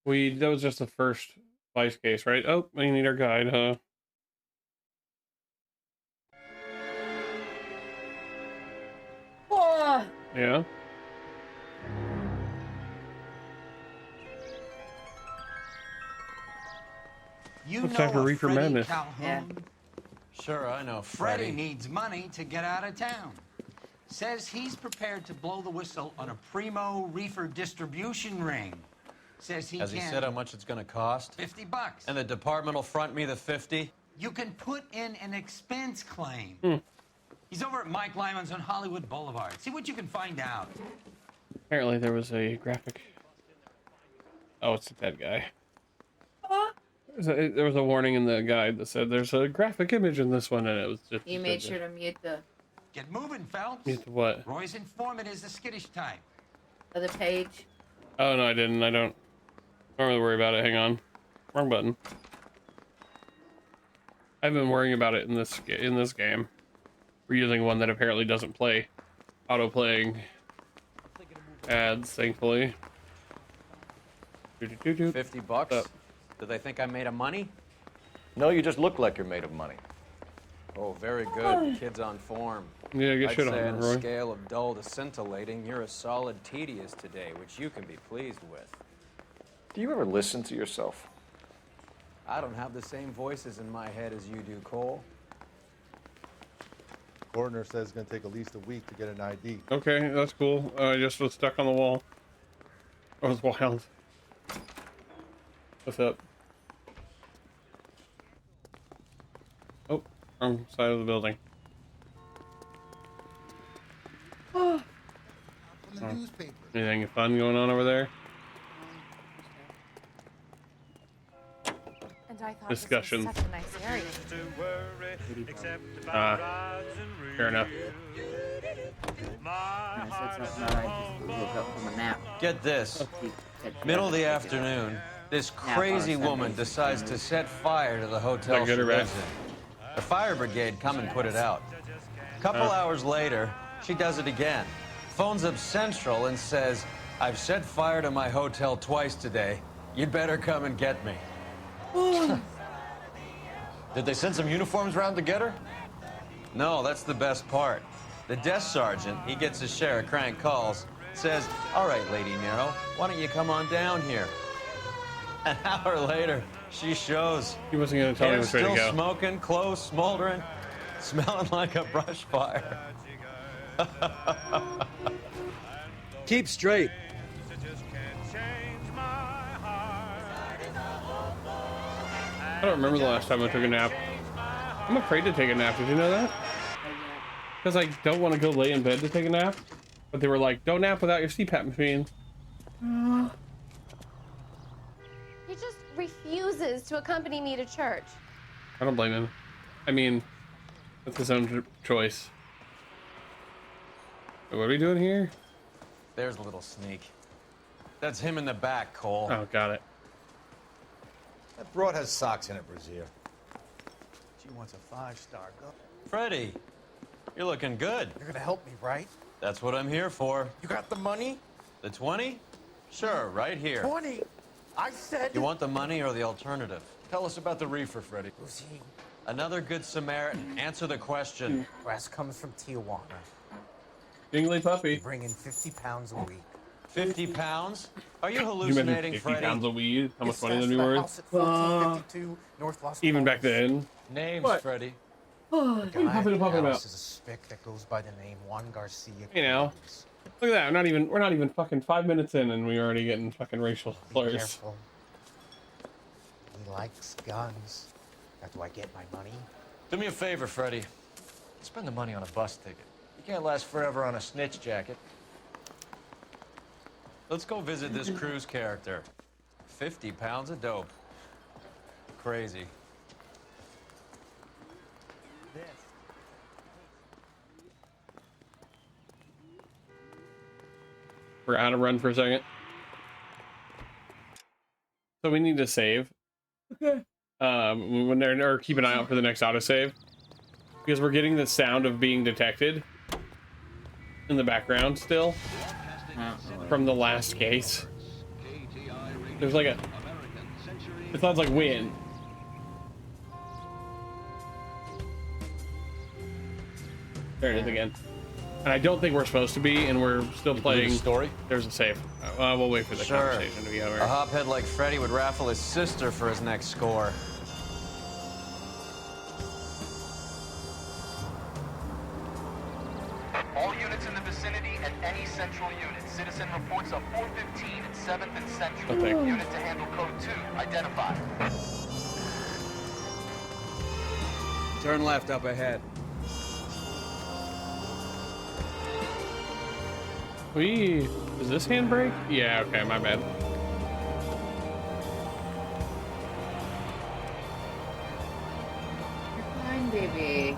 That was just the first vice case, right? Oh, we need our guide, huh? Oh. Yeah. You Looks know like a a reefer Freddie madness. Calhoun? Yeah. Sure, I know Freddie Freddie. needs money to get out of town. Says he's prepared to blow the whistle on a primo reefer distribution ring. Says he Has can. he said how much it's gonna cost? $50. And the department will front me the 50? You can put in an expense claim. Hmm. He's over at Mike Lyman's on Hollywood Boulevard. See what you can find out. Apparently there was a graphic. Oh, it's that guy. There was a warning in the guide that said there's a graphic image in this one, and it was just. You made sure to mute the Get moving, Phelps. Mute the what? Roy's informant is the skittish type. other page. Oh no, I didn't. I don't really worry about it. Hang on, wrong button. I've been worrying about it in this game. We're using one that apparently doesn't play auto-playing ads, thankfully. 50 bucks? Do they think I'm made of money? No, you just look like you're made of money. Oh, very good. Kids on form. Yeah, get I'd shit say on, on Roy. a scale of dull to scintillating, you're a solid tedious today, which you can be pleased with. Do you ever listen to yourself? I don't have the same voices in my head as you do, Cole. Coroner says it's going to take at least a week to get an ID. Okay, that's cool. I just was stuck on the wall. I was wild. What's up? Oh, wrong side of the building. From the newspaper. Anything fun going on over there? And I thought Discussion. this was such a nice area. Fair enough. And I said something about I just woke up from a nap. Get this. He said, Middle of the "Take it." afternoon, this Nap crazy on a woman Sunday. decides to set fire to the hotel Is that good she or bad? lives in. The fire brigade come and put it out. A couple hours later, she does it again. Phones up Central and says, "I've set fire to my hotel twice today. You'd better come and get me." Did they send some uniforms around to get her? No, that's the best part. The desk sergeant, he gets his share of crank calls, says, "All right, Lady Nero, why don't you come on down here?" An hour later, she shows. He wasn't going to tell me Hair which way to still go. smoking, clothes smoldering, smelling like a brush fire. Keep straight. I don't remember the last time I took a nap. I'm afraid to take a nap. Did you know that? Because I don't want to go lay in bed to take a nap. But they were like, don't nap without your CPAP machine. He just refuses to accompany me to church. I don't blame him. I mean, that's his own choice. What are we doing here? There's a little sneak. That's him in the back, Cole. Oh, got it. That broad has socks in it, Brazier. She wants a 5-star go. Freddie, you're looking good. You're gonna help me, right? That's what I'm here for. You got the money? The 20? Sure, right here. 20. I said. You want the money or the alternative? Tell us about the reefer, Freddie. Lucy, Another good Samaritan. Answer the question. grass comes from Tijuana. Jingly puppy. We bring in 50 pounds a week. 50 pounds? Are you You mentioned hallucinating, 50 Freddie? pounds of weed. How much It's money stashed than in we the were? house at 1452 North Las Even back Palmas. then. Names, What? Freddie. What are you Guy talking at the about? house is a spick that goes by the name Juan Garcia. You know. Cruz. Look at that. We're not even fucking 5 minutes in and we're already getting fucking racial Be slurs. careful. He likes guns. How do I get my money? Do me a favor, Freddie. Spend the money on a bus ticket. You can't last forever on a snitch jacket. Let's go visit this Cruz character. 50 pounds of dope. Crazy. We're out of run for a second. So we need to save. Okay. When they're or keep an eye out for the next autosave. Because we're getting the sound of being detected in the background still Oh, from the last case. There's like a... It sounds like wind. There it is again. And I don't think we're supposed to be, and we're still playing. Story? There's a save. We'll wait for the Sure. conversation to be over. A hophead like Freddy would raffle his sister for his next score. All units in the vicinity and any central unit. Citizen reports of 415 at 7th and Central. Okay. Unit to handle code 2. Identified. Turn left up ahead. Is this handbrake? Yeah, okay, my bad. You're fine, baby.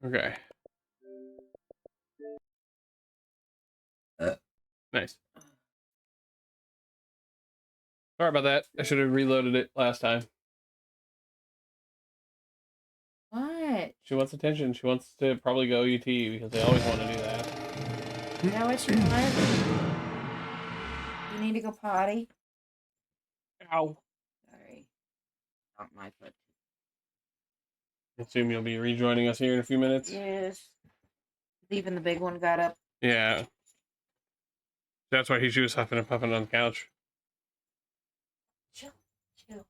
Okay. Nice. Sorry about that. I should have reloaded it last time. What? She wants attention. She wants to probably go UT because they always want to do that. Is that what you want? You need to go potty? Ow. Sorry. Not my foot. Assume you'll be rejoining us here in a few minutes. Yes. Even the big one got up. Yeah. That's why she was huffing and puffing on the couch. Chill. Chill.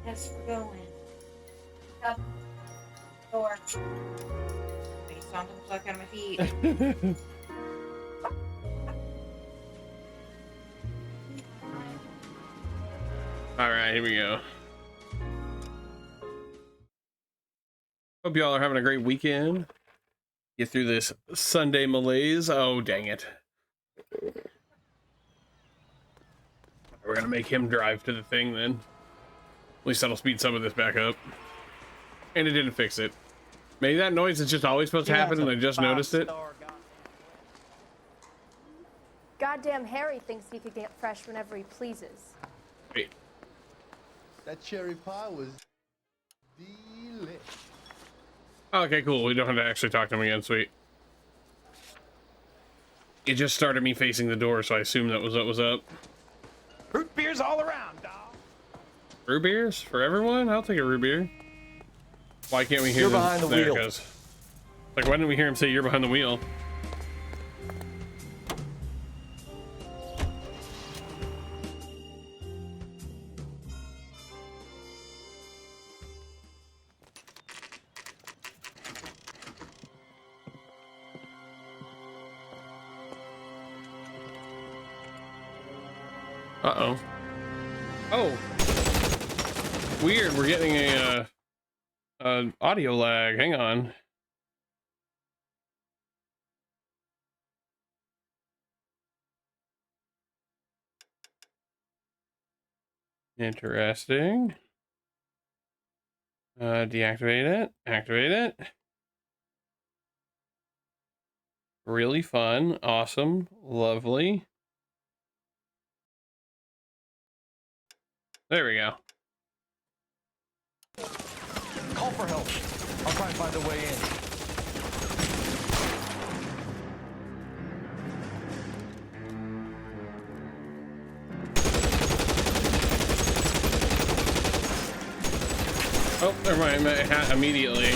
Yes, we're going. Up. Door. Maybe something's stuck on my feet. All right, here we go. Hope y'all are having a great weekend. Get through this Sunday malaise. Oh, dang it. We're gonna make him drive to the thing then. At least that'll speed some of this back up. And it didn't fix it. Maybe that noise is just always supposed to happen and I just noticed it. Goddamn Harry thinks he could get fresh whenever he pleases. Wait. That cherry pie was delish. Okay, cool. We don't have to actually talk to him again. Sweet. It just started me facing the door, so I assumed that was what was up. Root beers all around, dog. Root beers for everyone? I'll take a root beer. Why can't we hear You're them? behind the There it wheel. goes. Like, why didn't we hear him say you're behind the wheel? Uh-oh. Oh. Weird, we're getting a audio lag. Hang on. Interesting. Deactivate it. Activate it. Really fun. Awesome. Lovely. There we go. Call for help. I'll try and find a way in. Oh, never mind. Immediately.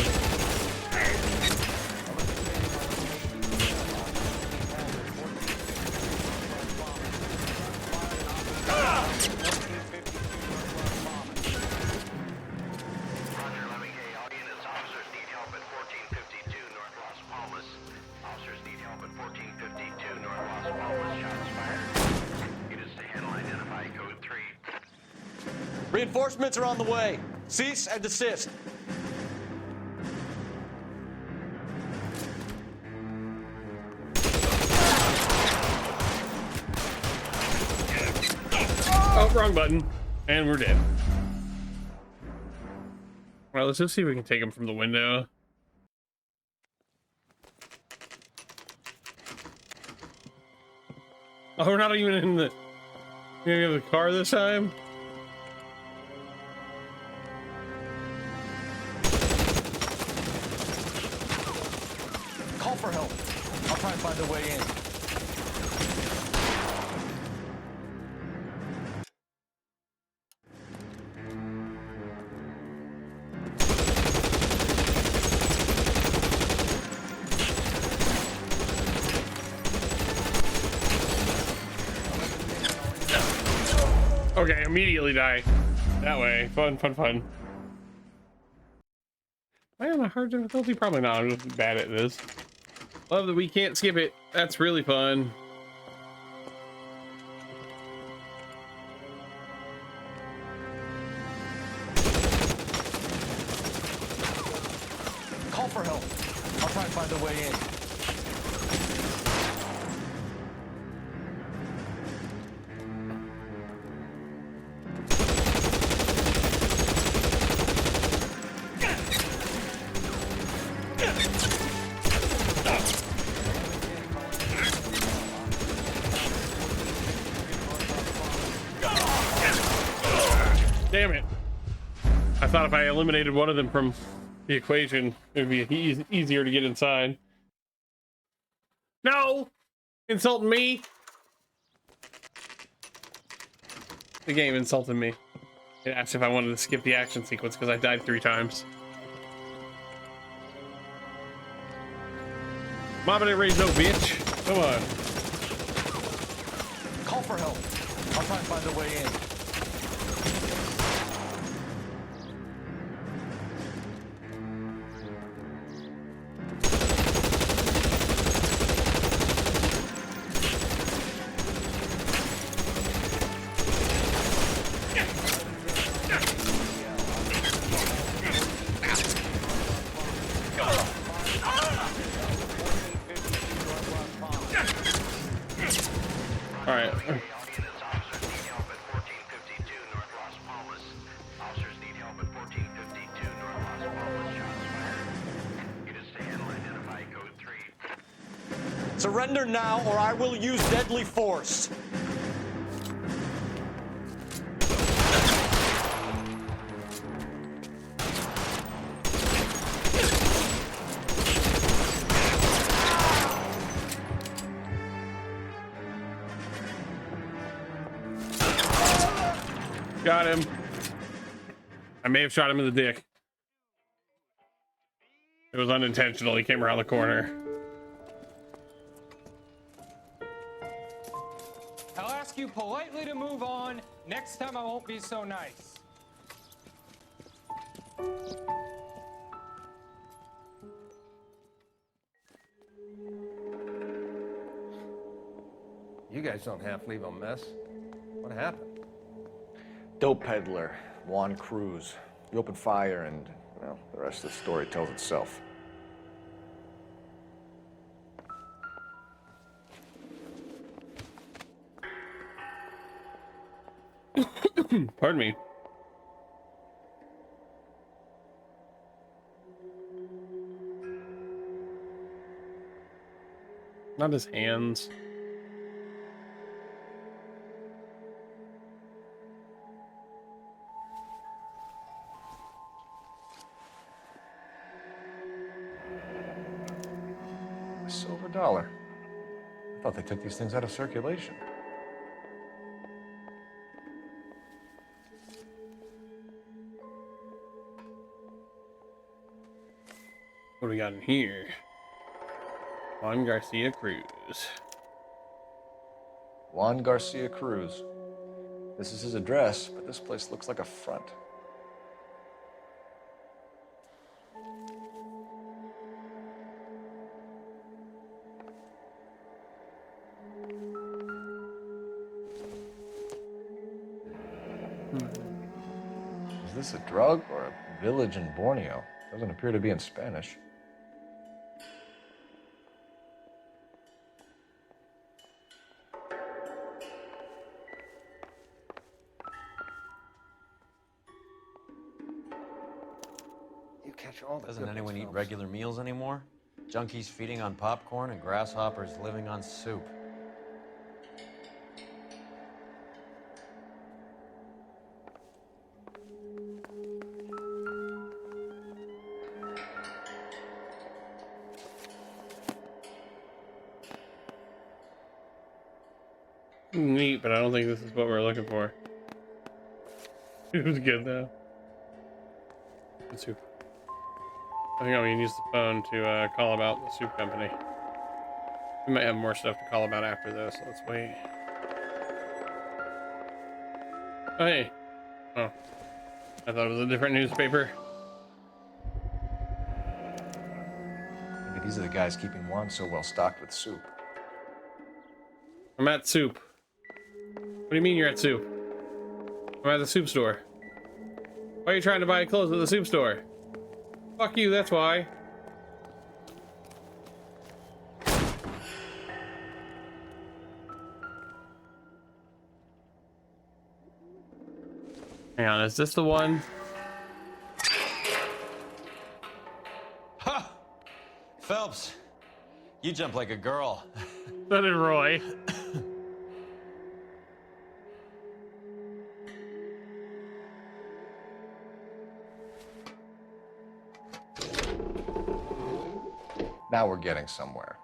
Reinforcements are on the way. Cease and desist. Oh, wrong button. And we're dead. Well, let's just see if we can take him from the window. Oh, we're not even in the car this time. Call for help. I'll try and find a way in. Okay, immediately die. That way. Fun, fun, fun. Am I on a hard difficulty? Probably not. I'm just bad at this. Love that we can't skip it. That's really fun. Call for help. I'll try and find a way in. Damn it. I thought if I eliminated one of them from the equation, it would be easier to get inside. No! Insulting me? The game insulted me. It asked if I wanted to skip the action sequence because I died 3 times. Mama didn't raise no bitch. Come on. Call for help. I'll try and find a way in. All right. Surrender now, or I will use deadly force. Got him. I may have shot him in the dick. It was unintentional. He came around the corner. I'll ask you politely to move on. Next time I won't be so nice. You guys don't half leave a mess. What happened? Dope peddler, Juan Cruz. We opened fire and, well, the rest of the story tells itself. Pardon me. Not his hands. A silver dollar. I thought they took these things out of circulation. What do we got in here? Juan Garcia Cruz. Juan Garcia Cruz. This is his address, but this place looks like a front. Is this a drug or a village in Borneo? Doesn't appear to be in Spanish. Doesn't anyone eat regular meals anymore? Junkies feeding on popcorn and grasshoppers living on soup. neat, but I don't think this is what we're looking for. It was good though. Good soup. I think I'm gonna use the phone to call about the soup company. We might have more stuff to call about after this. Let's wait. Oh, hey. Oh. I thought it was a different newspaper. Maybe these are the guys keeping Juan so well stocked with soup. I'm at soup. What do you mean you're at soup? I'm at the soup store. Why are you trying to buy clothes at the soup store? Fuck you, that's why. Hang on, is this the one? Ha! Phelps, you jump like a girl. So did Roy. Now we're getting somewhere.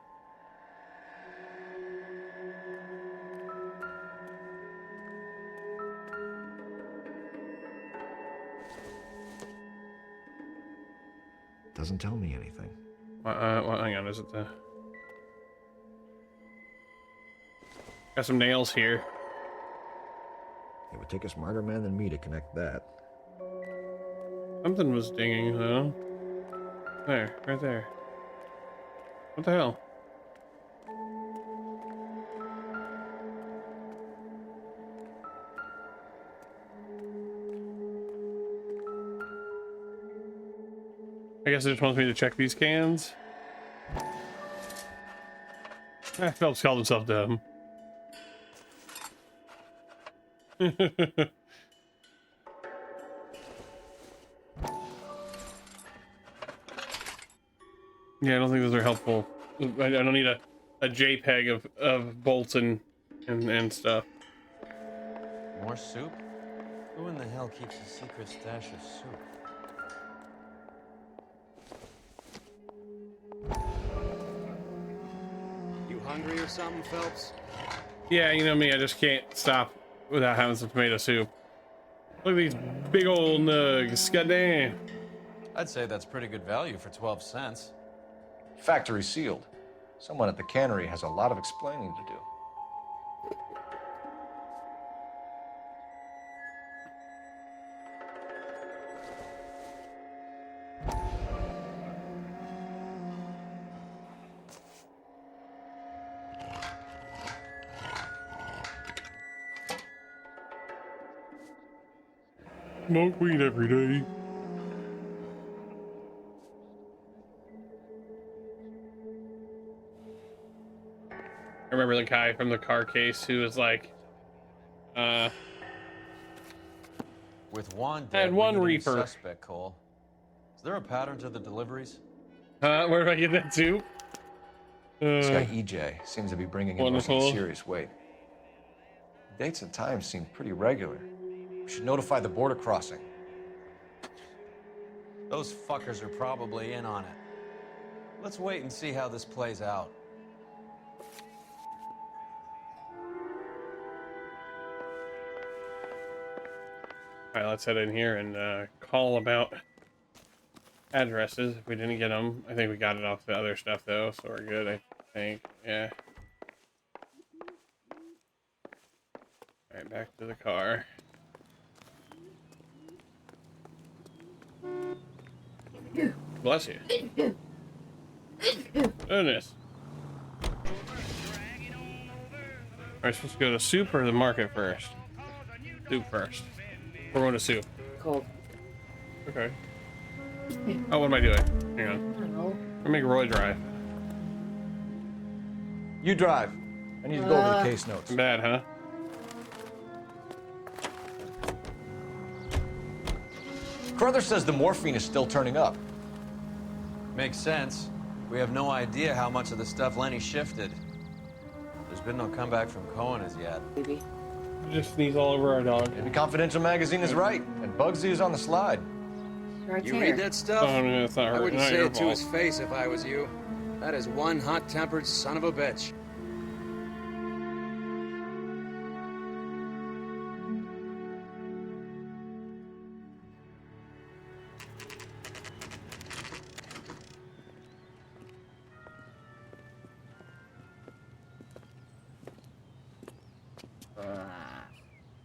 Doesn't tell me anything. Well, hang on, is it the... Got some nails here. It would take a smarter man than me to connect that. Something was dinging, though. There, right there. What the hell? I guess it just wants me to check these cans. Phelps called himself dumb. Yeah, I don't think those are helpful. I don't need a JPEG of bolts and stuff. More soup? Who in the hell keeps a secret stash of soup? You hungry or something, Phelps? Yeah, you know me, I just can't stop without having some tomato soup. Look at these big old nugs, goddamn. I'd say that's pretty good value for 12 cents. Factory sealed. Someone at the cannery has a lot of explaining to do. Smoke weed every day. I remember the guy from the car case who was like, with one I had one reefer. Suspect, Cole. Is there a pattern to the deliveries? Where did I get that to? This guy EJ seems to be bringing in Wonderful. some serious weight. Dates and times seem pretty regular. We should notify the border crossing. Those fuckers are probably in on it. Let's wait and see how this plays out. All right, let's head in here and call about addresses. If we didn't get them, I think we got it off the other stuff though, so we're good. I think, yeah. All right, back to the car. Bless you. Goodness. Are we supposed to go to soup or the market first? Soup first. We're going to soup. Cold. Okay. Oh, what am I doing? Hang on. I don't know. Or make Roy drive. You drive. I need to go over the case notes. Bad, huh? Carruthers says the morphine is still turning up. Makes sense. We have no idea how much of the stuff Lenny shifted. There's been no comeback from Cohen as yet. Baby. Just sneeze all over our dog. Maybe Confidential Magazine is right, and Bugsy is on the slide. Right You there. read that stuff? Oh, no, it's not I her. wouldn't Not say your it to fault. his face if I was you. That is one hot-tempered son of a bitch.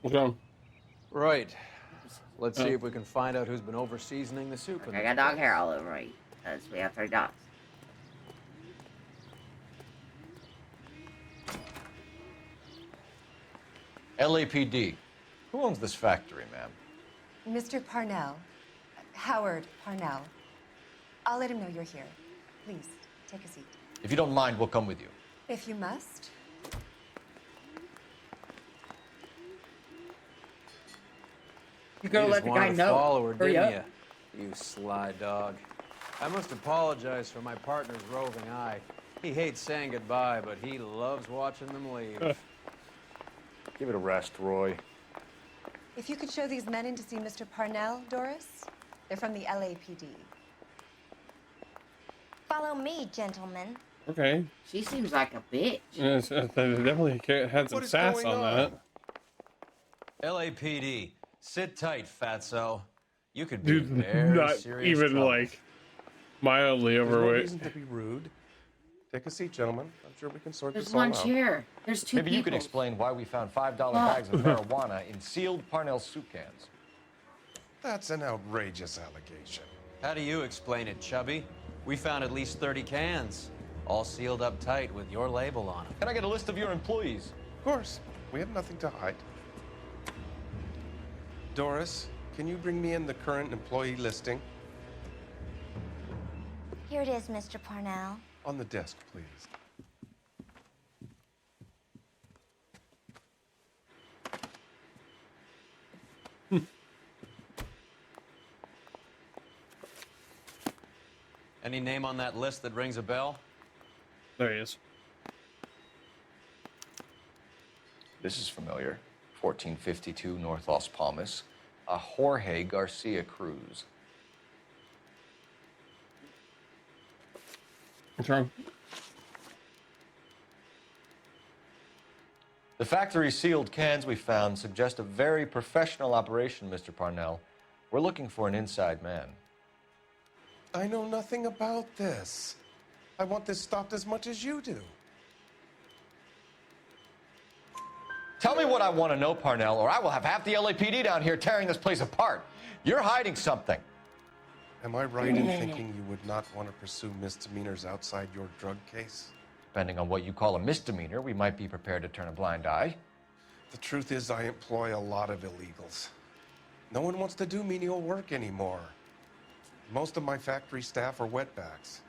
What's wrong? Right. Let's see if we can find out who's been over-seasoning the soup. I got dog hair all over me because we have 3 dogs. LAPD. Who owns this factory, ma'am? Mr. Parnell. Howard Parnell. I'll let him know you're here. Please, take a seat. If you don't mind, we'll come with you. If you must. You gotta let the guy know. Follower, Hurry didn't up. you? You sly dog. I must apologize for my partner's roving eye. He hates saying goodbye, but he loves watching them leave. Give it a rest, Roy. If you could show these men in to see Mr. Parnell, Doris. They're from the LAPD. Follow me, gentlemen. Okay. She seems like a bitch. Yes, they definitely had some sass on that. LAPD, sit tight, fatso. You could be Dude, very not serious even trouble. like mildly There's no overweight. reason to be rude. Take a seat, gentlemen. I'm sure we can sort There's this all one out. chair. There's 2 Maybe people. you could explain why we found $5 bags of marijuana in sealed Parnell soup cans. That's an outrageous allegation. How do you explain it, Chubby? We found at least 30 cans, all sealed up tight with your label on them. Can I get a list of your employees? Of course. We have nothing to hide. Doris, can you bring me in the current employee listing? Here it is, Mr. Parnell. On the desk, please. Any name on that list that rings a bell? There he is. This is familiar. 1452 North Las Palmas. A Jorge Garcia Cruz. What's wrong? The factory sealed cans we found suggest a very professional operation, Mr. Parnell. We're looking for an inside man. I know nothing about this. I want this stopped as much as you do. Tell me what I want to know, Parnell, or I will have half the LAPD down here tearing this place apart. You're hiding something. Am I right in thinking you would not want to pursue misdemeanors outside your drug case? Depending on what you call a misdemeanor, we might be prepared to turn a blind eye. The truth is, I employ a lot of illegals. No one wants to do menial work anymore. Most of my factory staff are wetbacks.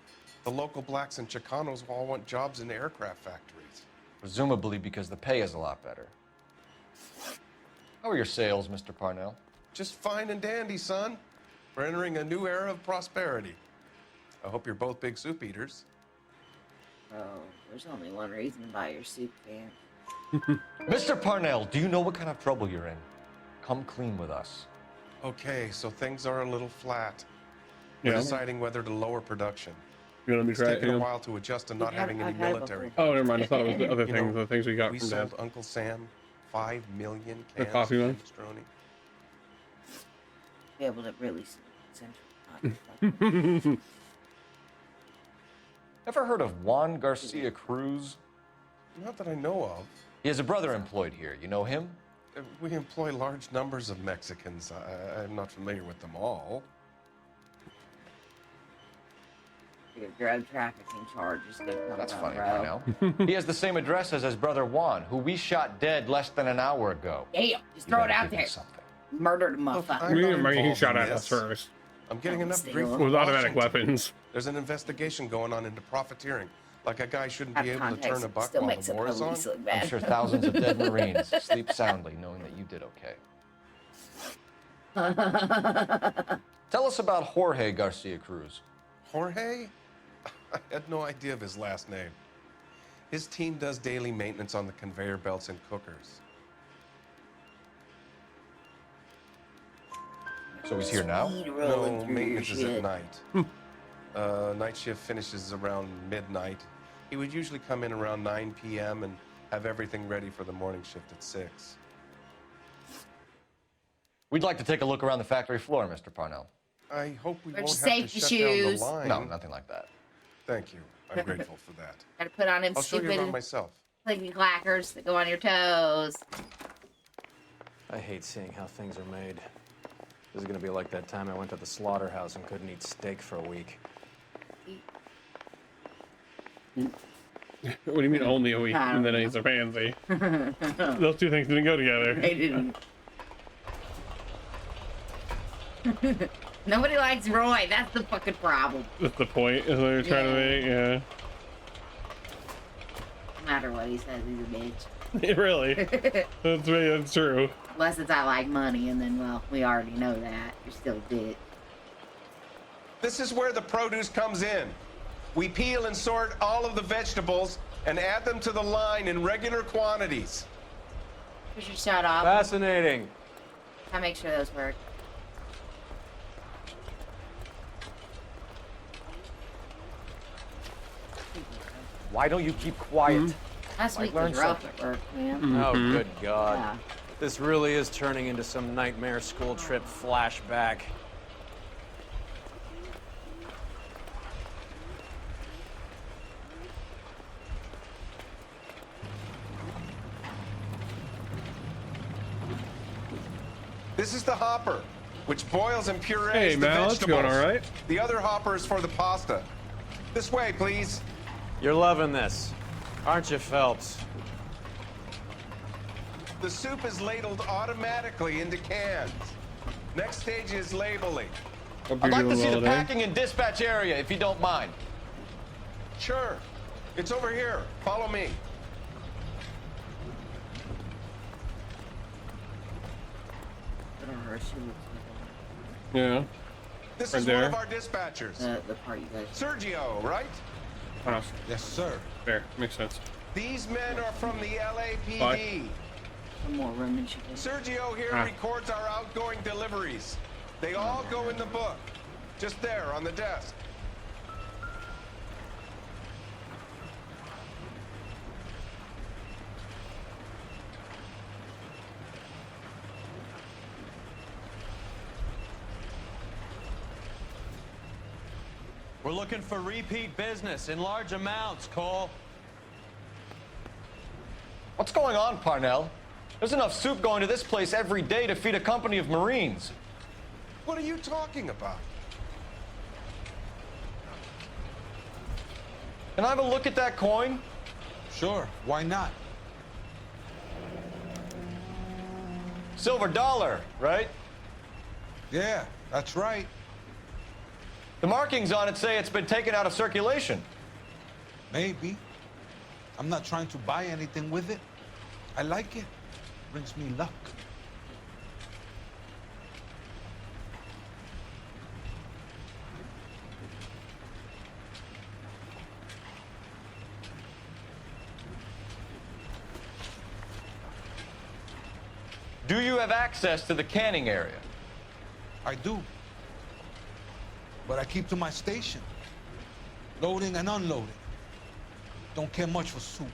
The local blacks and Chicanos all want jobs in aircraft factories. Presumably because the pay is a lot better. How are your sales, Mr. Parnell? Just fine and dandy, son. We're entering a new era of prosperity. I hope you're both big soup eaters. Oh, there's only one reason to buy your soup can. Mr. Parnell, do you know what kind of trouble you're in? Come clean with us. Okay, so things are a little flat. We're deciding whether to lower production. You want to be It's taken a while to adjust to not having any military. Oh, never mind. I thought it was the other You things, know, the things we got we from sold Dad. Uncle Sam 5 million The cans coffee of one? pastrami. Be able to really central. Ever heard of Juan Garcia Cruz? Not that I know of. He has a brother employed here. You know him? We employ large numbers of Mexicans. I'm not familiar with them all. Your drug trafficking charges could come That's down funny, the road. Parnell. He has the same address as his brother Juan, who we shot dead less than an hour ago. Damn, just throw it out there. Murdered a motherfucker. He shot at us first. I'm getting enough grief With from automatic Washington. weapons. There's an investigation going on into profiteering. Like a guy shouldn't be Have able to turn a context, buck still while makes the the war is on. police look bad. I'm sure thousands of dead Marines sleep soundly knowing that you did okay. Tell us about Jorge Garcia Cruz. Jorge? I had no idea of his last name. His team does daily maintenance on the conveyor belts and cookers. So he's here now? No, maintenance is at night. Night shift finishes around midnight. He would usually come in around 9 p.m. and have everything ready for the morning shift at 6. We'd like to take a look around the factory floor, Mr. Parnell. I hope we Wear won't your have to safety shut down the shoes. line. No, nothing like that. Thank you. I'm grateful for that. Gotta put on them I'll show you around stupid myself. clicky clackers that go on your toes. I hate seeing how things are made. This is gonna be like that time I went to the slaughterhouse and couldn't eat steak for a week. What do you mean only a week? And then he's a pansy. Those two things didn't go together. They didn't. Nobody likes Roy. That's the fucking problem. That's the point, is what you're trying to make, yeah. No matter what he says, he's a bitch. Really? That's true. Unless it's I like money, and then, well, we already know that. You're still a bitch. This is where the produce comes in. We peel and sort all of the vegetables and add them to the line in regular quantities. You should shut off. Fascinating. I make sure those work. Why don't you keep quiet? Last week learn was rough something. at work, man. Oh, good God. Yeah. This really is turning into some nightmare school trip flashback. This is the hopper, which boils and purees Hey, the Mal, vegetables. it's going all right. The other hopper is for the pasta. This way, please. You're loving this, aren't you, Phelps? The soup is ladled automatically into cans. Next stage is labeling. I'd like to see the packing and dispatch area, if you don't mind. Sure. It's over here. Follow me. Yeah. This Right is there. one of our dispatchers. The part you guys. Sergio, right? Yes, sir. Fair. Makes sense. These men are from the LAPD. Some more room and shit. Sergio here records our outgoing deliveries. They all go in the book. Just there on the desk. We're looking for repeat business in large amounts, Cole. What's going on, Parnell? There's enough soup going to this place every day to feed a company of Marines. What are you talking about? Can I have a look at that coin? Sure, why not? Silver dollar, right? Yeah, that's right. The markings on it say it's been taken out of circulation. Maybe. I'm not trying to buy anything with it. I like it. Brings me luck. Do you have access to the canning area? I do. But I keep to my station. Loading and unloading. Don't care much for soup.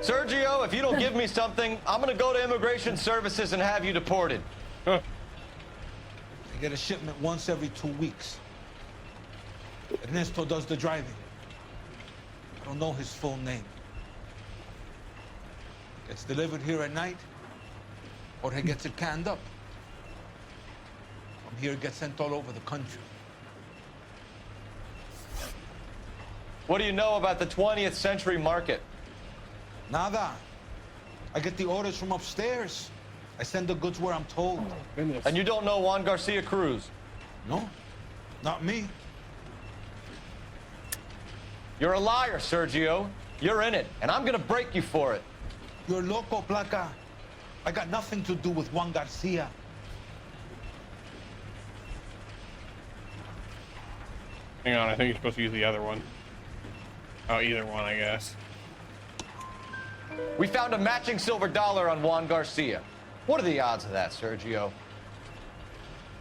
Sergio, if you don't give me something, I'm gonna go to Immigration Services and have you deported. I get a shipment once every 2 weeks. Ernesto does the driving. I don't know his full name. Gets delivered here at night, or he gets it canned up. From here, it gets sent all over the country. What do you know about the 20th century market? Nada. I get the orders from upstairs. I send the goods where I'm told. And you don't know Juan Garcia Cruz? No, not me. You're a liar, Sergio. You're in it, and I'm gonna break you for it. You're loco, Placa. I got nothing to do with Juan Garcia. Hang on, I think you're supposed to use the other one. Oh, either one, I guess. We found a matching silver dollar on Juan Garcia. What are the odds of that, Sergio?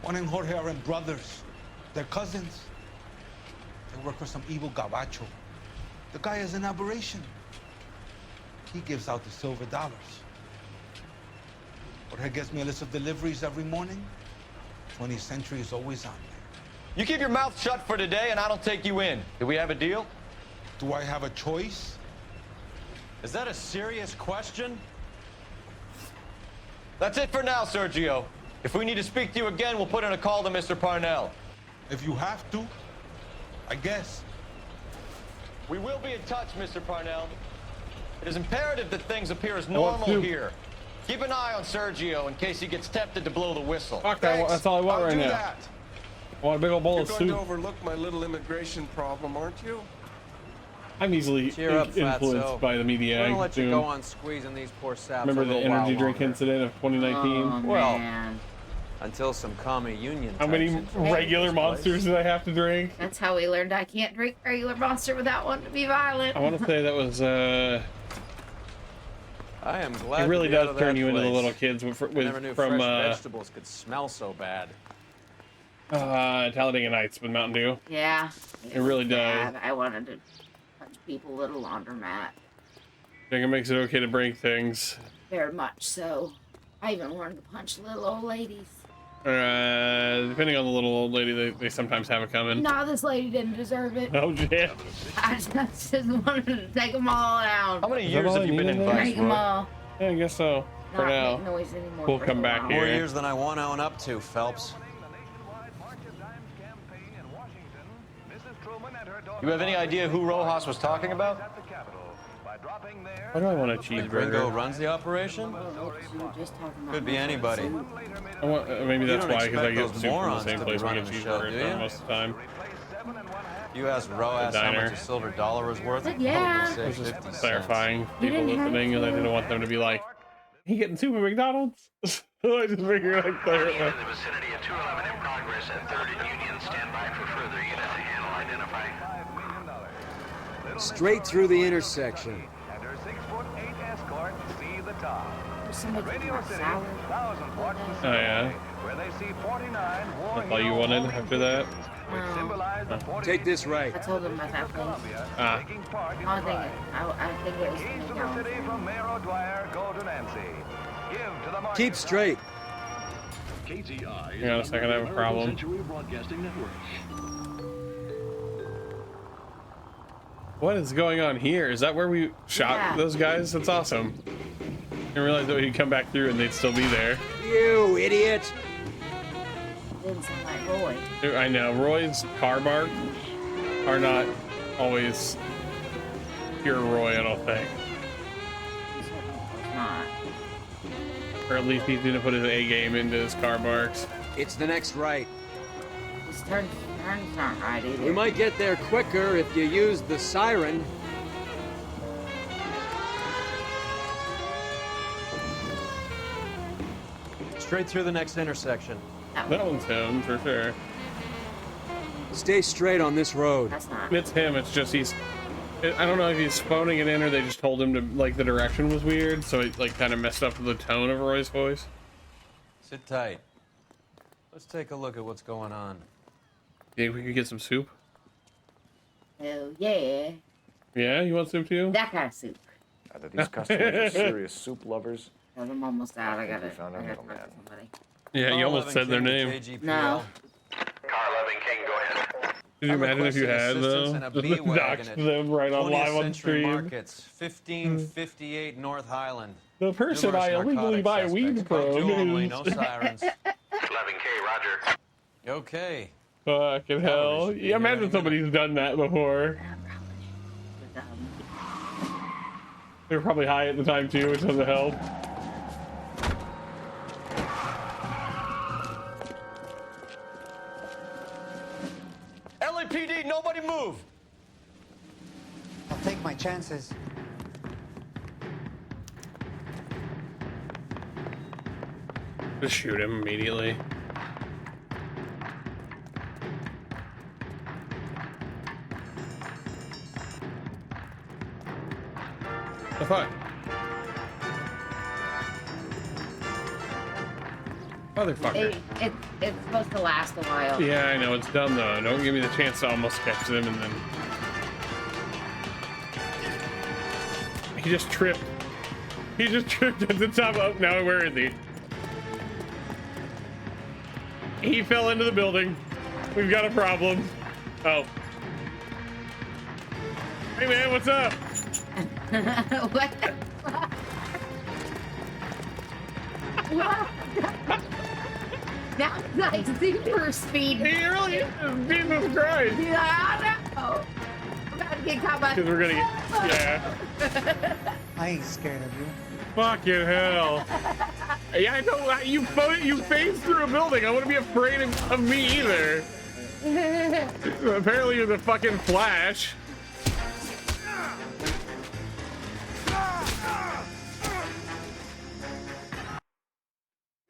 Juan and Jorge are brothers. They're cousins. They work for some evil gabacho. The guy is an aberration. He gives out the silver dollars. Warhead gets me a list of deliveries every morning. 20th Century is always on there. You keep your mouth shut for today, and I don't take you in. Do we have a deal? Do I have a choice? Is that a serious question? That's it for now, Sergio. If we need to speak to you again, we'll put in a call to Mr. Parnell. If you have to, I guess. We will be in touch, Mr. Parnell. It is imperative that things appear as normal here. Keep an eye on Sergio in case he gets tempted to blow the whistle. Fuck, that's all I want right now. That. I want a big old bowl of You're going soup. to overlook my little immigration problem, aren't you? I'm easily Cheer up, influenced Fatso. by the media. We're I gonna let you assume. go on squeezing these poor saps. Remember a the little energy while drink longer. incident of 2019? Oh, Well, man. until some commie union. How many types intervene regular in this place. monsters did I have to drink? That's how we learned I can't drink regular Monster without wanting to be violent. I want to say that was I am glad. it really to be out does of turn that you into the place. little kids I never knew from fresh vegetables could smell so bad. Talladega Nights with Mountain Dew. Yeah. It really does. bad. I wanted to punch people at a laundromat. I think it makes it okay to break things. Very much so. I even wanted to punch little old ladies. Depending on the little old lady, they sometimes have it coming. No, this lady didn't deserve it. Oh, shit. I just wanted to take them all down. How many Is that years all have I you been needed in then? Vice, Break them Roy? all. Yeah, I guess so. For Not now. make noise anymore. We'll for come a back while. here. More years than I want to own up to, Phelps. You have any idea who Rojas was talking about? Why do I want a Gringo cheeseburger? runs the operation? Oh, you were just talking about Could be my anybody. soup. I want, maybe You that's don't why, because I expect get those soup from the morons same to be place we get running the show, cheeseburgers do from you? most of the time. You asked Roas how Diner. much a silver dollar was worth? But yeah. Probably It's say just 50 cents. clarifying You people didn't have listening, because I to. didn't want them to be like, he getting soup at McDonald's? So I just figured I'd clarify. In the vicinity of 211 in progress at 3rd and Union. Stand by for further unit to handle identify. Straight through the intersection. And her 6'8" escort see the top. There's somebody talking Radio about City, salad. thousands watch the Oh, yeah. where they see 49 war That's all you wanted after that? which symbolize the 48 Take this right. I told them about that place. Ah. taking part in I the think fight. I think it was Keys to the McDonald's. city from Mayor O'Dwyer go to Nancy. Give to the market. Keep straight. KTI Hang on a second, I have a problem. Century Broadcasting Network. What is going on here? Is that where we shot Yeah. those guys? That's awesome. I didn't realize that we'd come back through and they'd still be there. You idiot. Didn't sound like Roy. Dude, I know, Roy's car bark are not always pure Roy, I don't think. He certainly was not. Or at least he didn't put his A game into his car barks. It's the next right. His turns aren't right either. We might get there quicker if you use the siren. Straight through the next intersection. That one's him, for sure. Stay straight on this road. That's not. It's him, it's just he's... I don't know if he's phoning it in or they just told him to, like, the direction was weird, so it, like, kind of messed up the tone of Roy's voice. Sit tight. Let's take a look at what's going on. You think we could get some soup? Oh, yeah. Yeah, you want soup too? That kind of soup. Either these customers are serious soup lovers. I'm almost out. I gotta found our talk to middleman. somebody. Yeah, you almost said their name. No. Car 11 King, go ahead. Could you imagine if you had, though? Just doxed them right on live on 20th Century stream. Markets, 1558 North Highland. The person Numerous I illegally narcotic buy suspects. weed Code from two only, is... no sirens. 11K, roger. Okay. Fucking hell. Yeah, imagine somebody's done that before. They were probably high at the time too, which doesn't help. LAPD, nobody move! I'll take my chances. Just shoot him immediately. The fuck? Motherfucker. It's supposed to last a while. Yeah, I know, it's dumb though. Don't give me the chance to almost catch them and then... He just tripped. He just tripped at the top. Oh, now where is he? he fell into the building. We've got a problem. Oh. Hey man, what's up? What the fuck? What? That was like super speed. He really is. Jesus Christ. Yeah, I know. I'm about to get caught by. Because we're gonna get. Yeah. I ain't scared of you. Fucking hell. Yeah, I know. You phased through a building. I wouldn't be afraid of me either. Apparently you're the fucking Flash.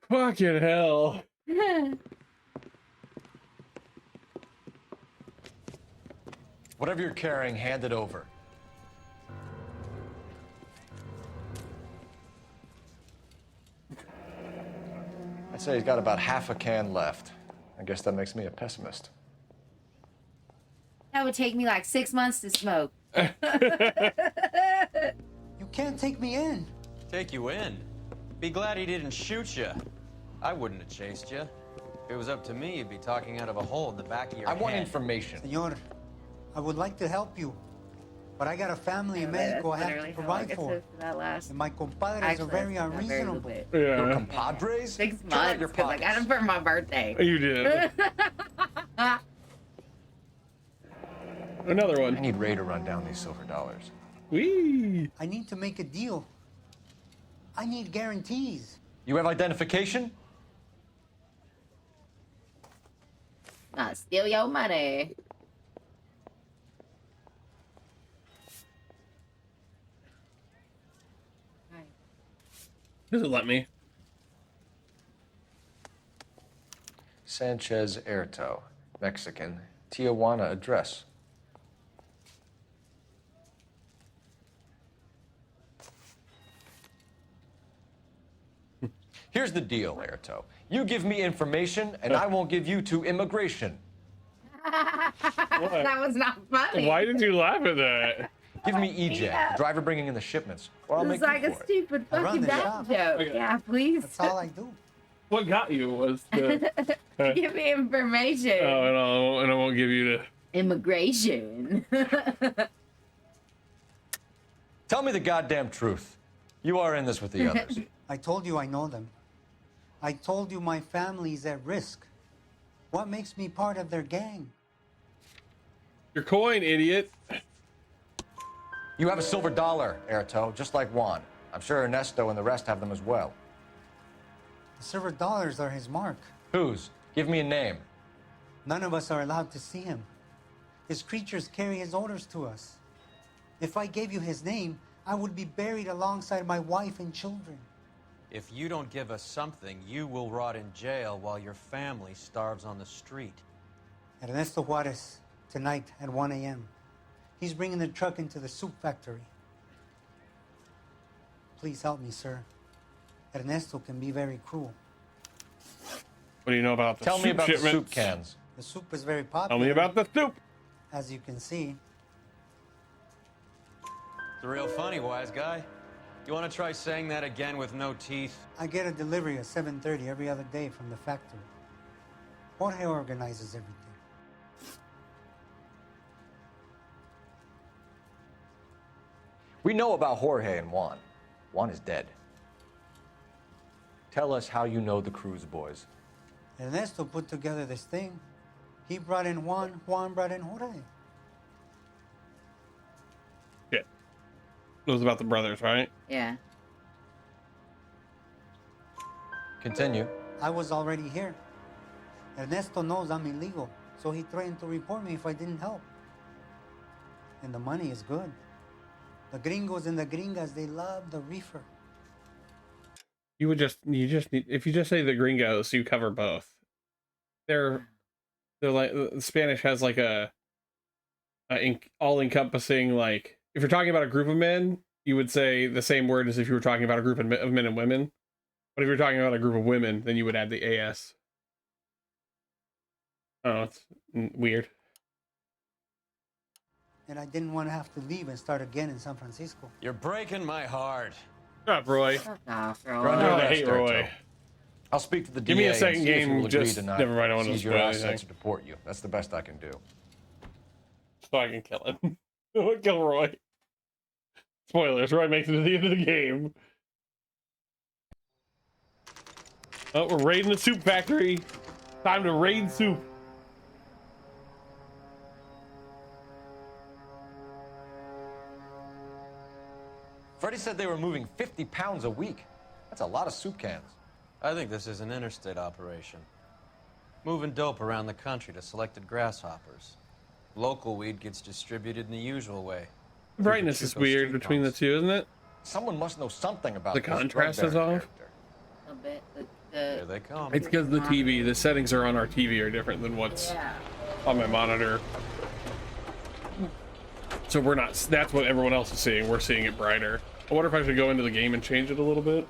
Fucking hell. Whatever you're carrying, hand it over. I'd say he's got about half a can left. I guess that makes me a pessimist. That would take me like 6 months to smoke. You can't take me in. Take you in? Be glad he didn't shoot you. I wouldn't have chased you. If it was up to me, you'd be talking out of a hole in the back of your head. I want information. Senor, I would like to help you, but I got a family in Mexico I have to provide for. And my compadres are very unreasonable. Your compadres? 6 months, because I got them for my birthday. You did. Another one. I need Ray to run down these silver dollars. Whee! I need to make a deal. I need guarantees. You have identification? Not steal your money. Doesn't let me. Sanchez Erto, Mexican, Tijuana address. Here's the deal, Erto. You give me information, and I won't give you to immigration. That was not funny. Why did you laugh at that? Give me EJ, Yeah. the driver bringing in the shipments, or I'll It's make like you a for it. stupid I run fucking the bad shop. joke. Okay. Yeah, please. That's all I do. What got you was the. Give me information. Oh, and I won't give you the. Immigration. Tell me the goddamn truth. You are in this with the others. I told you I know them. I told you my family's at risk. What makes me part of their gang? Your coin, idiot. You have a silver dollar, Erto, just like Juan. I'm sure Ernesto and the rest have them as well. The silver dollars are his mark. Whose? Give me a name. None of us are allowed to see him. His creatures carry his orders to us. If I gave you his name, I would be buried alongside my wife and children. If you don't give us something, you will rot in jail while your family starves on the street. Ernesto Juarez, tonight at 1 a.m. He's bringing the truck into the soup factory. Please help me, sir. Ernesto can be very cruel. What do you know about the Tell soup me about shipments? the soup cans. The soup is very popular. Tell me about the soup. As you can see. It's real funny, wise guy. You want to try saying that again with no teeth? I get a delivery at 7:30 every other day from the factory. Jorge organizes everything. We know about Jorge and Juan. Juan is dead. Tell us how you know the Cruz boys. Ernesto put together this thing. He brought in Juan, Juan brought in Jorge. Yeah. It was about the brothers, right? Yeah. Continue. I was already here. Ernesto knows I'm illegal, so he threatened to report me if I didn't help. And the money is good. The gringos and the gringas, they love the reefer. You just need, if you just say the gringos, you cover both. They're like, Spanish has like a all-encompassing, like, if you're talking about a group of men, you would say the same word as if you were talking about a group of men and women. But if you're talking about a group of women, then you would add the AS. Oh, it's weird. And I didn't want to have to leave and start again in San Francisco. You're breaking my heart. Shut up, Roy. Fuck off, Roy. You're under I arrest, hate Roy. Erto. I'll speak to the Give DA me a and second see if he game. will agree Just to not never mind. I want to seize your spoil assets anything. or deport you. That's the best I can do. So I can kill him. Kill Roy. Spoilers. Roy makes it to the end of the game. Oh, we're raiding the soup factory. Time to raid soup. Freddie said they were moving 50 pounds a week. That's a lot of soup cans. I think this is an interstate operation. Moving dope around the country to selected grasshoppers. Local weed gets distributed in the usual way. Brightness is weird between the two, isn't it? Someone must know something about The this drug contrast is baron off. character. A bit. Here they come. It's because the TV, the settings are on our TV are different than what's on my monitor. So we're not, that's what everyone else is seeing. We're seeing it brighter. I wonder if I should go into the game and change it a little bit.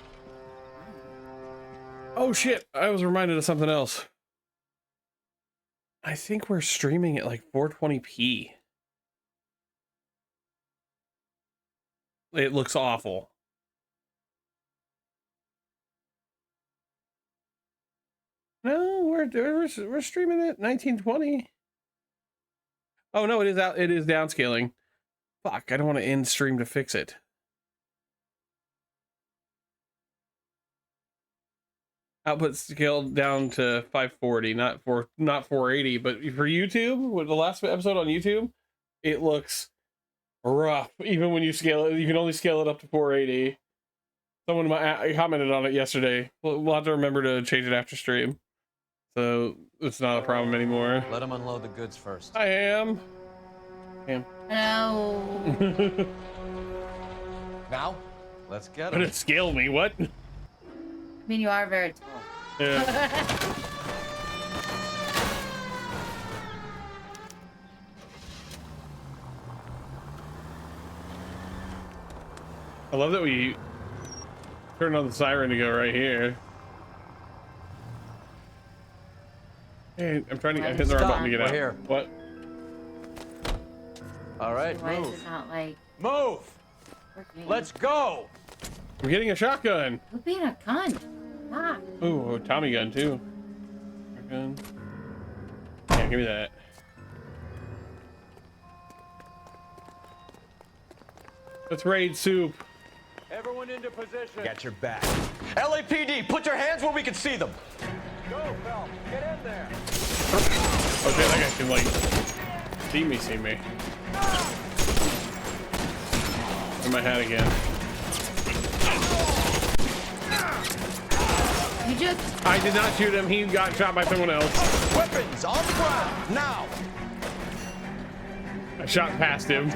Oh shit, I was reminded of something else. I think we're streaming at like 420p. It looks awful. No, we're streaming at 1920. Oh no, it is out. It is downscaling. Fuck, I don't want to end stream to fix it. Output scaled down to 540, not 480. But for YouTube, with the last episode on YouTube, it looks rough. Even when you scale it, you can only scale it up to 480. Someone commented on it yesterday. We'll have to remember to change it after stream, so it's not a problem anymore. Let them unload the goods first. I am. No. Now? Let's get But them. it scaled me. What? I mean, you are very tall. Yeah. I love that we turned on the siren to go right here. Hey, I'm trying to hit the wrong button to get out. We're here. What? All right, Why is move. it not like Move. working? Let's go. I'm getting a shotgun. Who being a cunt? Ah. Ooh, a Tommy gun too. Shotgun. Yeah, give me that. Let's raid soup. Everyone into position. Got your back. LAPD, put your hands where we can see them. Go, Phelps. Get in there. Okay, that guy can like see me. In my hat again. You just. I did not shoot him. He got shot by someone else. Weapons on the ground, now. I shot past him.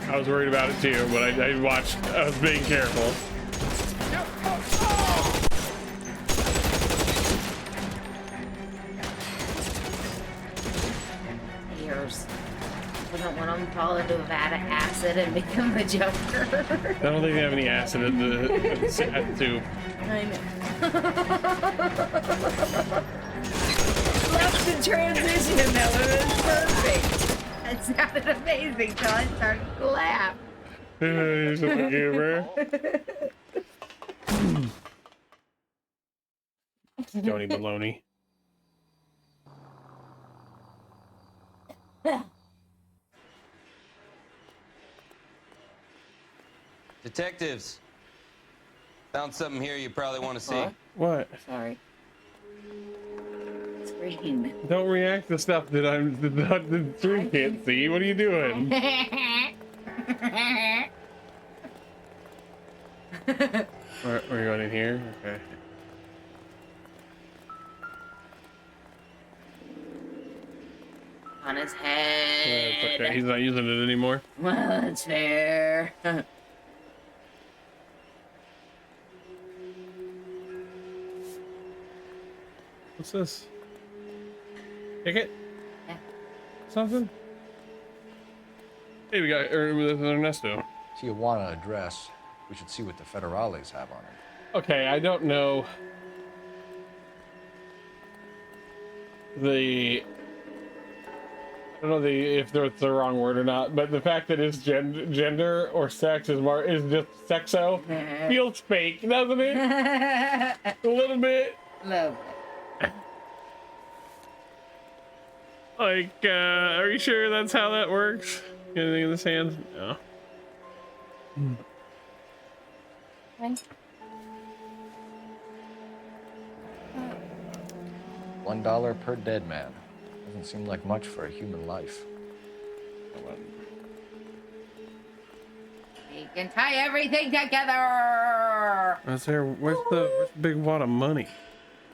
I was worried about it too, but I watched. I was being careful. Years. Wouldn't want them fall into a vat of acid and become a Joker. I don't think they have any acid in the soup. I know. Love the transition though. It was perfect. It sounded amazing till I started to laugh. He's a gamer. Tony Baloney. Detectives, found something here you probably want to see. What? Sorry. Screen. Don't react to stuff that the stream can't see. What are you doing? We're going in here? Okay. On his It's head. okay. He's not using it anymore. Well, that's fair. What's this? Ticket? Yeah. Something? Hey, we got Ernesto. Tijuana address. We should see what the federales have on it. Okay, I don't know I don't know if it's the wrong word or not, but the fact that it's gender or sex is just sexo feels fake, doesn't it? A little bit. Love it. Like, are you sure that's how that works? Anything in this hand? No. $1 per dead man. Doesn't seem like much for a human life. We can tie everything together. Where's the big wad of money?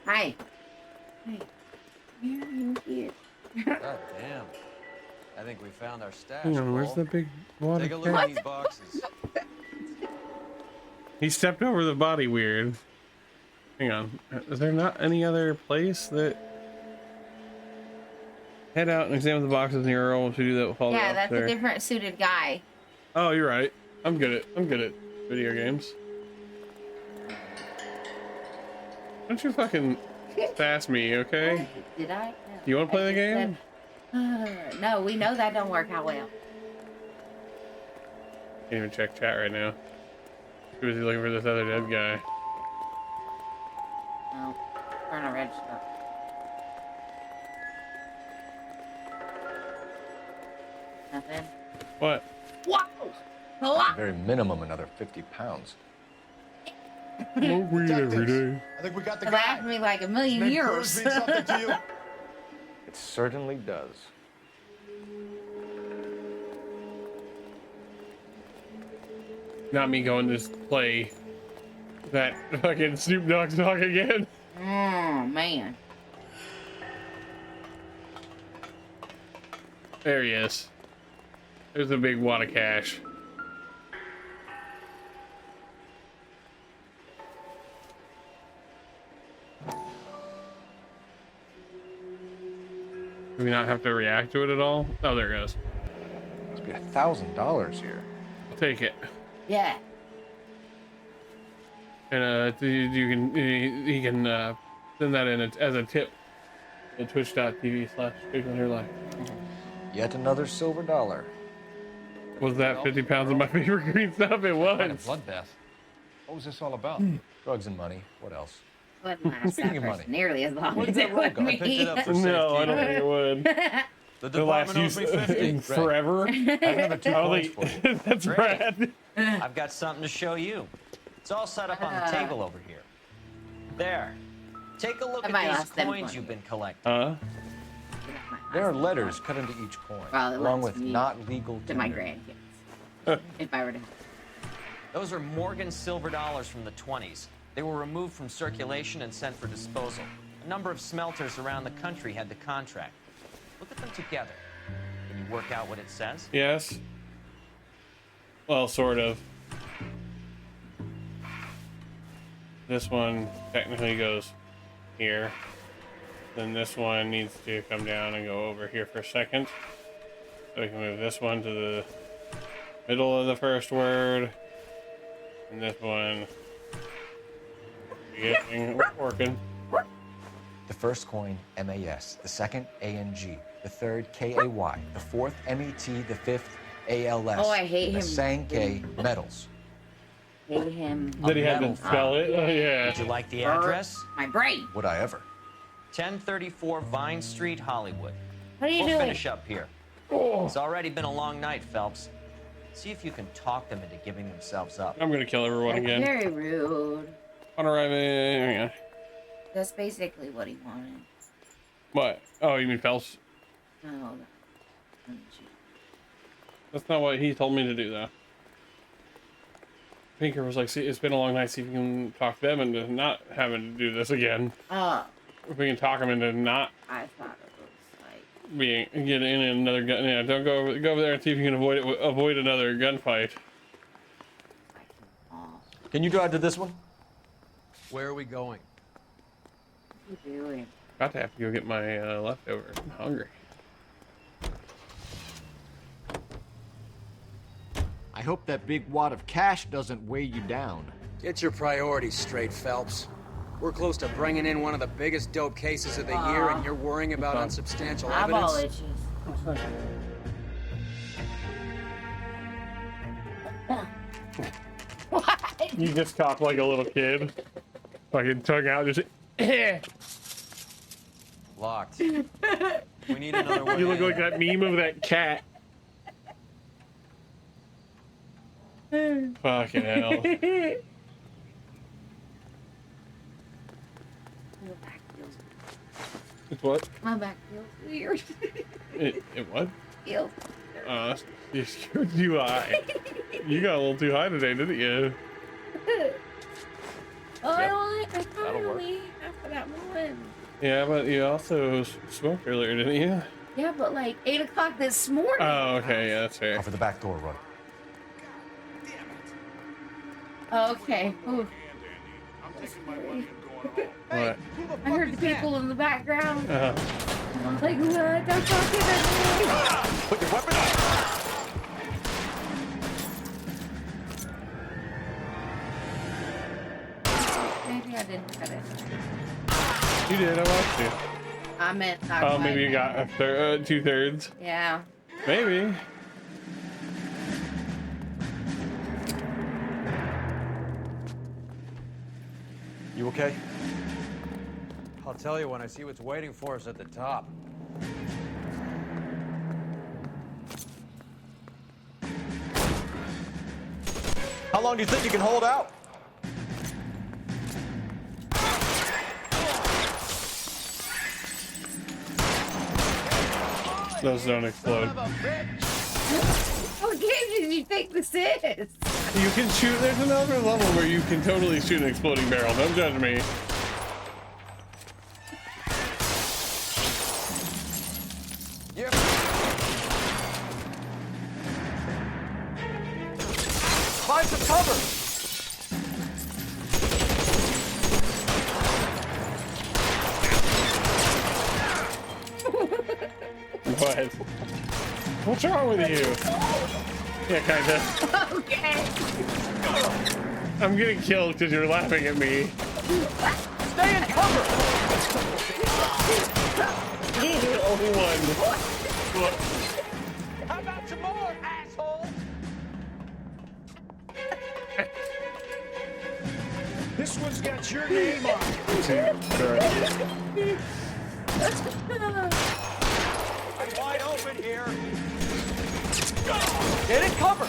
Hi. Hey. Where are you here? God damn. I think we found our stash. Hang on, where's Cole. the big wad Take a of look at cash? these boxes. He stepped over the body weird. Hang on. Is there not any other place that... Head out and examine the boxes near Earl to do that with all Yeah, the that's a different suited guy. Oh, you're right. I'm good at video games. Don't you fucking pass me, okay? Did I? No. Do you want to play the game? No, we know that don't work out well. Can't even check chat right now. Who is he looking for this other dead guy? No. Trying to register. Nothing. What? Wow! At the very minimum, another 50 pounds. Smoke weed every day. I think we got the It lasted me like a million years. mean something to you? It certainly does. Not me going to just play that fucking Snoop Dogg song again. Oh, man. There he is. There's a big wad of cash. Do we not have to react to it at all? Oh, there it goes. Must be $1,000 here. I'll take it. Yeah. And you can send that in as a tip at twitch.tv/JakeOnHereLive. Yet another silver dollar. Was that 50 pounds of my favorite green stuff? It was. Quite a bloodbath. What was this all about? Drugs and money. What else? Wouldn't last Speaking that of person money, nearly as long where as did it that roll would go? I picked me. it up for No, I don't safekeeping. think it would. The It'll last department you owes me 50. forever. I have another 2 points for you. That's Great. Brad. I've got something to show you. It's all set up on the table over here. There. Take a look I at might these lost them coins money. you've been collecting. There are letters cut into each coin, Well, it along lets with me not legal to my tender. grandkids. If I were to. Those are Morgan silver dollars from the 20s. They were removed from circulation and sent for disposal. A number of smelters around the country had the contract. Look at them together. Can you work out what it says? Yes. Well, sort of. This one technically goes here. Then this one needs to come down and go over here for a second. So we can move this one to the middle of the first word. And this one. We're working. The first coin, MAS. The second, ANG. The third, KAY. The fourth, MET. The fifth, ALS. Oh, I hate The him. Sankey metals. Hate him. Did he have to spell it? Oh, yeah. Would you like the address? My brain. Would I ever? 1034 Vine Street, Hollywood. What are you We'll doing? finish up here. It's already been a long night, Phelps. See if you can talk them into giving themselves up. I'm gonna kill everyone again. Very rude. On arriving. Hang on. That's basically what he wanted. What? Oh, you mean Phelps? No. That's not what he told me to do, though. Pinker was like, see, it's been a long night, see if you can talk them into not having to do this again. If we can talk them into not I thought it was like being, get in another gun. Yeah, don't go over there and see if you can avoid another gunfight. Can you drive to this one? Where are we going? what are you doing? About to have to go get my leftovers. I'm hungry. I hope that big wad of cash doesn't weigh you down. Get your priorities straight, Phelps. We're close to bringing in one of the biggest dope cases of the year, and you're worrying about unsubstantial Eyeball evidence? itches. What? You just cough like a little kid. Fucking tongue out, just. Locked. We need another way. You look like that meme of that cat. Fucking hell. It's what? My back feels weird. It what? Feels You're too high. You got a little too high today, didn't you? Oh, Yep. I That'll work. finally after that one. Yeah, but you also smoked earlier, didn't you? Yeah, but like 8 o'clock this morning. Oh, okay, yeah, that's fair. Over the back door, Roy. Okay. Ooh. What? I heard the people in the background. Uh-huh. I was like, what? Don't talk to me. Put your weapon up. Maybe I didn't cut it. You did, I watched you. I meant not Oh, quite. maybe you got a 2/3. Yeah. Maybe. You okay? I'll tell you when I see what's waiting for us at the top. How long do you think you can hold out? Those don't explode. What game did you think this is? You can shoot. There's another level where you can totally shoot an exploding barrel. Don't judge me. Yeah. Find some cover. What? What's wrong with you? Yeah, kinda. Okay. I'm getting killed because you're laughing at me. Stay in cover. You're the only one. How about some more, asshole? This one's got your name on it. I'm wide open here. Get in cover.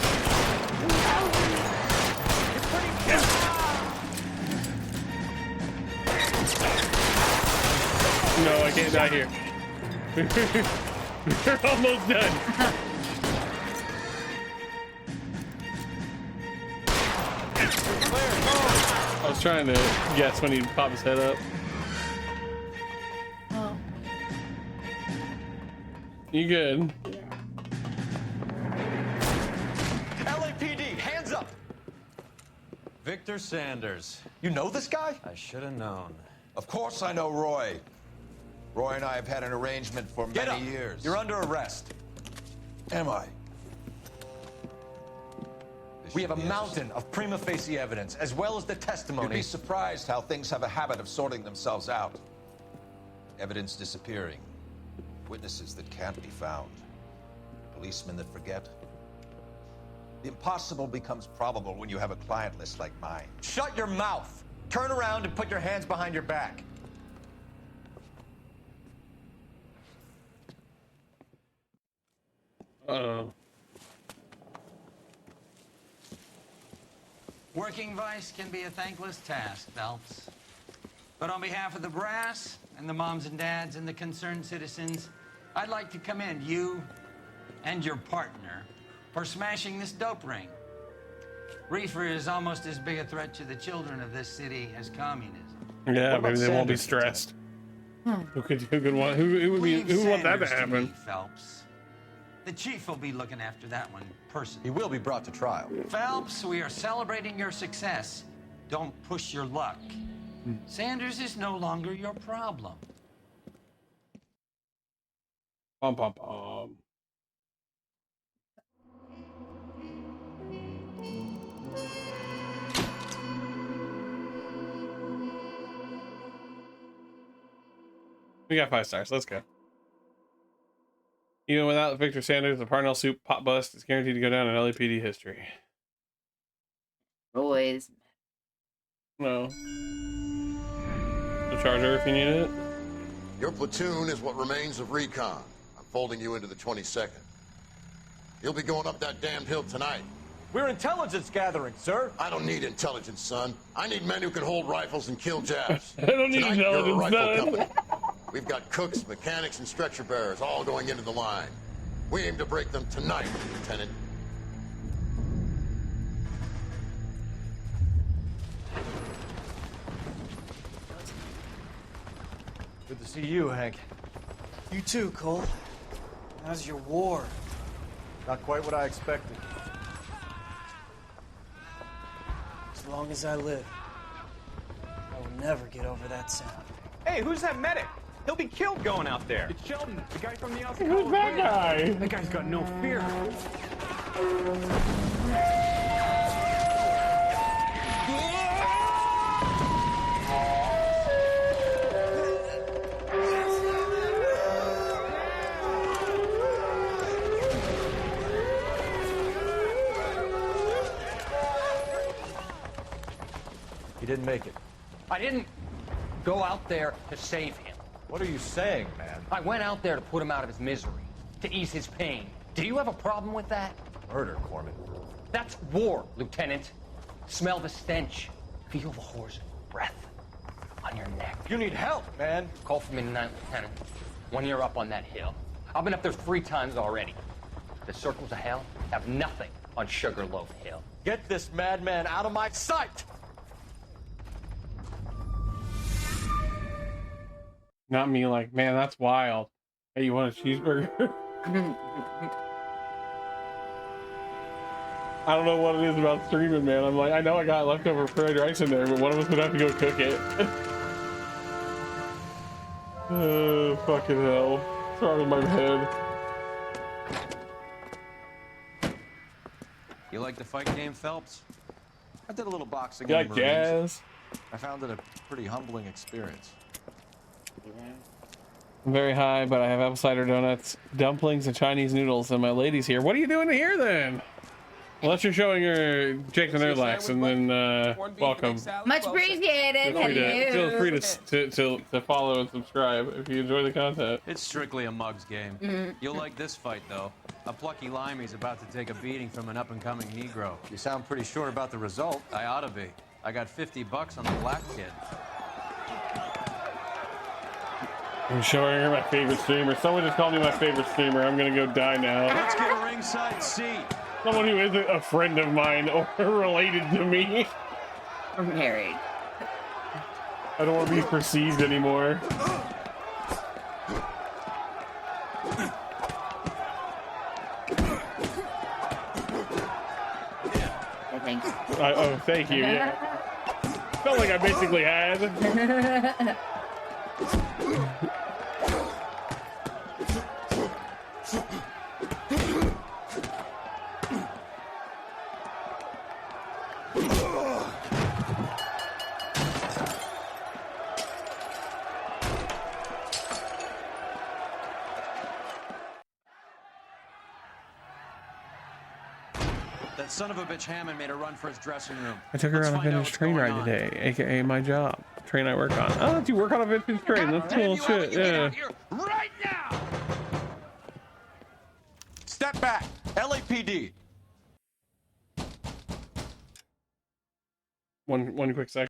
No, I can't die here. We're almost done. I was trying to guess when he'd pop his head up. Oh. You good? LAPD, hands up. Victor Sanders. You know this guy? I should have known. Of course I know Roy. Roy and I have had an arrangement for Get many up. years. You're under arrest. Am I? We have a mountain of prima facie evidence, as well as the You'd testimony. be surprised how things have a habit of sorting themselves out. Evidence disappearing. Witnesses that can't be found. Policemen that forget. The impossible becomes probable when you have a client list like mine. Shut your mouth. Turn around and put your hands behind your back. Uh-oh. Working vice can be a thankless task, Phelps. But on behalf of the brass and the moms and dads and the concerned citizens, I'd like to commend you and your partner for smashing this dope ring. Reefer is almost as big a threat to the children of this city as communism. Yeah, maybe they won't be stressed. Who would want that to happen? Phelps. The chief will be looking after that one personally. He will be brought to trial. Phelps, we are celebrating your success. Don't push your luck. Sanders is no longer your problem. Pom pom pom. We got 5 stars. Let's go. Even without Victor Sanders, the Parnell soup pot bust is guaranteed to go down in LAPD history. Boys. No. The charger if you need it. Your platoon is what remains of recon. I'm folding you into the 22nd. You'll be going up that damned hill tonight. We're intelligence gathering, sir. I don't need intelligence, son. I need men who can hold rifles and kill jabs. I don't need Tonight, you're a intelligence, rifle son. company. We've got cooks, mechanics, and stretcher bearers all going into the line. We aim to break them tonight, Lieutenant. Good to see you, Hank. You too, Cole. How's your war? Not quite what I expected. As long as I live, I will never get over that sound. Hey, who's that medic? He'll be killed going out there. It's Sheldon, the guy from the outside. Who's that guy? That guy's got no fear. He didn't make it. I didn't go out there to save him. What are you saying, man? I went out there to put him out of his misery, to ease his pain. Do you have a problem with that? Murder, Corman. That's war, Lieutenant. Smell the stench. Feel the whore's breath on your neck. You need help, man. Call for me tonight, Lieutenant. When you're up on that hill. I've been up there 3 times already. The circles of hell have nothing on Sugarloaf Hill. Get this madman out of my sight! Not me like, man, that's wild. Hey, you want a cheeseburger? I don't know what it is about streaming, man. I'm like, I know I got leftover fried rice in there, but one of us would have to go cook it. Oh, fucking hell. What's wrong with my head? You like the fight game, Phelps? I did a little boxing. You in the like Marines. jazz? I found it a pretty humbling experience. I'm very high, but I have apple cider donuts, dumplings, and Chinese noodles, and my lady's here. What are you doing here, then? Unless you're showing her Jake the Nerdlax, and then, welcome. Much appreciated. Feel free to follow and subscribe if you enjoy the content. It's strictly a mugs game. Mhm. You'll like this fight, though. A plucky limey's about to take a beating from an up-and-coming Negro. You sound pretty sure about the result. I ought to be. I got $50 on the black kid. I'm showing her my favorite streamer. Someone just called me my favorite streamer. I'm gonna go die now. Let's get a ringside seat. Someone who isn't a friend of mine or related to me. I'm married. I don't want to be perceived anymore. I think. Oh, thank you. Yeah. Felt like I basically had. That son of a bitch Hammond made a run for his dressing room. I took her on a vintage train ride today, aka my job. Train I work on. Oh, let you work on a vintage train. That's cool shit. Yeah. Right now! Step back. LAPD. One quick sec.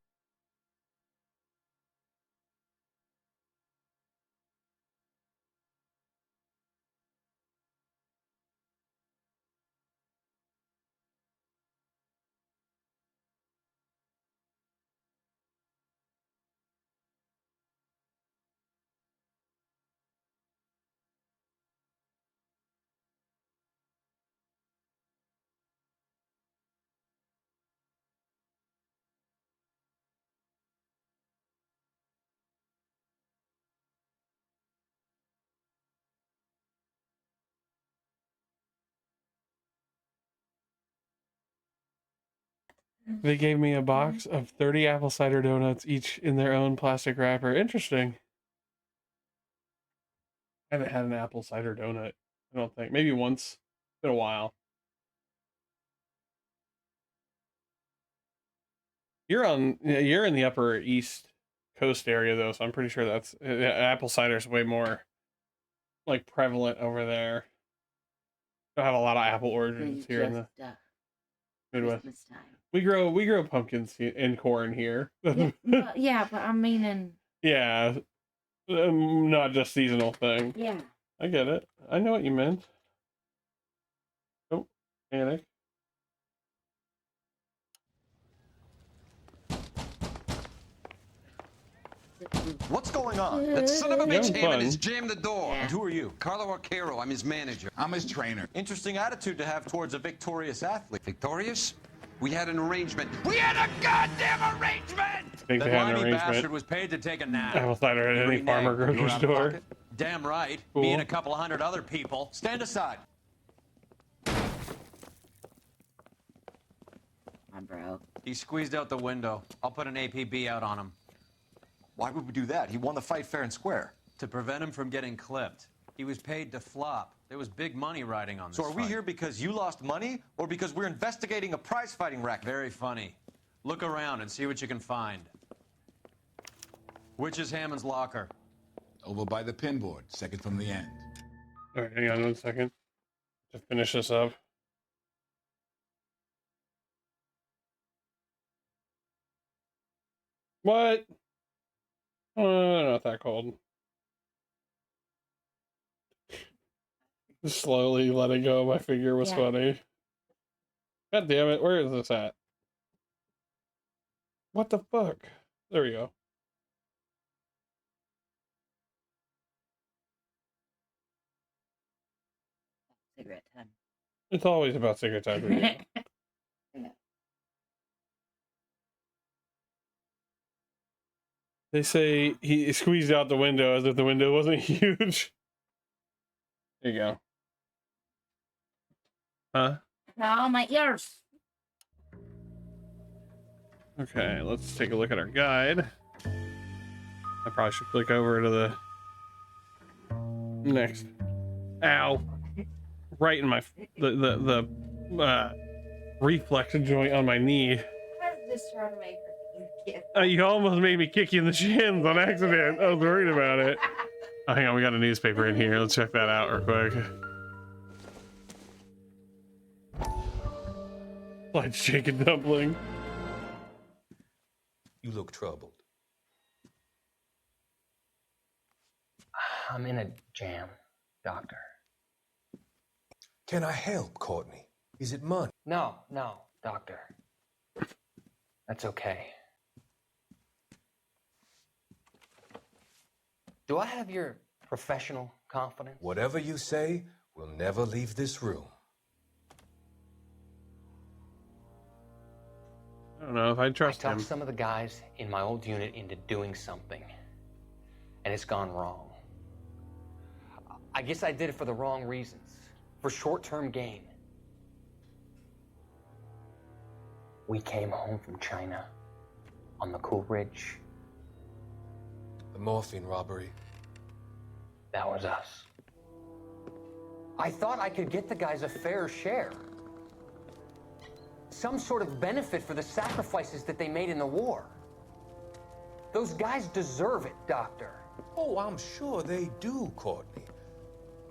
They gave me a box of 30 apple cider donuts, each in their own plastic wrapper. Interesting. I haven't had an apple cider donut I don't think. Maybe once. It's been a while. You're in the Upper East Coast area though, so I'm pretty sure that's apple cider is way more like prevalent over there. Don't have a lot of apple orchards here in the Midwest. We grow pumpkins and corn here. Yeah, but I'm meaning. Yeah, not just seasonal thing. Yeah. I get it. I know what you meant. Oh, panic. What's going on? That son of a bitch Having Hammond fun. has jammed the door. And who are you? Carlo Arcaro, I'm his manager. I'm his trainer. Interesting attitude to have towards a victorious athlete. Victorious? We had an arrangement. We had a goddamn arrangement! Think That they had an limey arrangement. bastard was paid to take a nap. Apple cider at any Renege. farmer You were grocery out of store. pocket? Damn right. Cool. Me and a couple of hundred other people. Stand aside. My bro. He squeezed out the window. I'll put an APB out on him. Why would we do that? He won the fight fair and square. To prevent him from getting clipped. He was paid to flop. There was big money riding on this So are we fight. here because you lost money or because we're investigating a prize fighting racket? Very funny. Look around and see what you can find. Which is Hammond's locker? Over by the pinboard, second from the end. All right, hang on 1 second to finish this up. What? Not that cold. Just slowly letting go of my finger was funny. God damn it, where is this at? What the fuck? There we go. Cigarette time. It's always about cigarette time for me. They say he squeezed out the window as if the window wasn't huge. There you go. Huh? Oh, my ears. Okay, let's take a look at our guide. I probably should click over to the next. Ow! Right in my the reflex joint on my knee. How does this try to make her get? You almost made me kick you in the shins on accident. I was worried about it. Oh, hang on, we got a newspaper in here. Let's check that out real quick. Like chicken dumpling. You look troubled. I'm in a jam, Doctor. Can I help, Courtney? Is it money? No, Doctor. That's okay. Do I have your professional confidence? Whatever you say, we'll never leave this room. I don't know if I trust I him. talked some of the guys in my old unit into doing something, and it's gone wrong. I guess I did it for the wrong reasons, for short-term gain. We came home from China on the Cool Ridge. The morphine robbery. That was us. I thought I could get the guys a fair share. Some sort of benefit for the sacrifices that they made in the war. Those guys deserve it, Doctor. Oh, I'm sure they do, Courtney.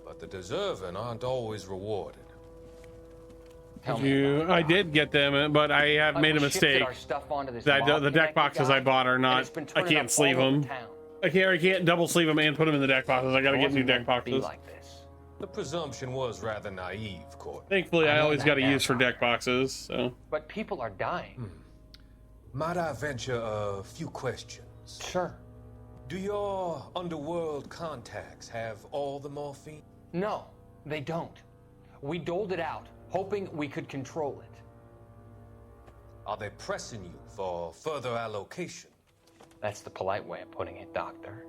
But the deserving aren't always rewarded. I did get them, but I have made a mistake. The deck boxes I bought are not. I can't sleeve them. I can't double sleeve them and put them in the deck boxes. I gotta get new deck boxes. The presumption was rather naive, Courtney. Thankfully, I always got a use for deck boxes. So. But people are dying. Might I venture a few questions? Sure. Do your underworld contacts have all the morphine? No, they don't. We doled it out, hoping we could control it. Are they pressing you for further allocation? That's the polite way of putting it, Doctor.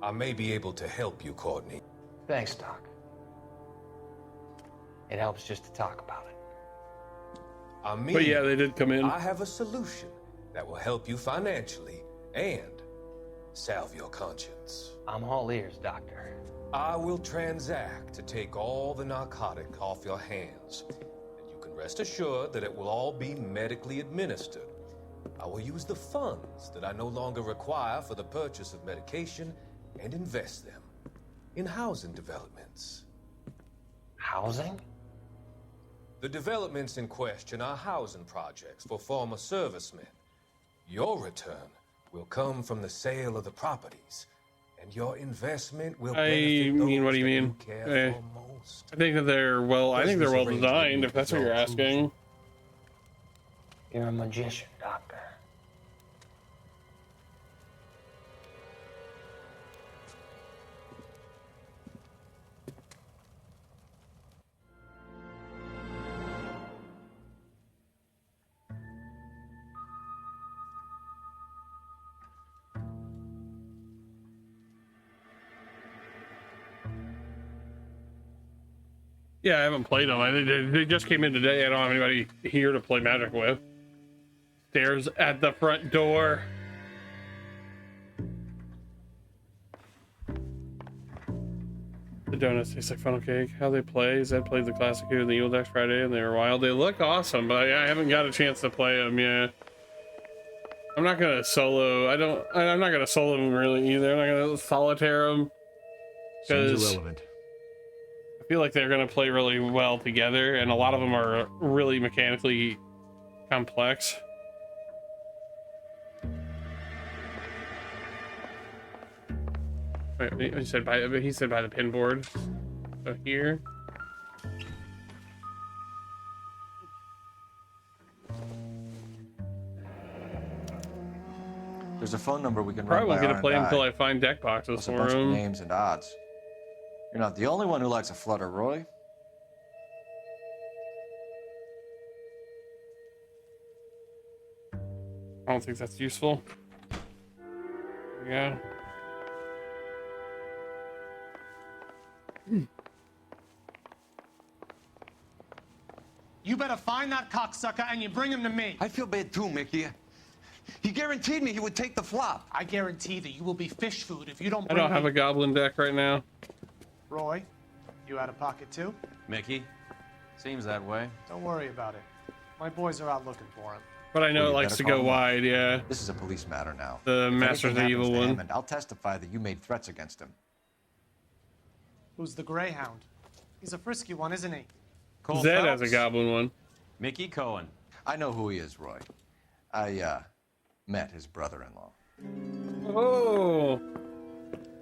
I may be able to help you, Courtney. Thanks, Doc. It helps just to talk about it. I mean, But yeah, they did come in. I have a solution that will help you financially and salve your conscience. I'm all ears, Doctor. I will transact to take all the narcotic off your hands. And you can rest assured that it will all be medically administered. I will use the funds that I no longer require for the purchase of medication and invest them in housing developments. Housing? The developments in question are housing projects for former servicemen. Your return will come from the sale of the properties, and your investment will benefit those what do you that mean? care for most. I think that they're well. I think they're well designed. If that's what you're asking. You're a magician, Doctor. Yeah, I haven't played them. They just came in today. I don't have anybody here to play Magic with. Stairs at the front door. The donuts taste like funnel cake. How they play? Zed played the classic here in the Dex Friday, and they were wild. They look awesome, but I haven't got a chance to play them yet. I'm not gonna solo. I'm not gonna solo them really either. I'm not gonna solitaire them Seems irrelevant. I feel like they're gonna play really well together, and a lot of them are really mechanically complex. Wait, he said by the pin board. So here. There's a phone number we can Probably run won't by get to play R&I. until I find deck boxes There's a for bunch of him. names and odds. You're not the only one who likes a flutter, Roy. I don't think that's useful. Yeah. You better find that cocksucker and you bring him to me. I feel bad too, Mickey. He guaranteed me he would take the flop. I guarantee that you will be fish food if you don't I bring don't have me. a goblin deck right now. Roy, you out of pocket too? Mickey, seems that way. Don't worry about it. My boys are out looking for him. But I know Well, it you likes to better go call him. wide, yeah. This is a police matter now. The If Master of the anything Evil happens to one. Hammond, I'll testify that you made threats against him. Who's the Greyhound? He's a frisky one, isn't he? Cole Zed Phelps? has a goblin one. Mickey Cohen. I know who he is, Roy. I met his brother-in-law. Oh,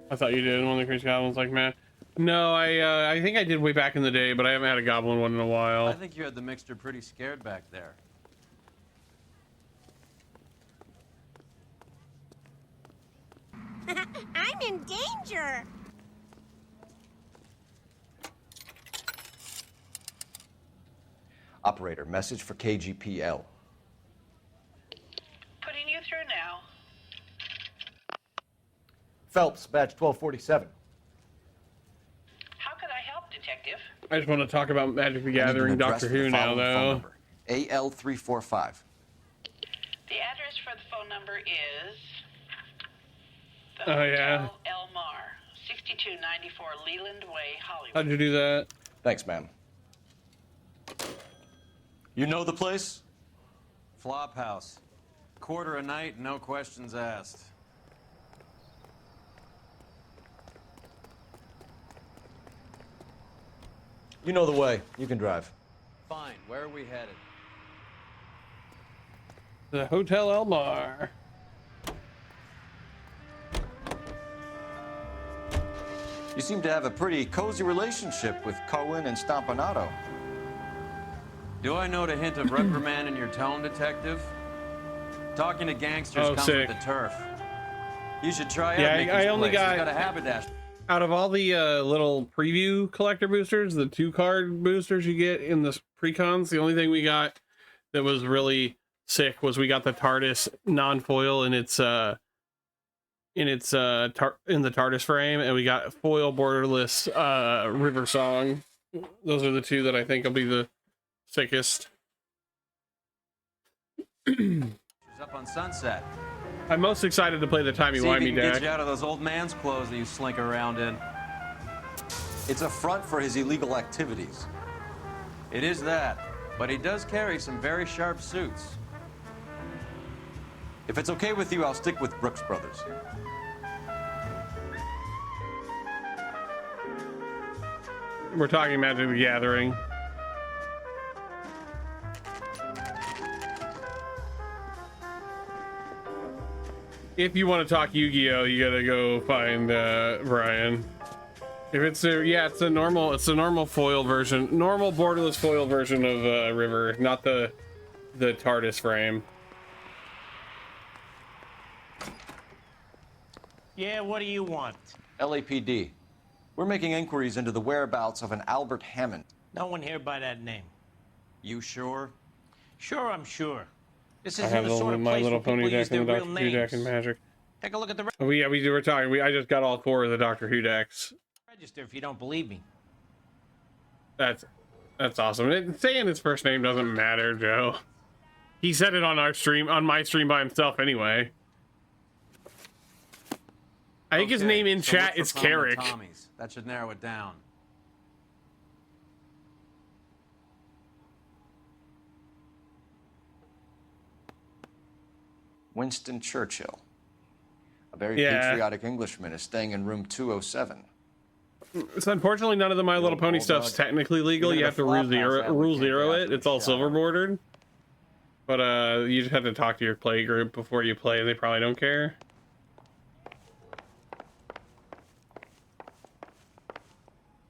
I thought you did one of the crazy goblins like Matt. No, I think I did way back in the day, but I haven't had a goblin one in a while. I think you had the mixture pretty scared back there. I'm in danger. Operator, message for KGPL. Putting you through now. Phelps, badge 1247. How could I help, Detective? I just want to talk about Magic the Gathering Doctor Who now, though. AL345. The address for the phone number is the Oh, yeah. Hotel Elmar, 6294 Leland Way, Hollywood. How'd you do that? Thanks, ma'am. You know the place? Flop house. Quarter a night, no questions asked. You know the way. You can drive. Fine, where are we headed? The Hotel Elmar. You seem to have a pretty cozy relationship with Cohen and Stompanato. Do I note a hint of reprimand in your tone, Detective? Talking to gangsters comes sick. with the turf. You should try out Yeah, Mickey's I only place. He's got a haberdasher. out of all the little preview collector boosters, the 2-card boosters you get in the precons, the only thing we got that was really sick was we got the TARDIS non-foil in its in the TARDIS frame, and we got foil borderless River Song. Those are the two that I think will be the sickest. She's up on Sunset. I'm most excited to play the See if timey-wimey he can get deck. you out of those old man's clothes that you slink around in. It's a front for his illegal activities. It is that, but he does carry some very sharp suits. If it's okay with you, I'll stick with Brooks Brothers. We're talking Magic the Gathering. If you want to talk Yu-Gi-Oh, you gotta go find Brian. If it's a normal foil version, normal borderless foil version of River, not the TARDIS frame. Yeah, what do you want? LAPD. We're making inquiries into the whereabouts of an Albert Hammond. No one here by that name. You sure? Sure, I'm sure. This I isn't have the the sort of My place Little where people Pony use deck and their the real Doctor Who deck and names. Magic. Take a look at the Oh, yeah, we were talking. I just got all 4 of the Doctor Who decks. register if you don't believe me. That's awesome. Saying his first name doesn't matter, Joe. He said it on our stream, on my stream by himself anyway. I think his name in chat is Carrick. That should narrow it down. Winston Churchill. A very patriotic Englishman is staying in room 207. So unfortunately, none of the My Little Pony stuff's technically legal. You have to rule zero it. It's all silver bordered. But you just have to talk to your play group before you play. They probably don't care.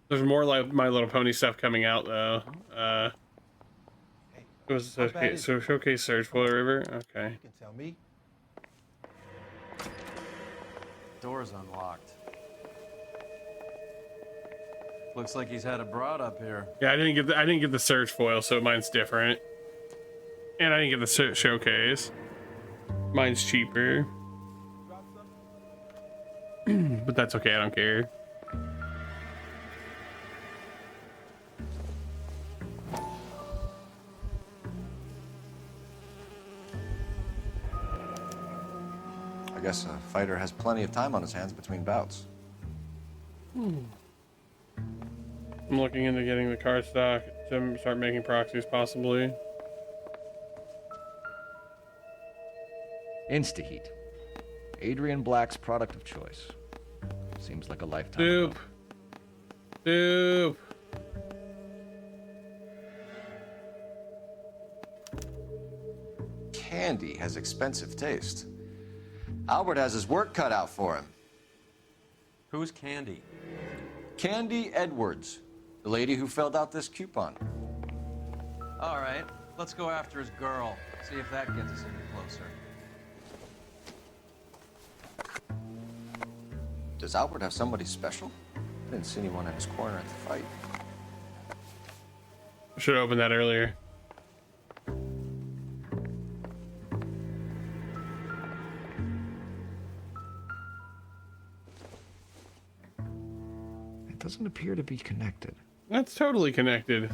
There's more like My Little Pony stuff coming out though. It was so showcase Surge Foil River. Okay. You can tell me. Door's unlocked. Looks like he's had a broad up here. Yeah, I didn't get the Surge Foil, so mine's different. And I didn't get the showcase. Mine's cheaper. But that's okay, I don't care. I guess a fighter has plenty of time on his hands between bouts. I'm looking into getting the card stock to start making proxies, possibly. Instaheat. Adrian Black's product of choice. Seems like a lifetime Soup. ago. Soup. Candy has expensive taste. Albert has his work cut out for him. Who's Candy? Candy Edwards, the lady who filled out this coupon. All right, let's go after his girl. See if that gets us any closer. Does Albert have somebody special? I didn't see anyone in his corner at the fight. Should have opened that earlier. It doesn't appear to be connected. That's totally connected.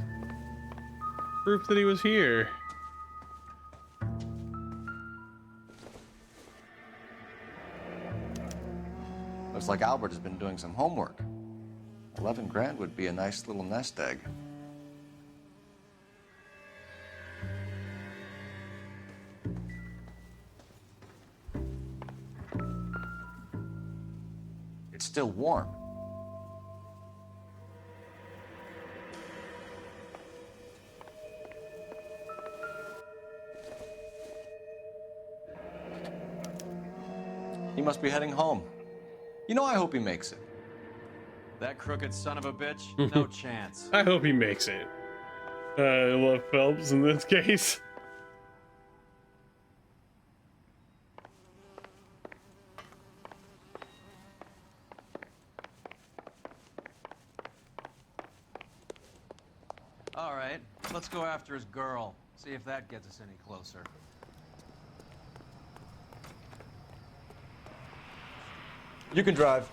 Proof that he was here. Looks like Albert has been doing some homework. 11 grand would be a nice little nest egg. It's still warm. He must be heading home. You know, I hope he makes it. That crooked son of a bitch, no chance. I hope he makes it. I love Phelps in this case. All right, let's go after his girl. See if that gets us any closer. You can drive.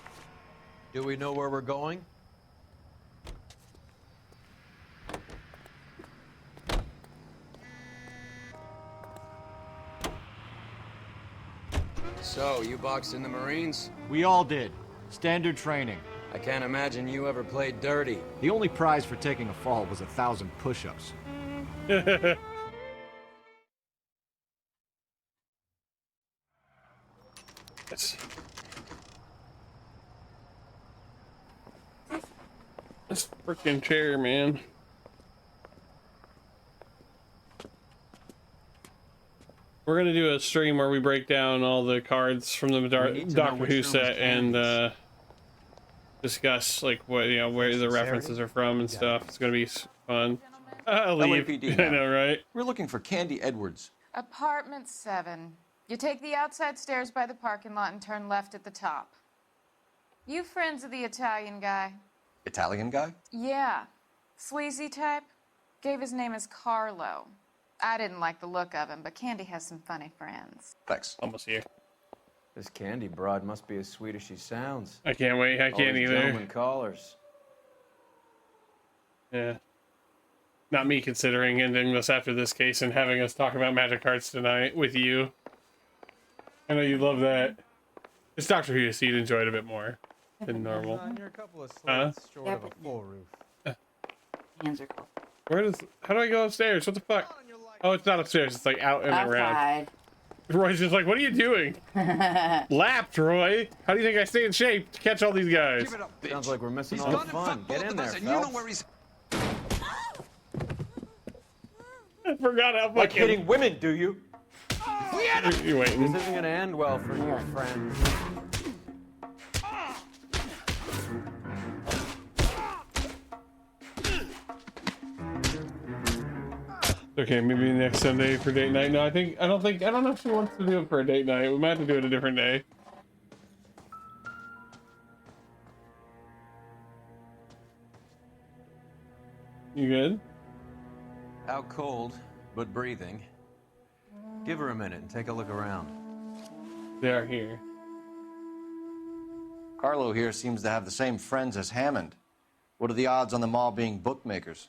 Do we know where we're going? So, you boxed in the Marines? We all did. Standard training. I can't imagine you ever played dirty. The only prize for taking a fall was 1,000 push-ups. This freaking chair, man. We're gonna do a stream where we break down all the cards from the Doctor Who set and discuss like what where the references are from and stuff. It's gonna be fun. Leave. LAPD I now. know, right? We're looking for Candy Edwards. Apartment 7. You take the outside stairs by the parking lot and turn left at the top. You friends of the Italian guy? Italian guy? Yeah. Sleazy type? Gave his name as Carlo. I didn't like the look of him, but Candy has some funny friends. Thanks. Almost here. This Candy broad must be as sweet as she sounds. I can't wait. I can't either. Gentleman callers. Yeah. Not me considering ending this after this case and having us talk about magic cards tonight with you. I know you love that. It's Doctor Who, so you'd enjoy it a bit more than normal. You're a couple of slats short of a full roof. Hands are cold. How do I go upstairs? What the fuck? Oh, it's not upstairs. It's like out and around. Outside. Roy's just like, what are you doing? Lapped, Roy. How do you think I stay in shape to catch all these guys? Give it up, bitch. Sounds like we're missing He's all the gonna fun. fuck Get both in of there, us, and Phelps. you know where he's. I forgot how Like fucking... hitting women, do you? You waiting? This isn't gonna end well for your friend. Okay, maybe next Sunday for date night. No, I don't know if she wants to do it for a date night. We might have to do it a different day. You good? Out cold, but breathing. Give her a minute and take a look around. They are here. Carlo here seems to have the same friends as Hammond. What are the odds on them all being bookmakers?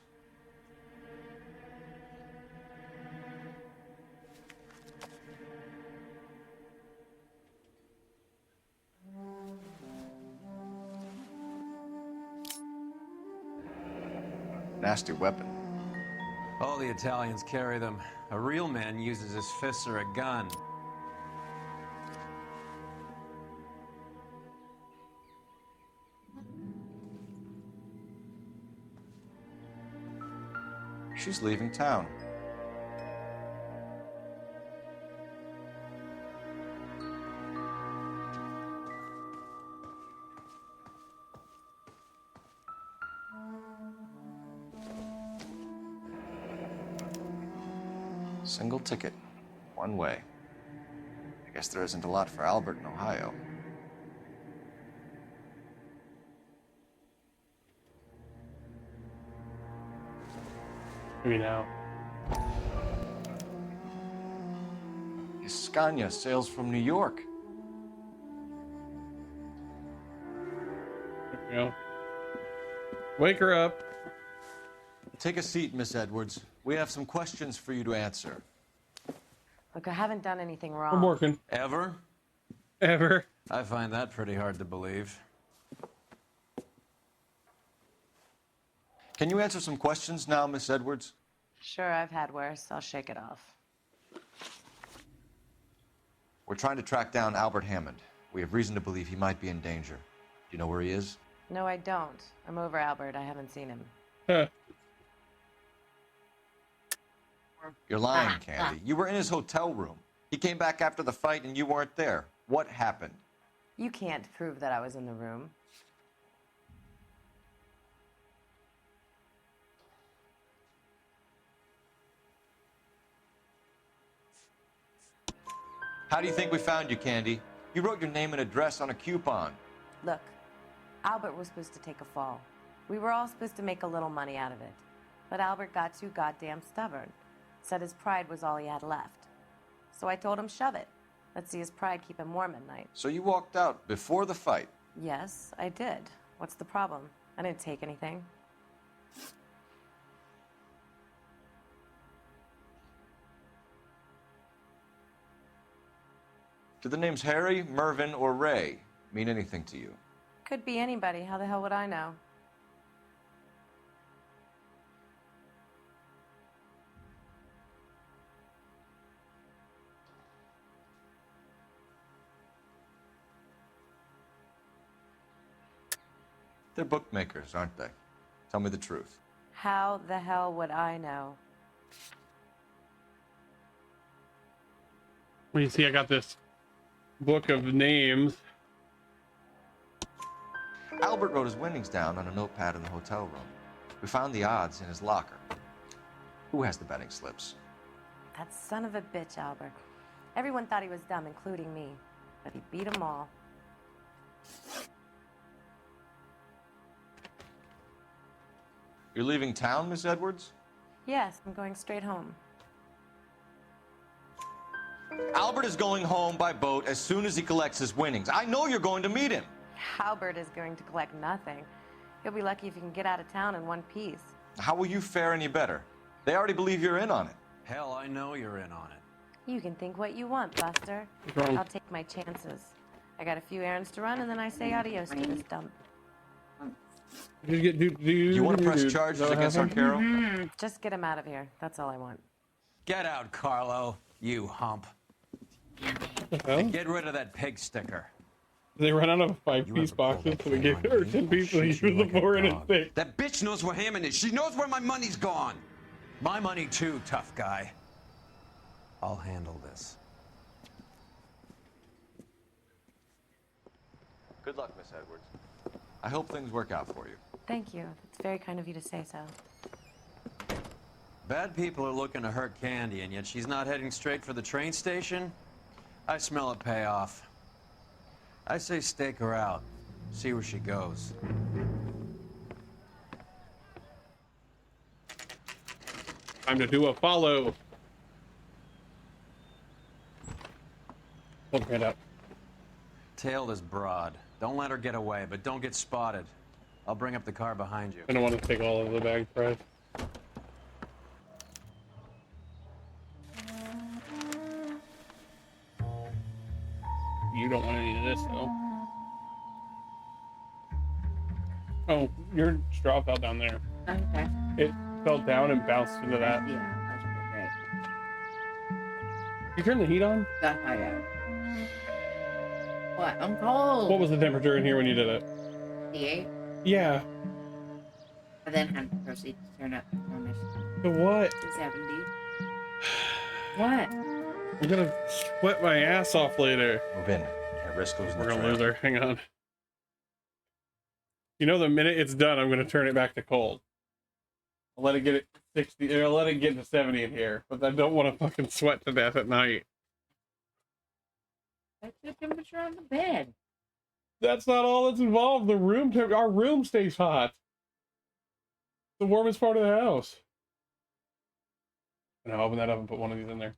Nasty weapon. All the Italians carry them. A real man uses his fists or a gun. She's leaving town. Single ticket, one way. I guess there isn't a lot for Albert in Ohio. Maybe now. Scania sails from New York. There we go. Wake her up. Take a seat, Miss Edwards. We have some questions for you to answer. Look, I haven't done anything wrong. I'm working. Ever? Ever. I find that pretty hard to believe. Can you answer some questions now, Miss Edwards? Sure, I've had worse. I'll shake it off. We're trying to track down Albert Hammond. We have reason to believe he might be in danger. Do you know where he is? No, I don't. I'm over Albert. I haven't seen him. You're lying, Candy. You were in his hotel room. He came back after the fight and you weren't there. What happened? You can't prove that I was in the room. How do you think we found you, Candy? You wrote your name and address on a coupon. Look, Albert was supposed to take a fall. We were all supposed to make a little money out of it. But Albert got too goddamn stubborn. Said his pride was all he had left. So I told him, shove it. Let's see his pride keep him warm at night. So you walked out before the fight? Yes, I did. What's the problem? I didn't take anything. Do the names Harry, Mervyn, or Ray mean anything to you? Could be anybody. How the hell would I know? They're bookmakers, aren't they? Tell me the truth. How the hell would I know? Well, you see, I got this book of names. Albert wrote his winnings down on a notepad in the hotel room. We found the odds in his locker. Who has the betting slips? That son of a bitch, Albert. Everyone thought he was dumb, including me. But he beat them all. You're leaving town, Miss Edwards? Yes, I'm going straight home. Albert is going home by boat as soon as he collects his winnings. I know you're going to meet him. Albert is going to collect nothing. He'll be lucky if he can get out of town in one piece. How will you fare any better? They already believe you're in on it. Hell, I know you're in on it. You can think what you want, Buster. Wrong. I'll take my chances. I got a few errands to run, and then I say adios to this dump. Do you want to press charges against Arcaro? Just get him out of here. That's all I want. Get out, Carlo, you hump. Well, And get rid of that pig sticker. they run out of 5-piece boxes, so we gave her 10 pieces. He used the 4 and a 6. That bitch knows where Hammond is. She knows where my money's gone. My money too, tough guy. I'll handle this. Good luck, Miss Edwards. I hope things work out for you. Thank you. It's very kind of you to say so. Bad people are looking to hurt Candy, and yet she's not heading straight for the train station? I smell a payoff. I say stake her out. See where she goes. Time to do a follow. Hold your hand up. Tail this broad. Don't let her get away, but don't get spotted. I'll bring up the car behind you. I don't want to take all of the bag price. You don't want any of this, though. Oh, your straw fell down there. Okay. It fell down and bounced into that. Yeah, that's pretty great. You turn the heat on? Got hot out. What? I'm cold. What was the temperature in here when you did it? 58. Yeah. And then had to proceed to turn up the furnace The what? to 70. What? I'm gonna sweat my ass off later. Move in. Can't risk losing We're the gonna trail. lose her. Hang on. You know, the minute it's done, I'm gonna turn it back to cold. I'll let it get it 60, or I'll let it get to 70 in here, but I don't want to fucking sweat to death at night. That's the temperature on the bed. That's not all that's involved. The room, our room stays hot. The warmest part of the house. And I'll open that up and put one of these in there.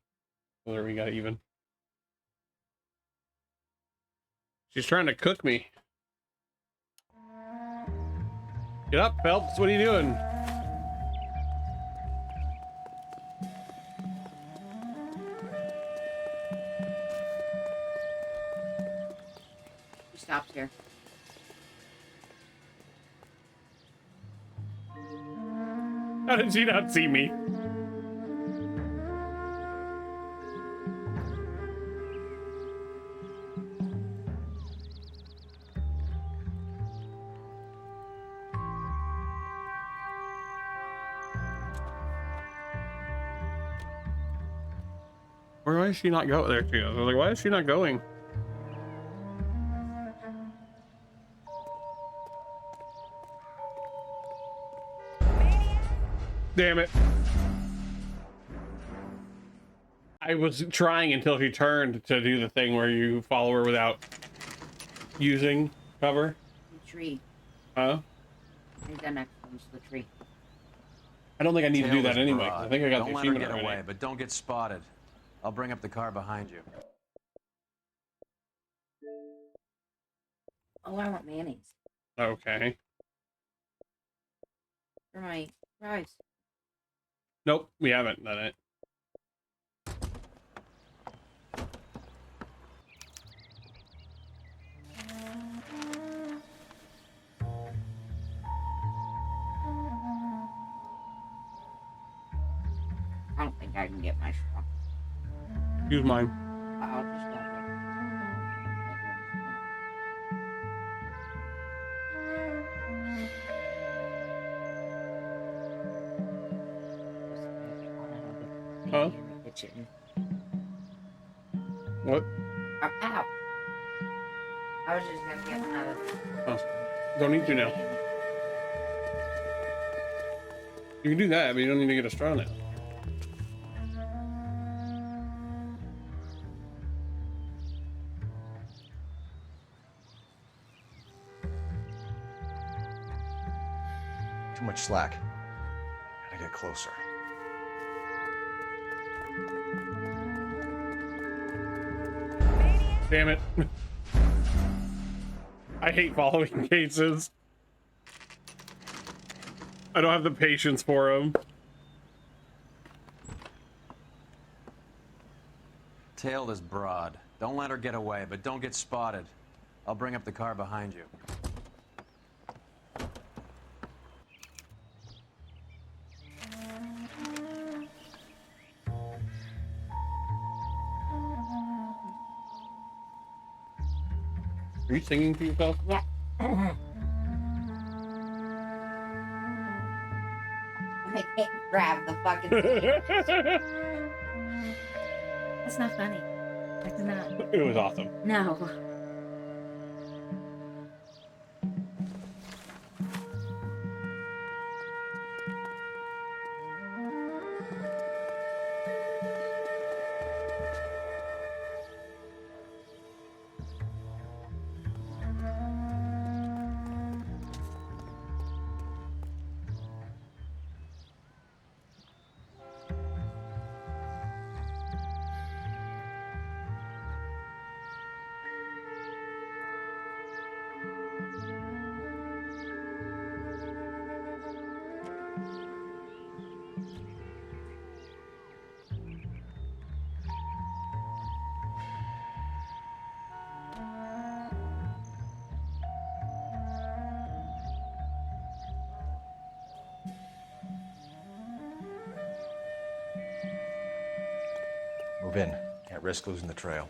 So there we got even. She's trying to cook me. Get up, Phelps. What are you doing? She stops here. How did she not see me? Why is she not going? There she goes. I was like, why is she not going? Damn it. I was trying until she turned to do the thing where you follow her without using cover. The tree. Huh? I think that next one's the tree. I don't think I need to do Tail that is anyway. broad. I think I got don't the let her achievement get already. away, but don't get spotted. I'll bring up the car behind you. Oh, I want mayonnaise Okay. for my fries. Nope, we haven't done it. think I can get my straw. Use mine. I'll just go there. Huh? In the kitchen. What? Ow. I was just gonna get another. Oh. Don't need to now. You can do that, but you don't need to get a straw now. Too much slack. Gotta get closer. Damn it. I hate following cases. I don't have the patience for them. Tail this broad. Don't let her get away, but don't get spotted. I'll bring up the car behind you. Are you singing to yourself? Yeah. I can't grab the fucking thing. That's not funny. That's not. It was awesome. No. Move in. Can't risk losing the trail.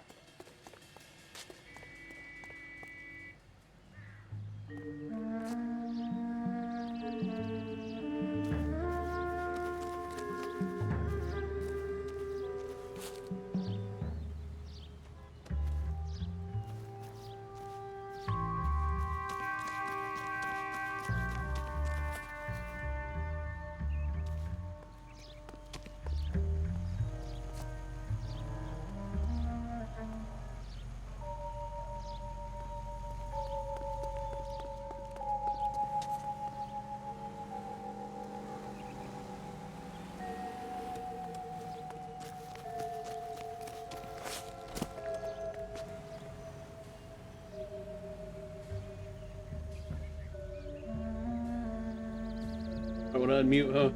I want to unmute, huh?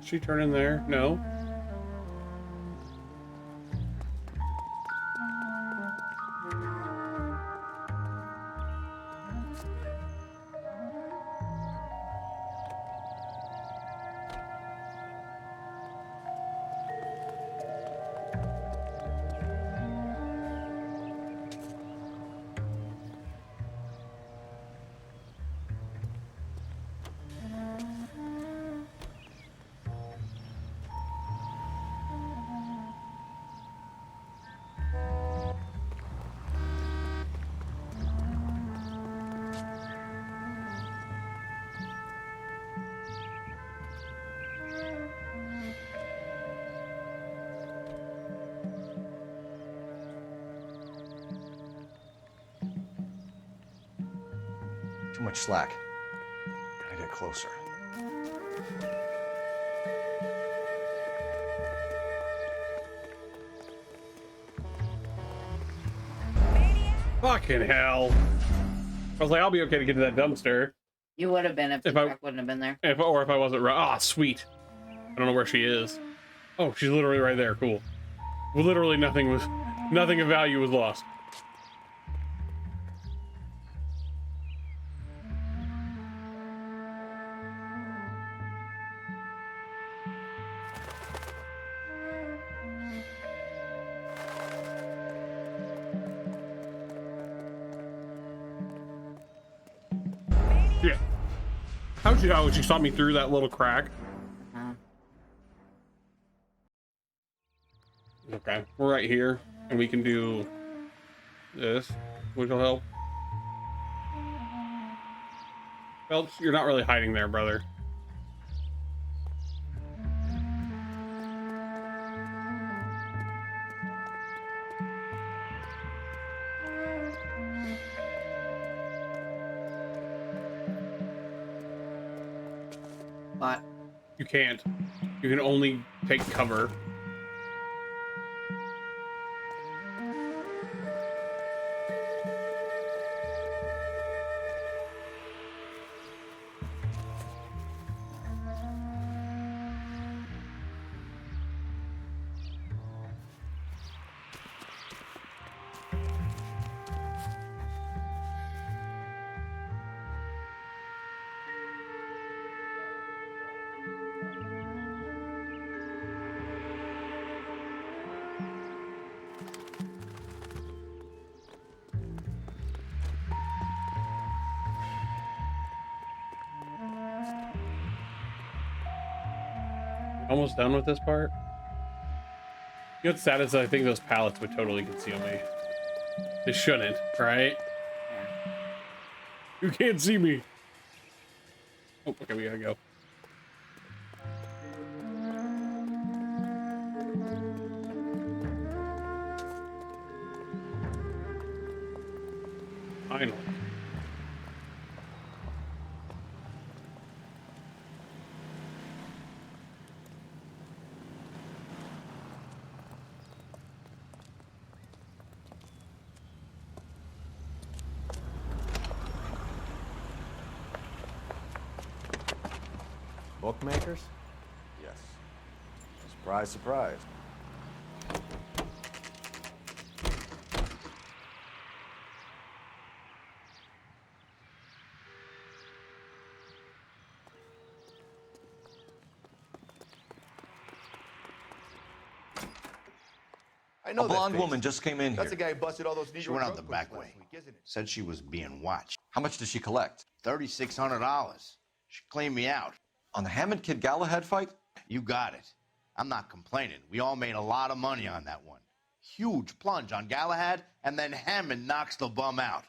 Did she turn in there? No. Too much slack. Gotta get closer. Fucking hell. I was like, I'll be okay to get to that dumpster. You would have been if the truck wouldn't have been there. If I wasn't right. Ah, sweet. I don't know where she is. Oh, she's literally right there. Cool. Literally nothing of value was lost. Yeah. How'd you know she saw me through that little crack? Okay, we're right here, and we can do this, which will help. Phelps, you're not really hiding there, brother. What? You can't. You can only take cover. Almost done with this part. You know what's sad is I think those pallets would totally conceal me. They shouldn't, right? You can't see me. Oh, okay, we gotta go. Finally. Bookmakers? Yes. Surprise, surprise. I know a blonde woman just came in That's the here. guy who busted all those Negro She went out drug the back queens way. last week, isn't it? Said she was being watched. How much did she collect? $3,600. She cleaned me out. On the Hammond Kid Galahad fight? You got it. I'm not complaining. We all made a lot of money on that one. Huge plunge on Galahad, and then Hammond knocks the bum out.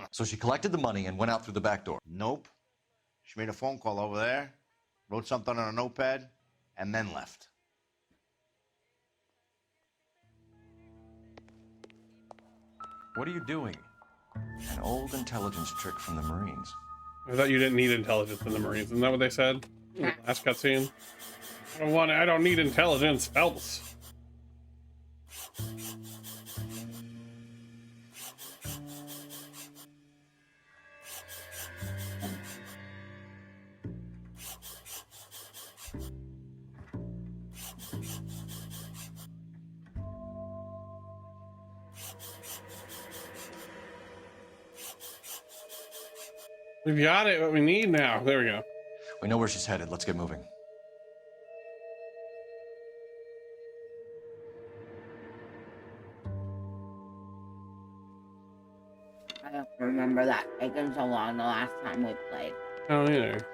So she collected the money and went out through the back door. Nope. She made a phone call over there, wrote something on a notepad, and then left. What are you doing? An old intelligence trick from the Marines. I thought you didn't need intelligence in the Marines. Isn't that what they said in the last cutscene? I don't need intelligence, Phelps. We've got it, what we need now. There we go. We know where she's headed. Let's get moving. I don't remember that taking so long the last time we played. I don't either.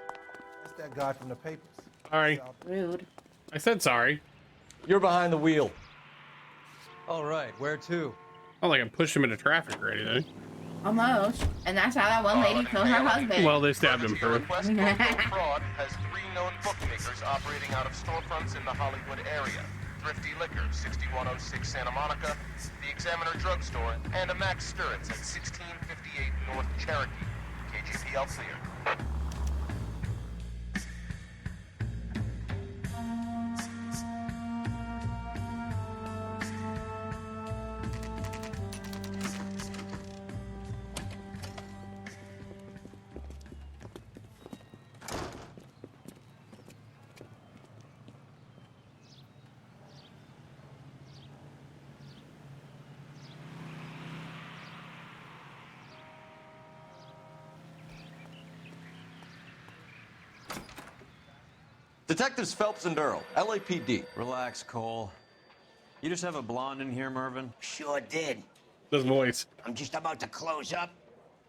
That's that guy from the papers. Sorry. Rude. I said sorry. You're behind the wheel. All right, where to? Not like I pushed him into traffic or anything. Almost. And that's how that one lady killed her husband. Well, they stabbed him first. Fraud has 3 known bookmakers operating out of storefronts in the Hollywood area. Thrifty Liquor, 6106 Santa Monica, the Examiner Drugstore, and a Max Spirits at 1658 North Cherokee. KGPL clear. Detectives Phelps and Earl, LAPD. Relax, Cole. You just have a blonde in here, Mervyn? Sure did. This voice. I'm just about to close up.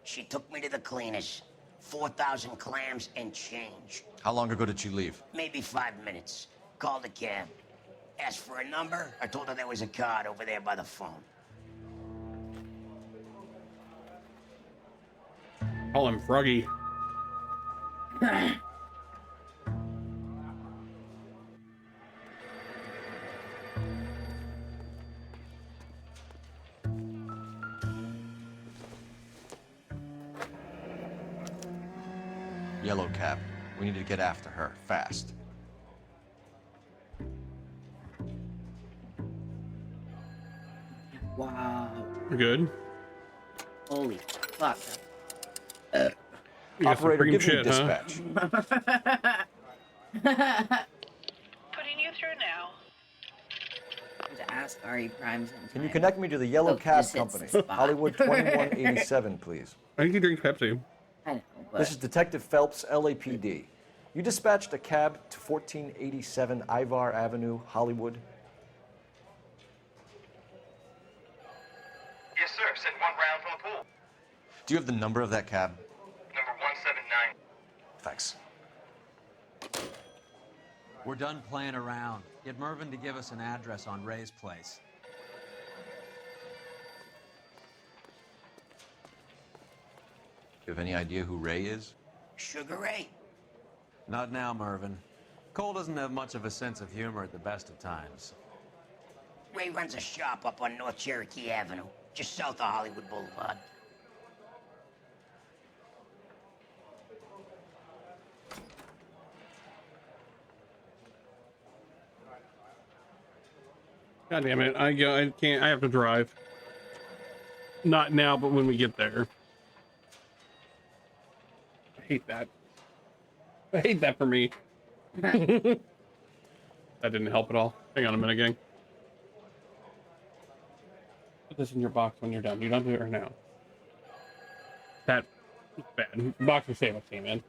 She took me to the cleaners. 4,000 clams and change. How long ago did she leave? Maybe 5 minutes. Called a cab. Asked for a number. I told her there was a card over there by the phone. Call him Froggy. Yellow cab. We need to get after her, fast. Wow. We're good. Holy fuck. You got some Operator, cream give me shit, dispatch. Putting you through now. To ask RE Primes. Can you connect me to the Yellow Cab Company? Hollywood 2187, please. I think he drinks Pepsi. I know, but... This is Detective Phelps, LAPD. You dispatched a cab to 1487 Ivar Avenue, Hollywood. Yes, sir. Sent one round from the pool. Do you have the number of that cab? Number 179. Thanks. We're done playing around. Get Mervyn to give us an address on Ray's place. You have any idea who Ray is? Sugar Ray. Not now, Mervyn. Cole doesn't have much of a sense of humor at the best of times. Ray runs a shop up on North Cherokee Avenue, just south of Hollywood Boulevard. God damn it! I can't. I have to drive. Not now, but when we get there. I hate that. I hate that for me. That didn't help at all. Hang on a minute, gang. Put this in your box when you're done. You don't do it right now. That bad. Box is safe, man.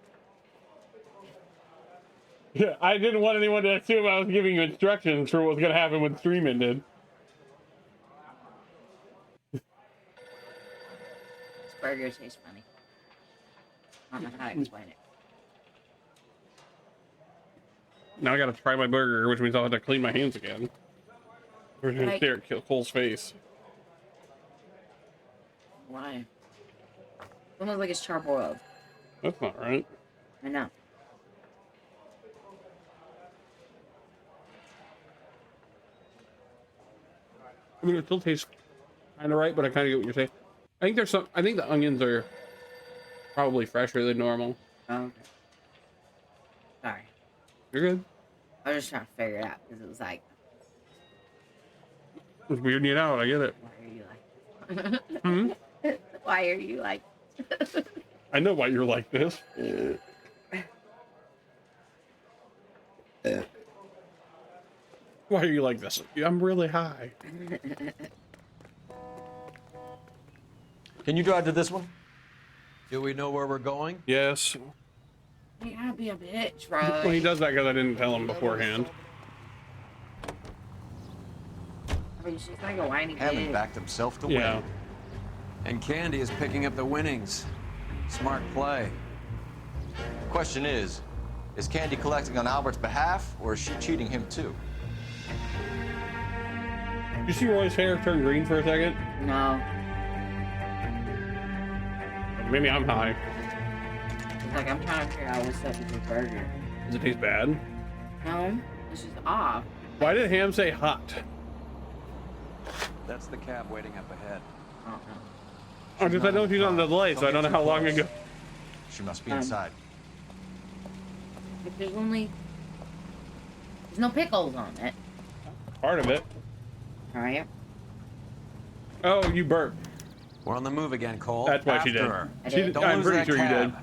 Yeah, I didn't want anyone to assume I was giving you instructions for what was going to happen when the stream ended. This burger tastes funny. I don't know how to explain it. Now I got to try my burger, which means I'll have to clean my hands again. We're going to stare at Cole's face. Why? It looks like it's charboiled. That's not right. I know. I mean, it still tastes kind of right, but I kind of get what you're saying. I think there's some. I think the onions are probably fresher than normal. Oh, okay. Sorry. You're good. I was just trying to figure it out because it was like. It's weirding you out. I get it. Why are you like? Why are you like? I know why you're like this. Why are you like this? I'm really high. Can you drive to this one? Do we know where we're going? Yes. You gotta be a bitch, bro. Well, he does that because I didn't tell him beforehand. I mean, she's like a whiny Hammond bitch. backed himself to Yeah. win. And Candy is picking up the winnings. Smart play. Question is Candy collecting on Albert's behalf, or is she cheating him too? You see Roy's hair turn green for a second? No. Maybe I'm high. It's like I'm trying to figure out what's up with this burger. Does it taste bad? No, it's just off. Why did Ham say hot? That's the cab waiting up ahead. Oh, because I know she's on the delay, so I don't know how long ago. She must be inside. There's no pickles on it. Part of it. Alright. Oh, you burped. We're on the move again, Cole. That's why she After did. her. I did. Don't I'm lose pretty that sure you cab. did.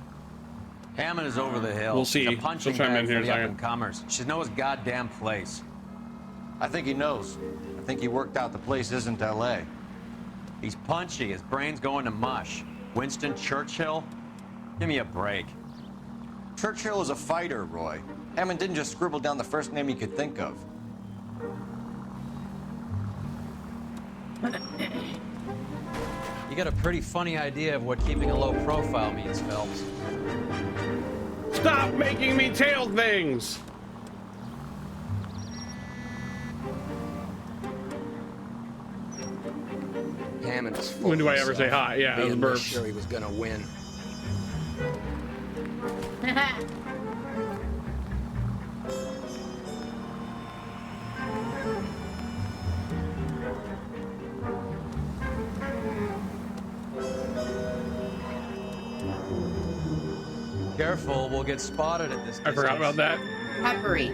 Hammond is over the hill. We'll see. She's a punching She'll chime bag in here for in a the second. up-and-comers. She knows his goddamn place. I think he knows. I think he worked out the place isn't L.A. He's punchy. His brain's going to mush. Winston Churchill? Give me a break. Churchill is a fighter, Roy. Hammond didn't just scribble down the first name he could think of. You got a pretty funny idea of what keeping a low profile means, Phelps. Stop making me tail things! Hammond is full When do I of ever say himself, hi? Yeah, it was being burps. this sure he was gonna win. Careful, we'll get spotted at this distance. I forgot about that. Peppery.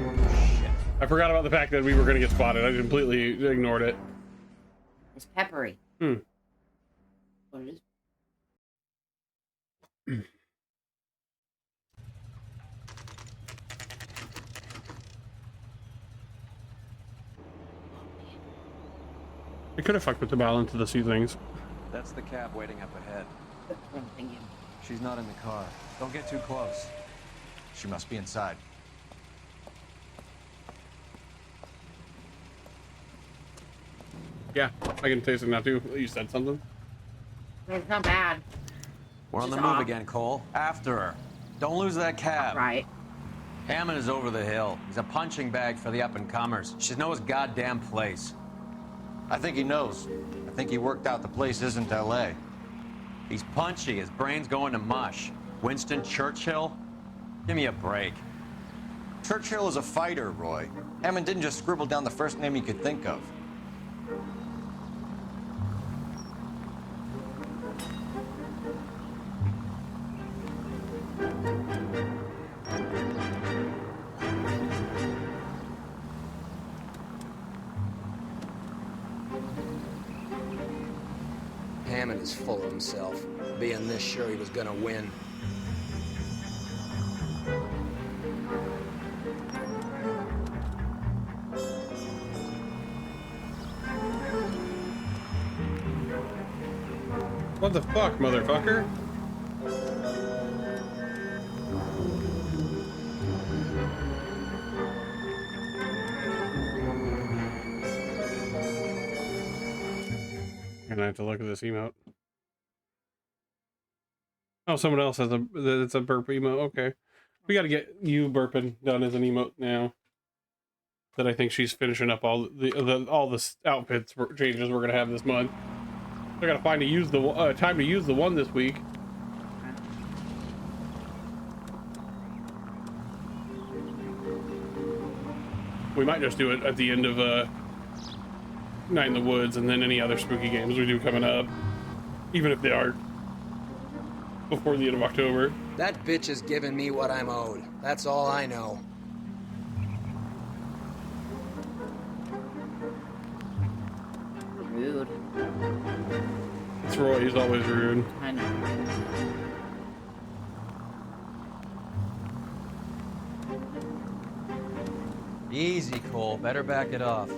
I forgot about the fact that we were going to get spotted. I completely ignored it. It's peppery. Hmm. What it is? I could have fucked with the balance of the seasonings. That's the cab waiting up ahead. She's not in the car. Don't get too close. She must be inside. Yeah, I can taste it now too. You said something. It's not bad. We're on She's the move off. again, Cole. After her. Don't lose that cab. Right. Hammond is over the hill. He's a punching bag for the up-and-comers. She knows his goddamn place. I think he knows. I think he worked out the place isn't L.A. He's punchy. His brain's going to mush. Winston Churchill? Give me a break. Churchill is a fighter, Roy. Hammond didn't just scribble down the first name he could think of. Hammond is full of himself, being this sure he was gonna win. What the fuck, motherfucker? And I have to look at this emote. Oh, someone else has it's a burp emote. Okay. We got to get you burping done as an emote now. That I think she's finishing up all the outfits changes we're going to have this month. I got to find time to use the one this week. We might just do it at the end of Night in the Woods, and then any other spooky games we do coming up, even if they are before the end of October. That bitch is giving me what I'm owed. That's all I know. Rude. It's Roy, he's always rude. I know. Easy, Cole. Better back it off.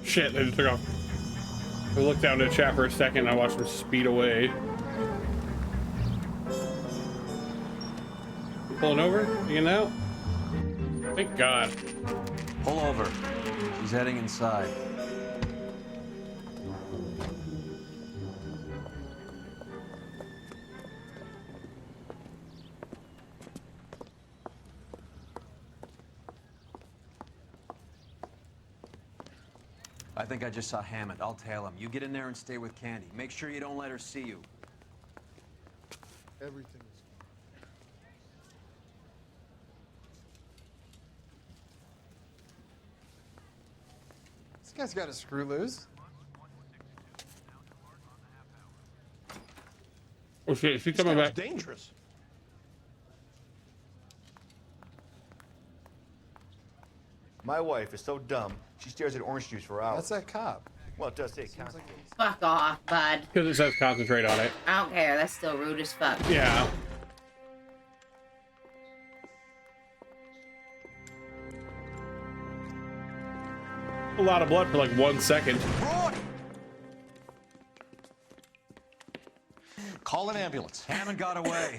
Shit, I just took off. I looked down at chat for a second and I watched him speed away. Pulling over? Getting out? Thank God. Pull over. He's heading inside. I think I just saw Hammond. I'll tail him. You get in there and stay with Candy. Make sure you don't let her see you. Everything is This guy's got a screw loose. Oh shit, she's coming back. Dangerous. My wife is so dumb, she stares at orange juice for hours. That's that cop. Well, it does say count. Fuck off, bud. Because it says concentrate on it. I don't care. That's still rude as fuck. Yeah. A lot of blood for like 1 second. Call an ambulance. Hammond got away.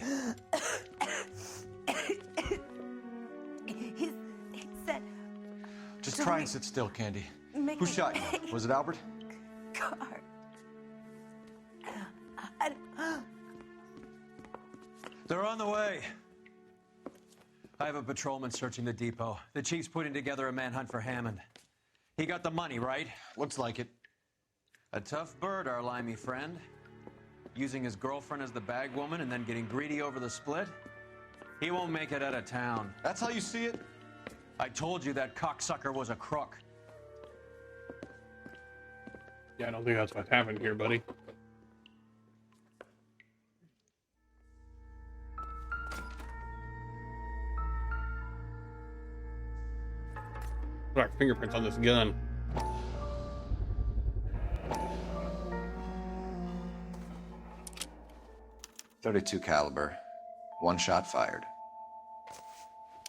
Just try and sit still, Candy. Who shot you? Was it Albert? Car. They're on the way. I have a patrolman searching the depot. The chief's putting together a manhunt for Hammond. He got the money, right? Looks like it. A tough bird, our limey friend. Using his girlfriend as the bag woman and then getting greedy over the split. He won't make it out of town. That's how you see it? I told you that cocksucker was a crook. Yeah, I don't think that's what happened here, buddy. Our fingerprints on this gun. .32 caliber. One shot fired.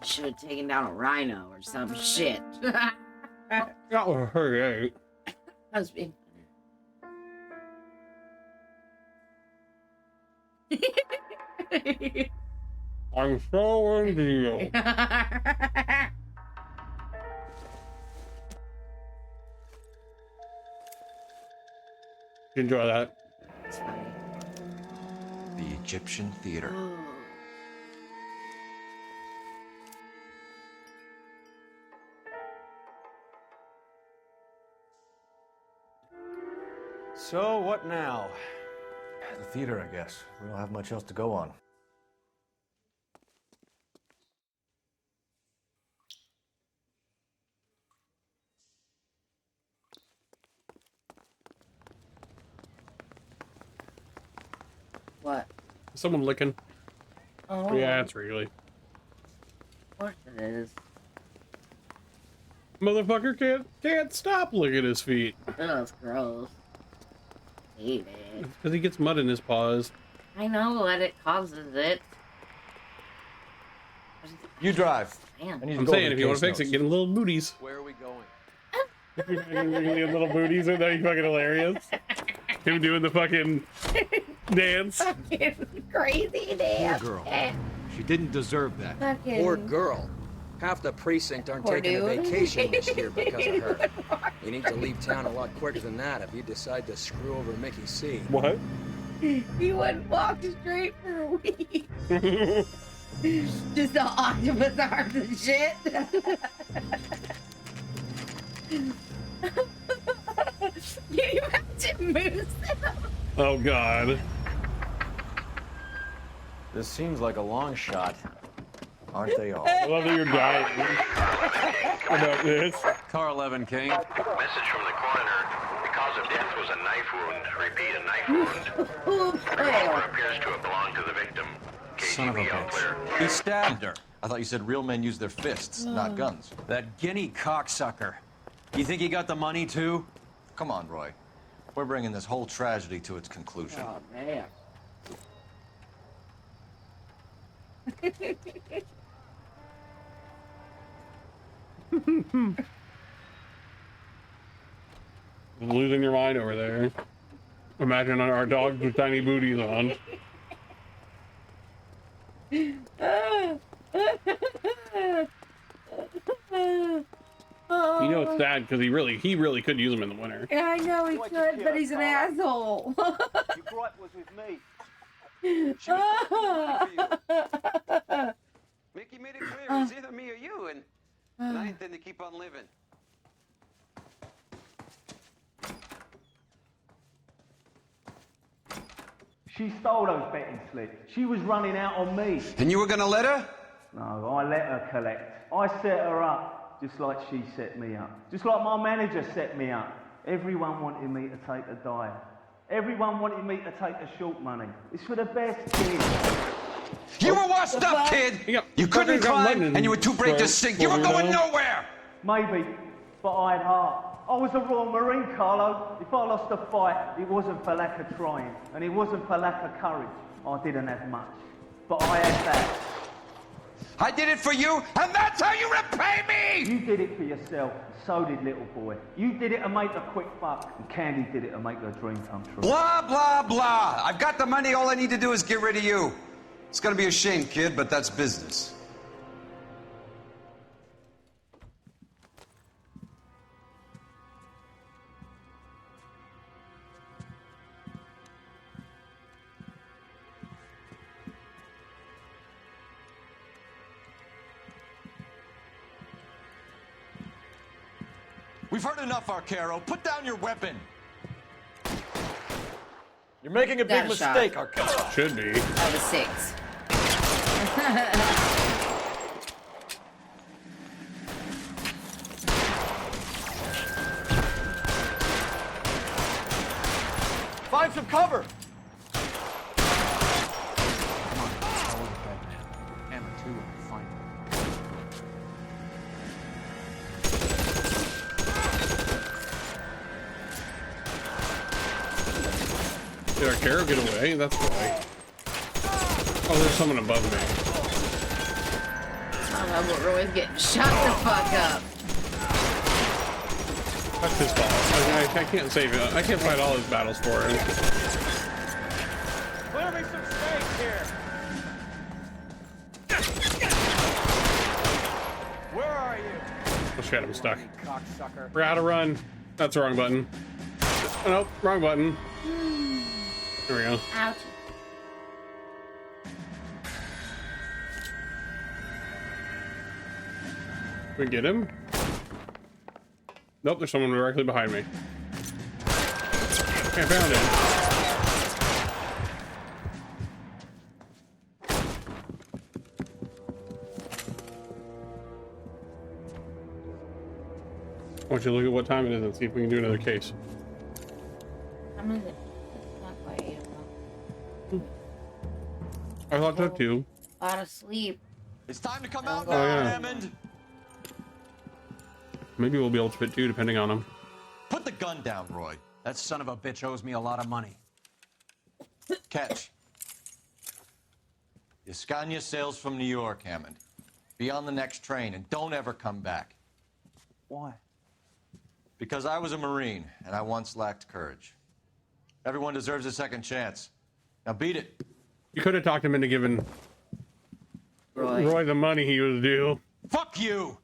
Should have taken down a rhino or some shit. That was her, Husband. I'm so into you. Enjoy that. The Egyptian Theater. So, what now? The theater, I guess. We don't have much else to go on. What? Someone licking. Oh. Yeah, it's really. Of course it is. Motherfucker can't stop licking his feet. That's gross. Hate it. Because he gets mud in his paws. I know what it causes it. You drive. Man. I'm saying, if you want to fix it, get him little booties. Where are we going? Little booties, and that'd be fucking hilarious. Him doing the fucking dance. Fucking crazy dance. Poor girl. She didn't deserve that. Fucking... Poor girl. Half the precinct aren't Poor taking a dude. vacation this year because of her. You need to leave town a lot quicker than that if you decide to screw over Mickey C. What? He wouldn't walk straight for a week. Just the octopus arms and shit. Can you imagine Moose? Oh, God. This seems like a long shot. Aren't they all? I love that you're dying about this. Car 11, King. Message from the coroner. The cause of death was a knife wound. Repeat, a knife wound. The revolver appears to have belonged to the victim. Son of a KGB all clear. bitch. He stabbed her. I thought you said real men use their fists, not guns. That guinea cocksucker. You think he got the money, too? Come on, Roy. We're bringing this whole tragedy to its conclusion. Oh, man. Losing your mind over there. Imagine our dogs with tiny booties on. You know it's sad because he really could use them in the winter. Yeah, I know he could, but he's an asshole. Your gripe was with me. She was for you. Mickey made it clear it's either me or you, and I intend to keep on living. She stole those betting slips. She was running out on me. And you were gonna let her? No, I let her collect. I set her up, just like she set me up. Just like my manager set me up. Everyone wanted me to take a dive. Everyone wanted me to take the short money. It's for the best kid. You were washed up, kid! You couldn't climb, and you were too brave to sink. You were going nowhere! Maybe, but I had heart. I was a Royal Marine, Carlo. If I lost a fight, it wasn't for lack of trying, and it wasn't for lack of courage. I didn't have much, but I had that. I did it for you, and that's how you repay me! You did it for yourself, so did little boy. You did it to make a quick buck, and Candy did it to make her dream come true. Blah, blah, blah. I've got the money. All I need to do is get rid of you. It's gonna be a shame, kid, but that's business. We've heard enough, Arcaro. Put down your weapon. You're making a big Got a shot. mistake, Arcaro. Should be. That was 6. Find some cover. Come on, I'll look back now. Hammer 2 when I find him. Did Arcaro get away? That's why. Oh, there's someone above me. Oh, we're always getting shot the fuck up. That's his fault. I can't save it. I can't fight all his battles for him. Clear me some space here. Where are you? Oh shit, I'm stuck. Cocksucker. We're out of run. That's the wrong button. Oh, nope, wrong button. There we go. Ouch. We get him? Nope, there's someone directly behind me. Okay, I found him. I want you to look at what time it is and see if we can do another case. How is it? It's not quite 8 o'clock. I thought so too. Out of sleep. It's time to come out Oh, now, yeah. Hammond. Maybe we'll be able to fit 2 depending on him. Put the gun down, Roy. That son of a bitch owes me a lot of money. Catch. Escania sails from New York, Hammond. Be on the next train and don't ever come back. Why? Because I was a Marine and I once lacked courage. Everyone deserves a second chance. Now beat it. You could have talked him into giving Roy the money he was due. Fuck you!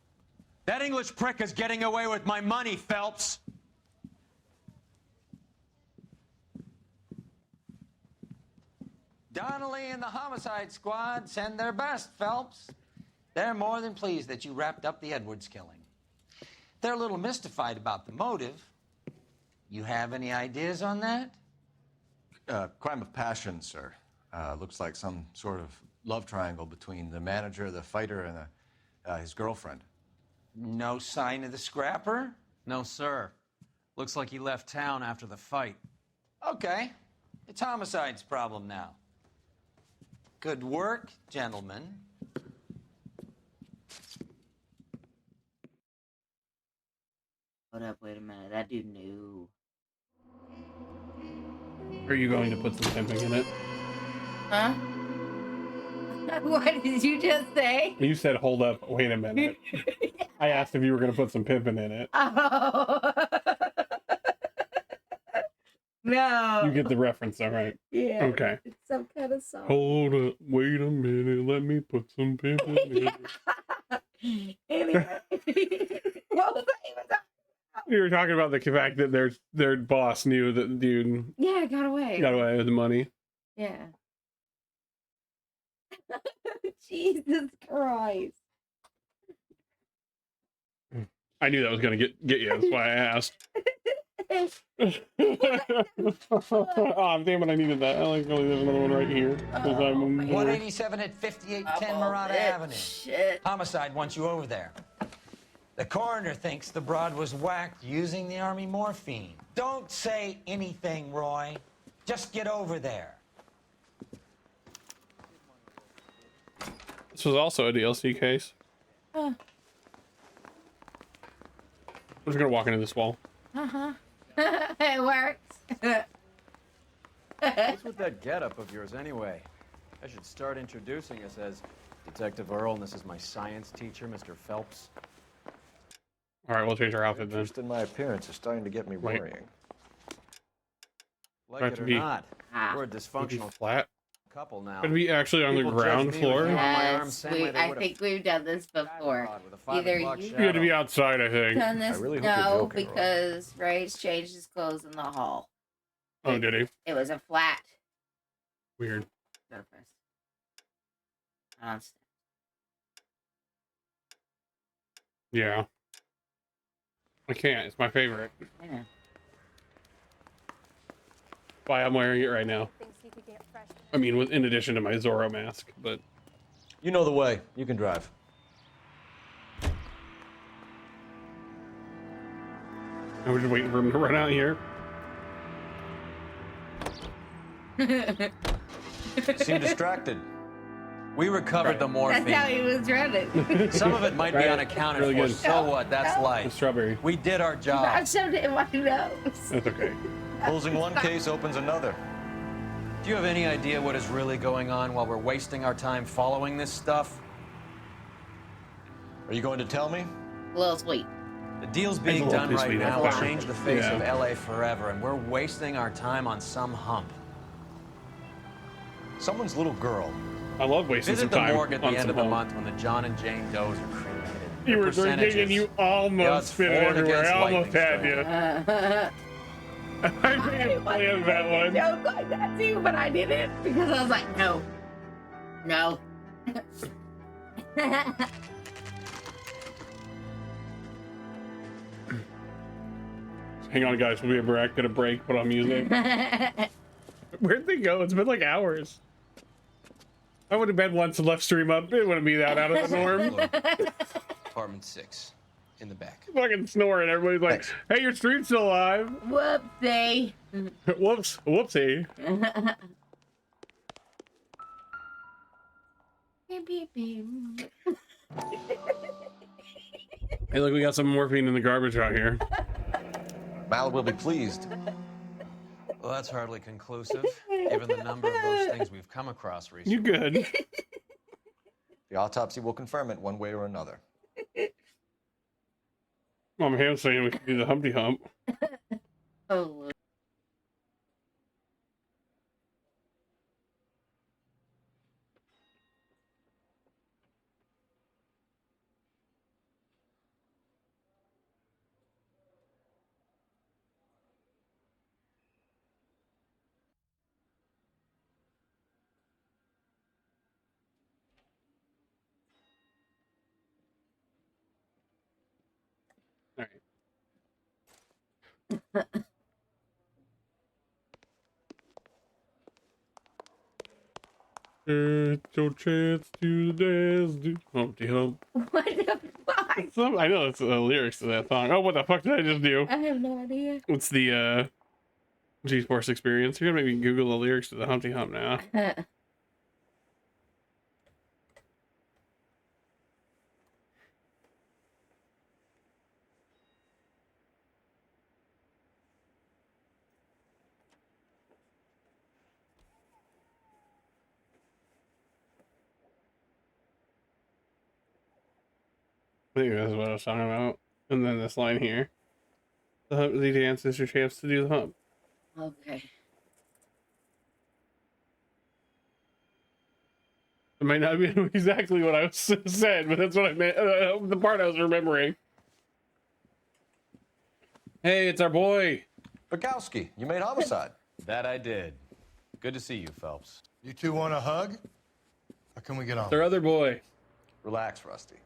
That English prick is getting away with my money, Phelps! Donnelly and the homicide squad send their best, Phelps. They're more than pleased that you wrapped up the Edwards killing. They're a little mystified about the motive. You have any ideas on that? Crime of passion, sir. Looks like some sort of love triangle between the manager, the fighter, and his girlfriend. No sign of the scrapper? No, sir. Looks like he left town after the fight. Okay. It's homicide's problem now. Good work, gentlemen. Hold up, wait a minute. That dude knew. Are you going to put some pimping in it? Huh? What did you just say? You said, hold up, wait a minute. I asked if you were going to put some pimping in it. Oh. No. You get the reference, all right? Yeah. Okay. It's some kind of song. Hold up, wait a minute, let me put some pimping in it. Anyway. What was I even talking about? You were talking about the fact that their boss knew that the dude Yeah, got away. got away with the money. Yeah. Jesus Christ. I knew that was going to get you. That's why I asked. Oh, damn it, I needed that. I like only there's another one right here. 'Cause I'm 187 at 5810 Murata Avenue. Shit. Homicide wants you over there. The coroner thinks the broad was whacked using the army morphine. Don't say anything, Roy. Just get over there. This was also a DLC case. Uh I'm just going to walk into this wall. huh. It works. What's with that getup of yours anyway? I should start introducing us as Detective Earl, and this is my science teacher, Mr. Phelps. All right, we'll change our outfit then. Just in my appearance is starting to get me Wait. worrying. Like Have it to or be- not, we're a Could be dysfunctional flat. couple now. Could be actually on the People judge ground me floor. with you on my arm, Yes, same way they I would a think we've done this before. with a 5 Either o'clock you You had to be outside, I think. done this, I really hope you're no, joking, Roy. because Ray's changed his clothes in the hall. Oh, did he? It was a flat Weird. surface. On Yeah. I can't. It's my favorite. I know. Why I'm wearing it right now. I mean, in addition to my Zorro mask, but You know the way. You can drive. I was just waiting for him to run out here. Seem distracted. We recovered the morphine. That's how he was running. Some of it might be unaccounted Really for. good. So what? That's life. Strawberry. We did our I job. shoved it in my nose. That's okay. Closing one case opens another. Do you have any idea what is really going on while we're wasting our time following this stuff? Are you going to tell me? A little sweet. The deal's It's a being little done too right sweet, now that's will fine. change the face of Yeah. LA forever, and we're wasting our time on some hump. Someone's little girl. I love wasting Visit some the time morgue at the on end some of the home. month when the John and Jane Does are cremated. You The were drinking and percentages. you Yeah, almost it's spit it Ford everywhere. against I almost lightning had you. I really planned that one. Joke like that too, but I didn't because I was like, no. No. Hang on, guys. We'll be back. Get a break. Put on music. Where'd they go? It's been like hours. I went to bed once and left stream up. It wouldn't be that out of the norm. Apartment 6, in the back. Fucking snoring. Everybody's like, hey, your stream's still alive. Whoopsie. Whoops. Whoopsie. Beep, beep, beep. Hey, look, we got some morphine in the garbage out here. Mal will be pleased. Well, that's hardly conclusive, given the number of those things we've come across recently. You good? The autopsy will confirm it one way or another. Mom Ham's saying we can do the Humpty Hump. Oh. All right. It's your chance to dance, do Humpty Hump. What the fuck? I know it's the lyrics to that song. Oh, what the fuck did I just do? I have no idea. What's the G-Force experience? You're gonna make me Google the lyrics to the Humpty Hump now. I think that's what I was talking about. And then this line here. The Humpty Dance is your chance to do the hump. Okay. It might not be exactly what I said, but that's what I meant. The part I was remembering. Hey, it's our boy. Bukowski, you made homicide. That I did. Good to see you, Phelps. You two want a hug? Or can we get on? Their other boy. Relax, Rusty.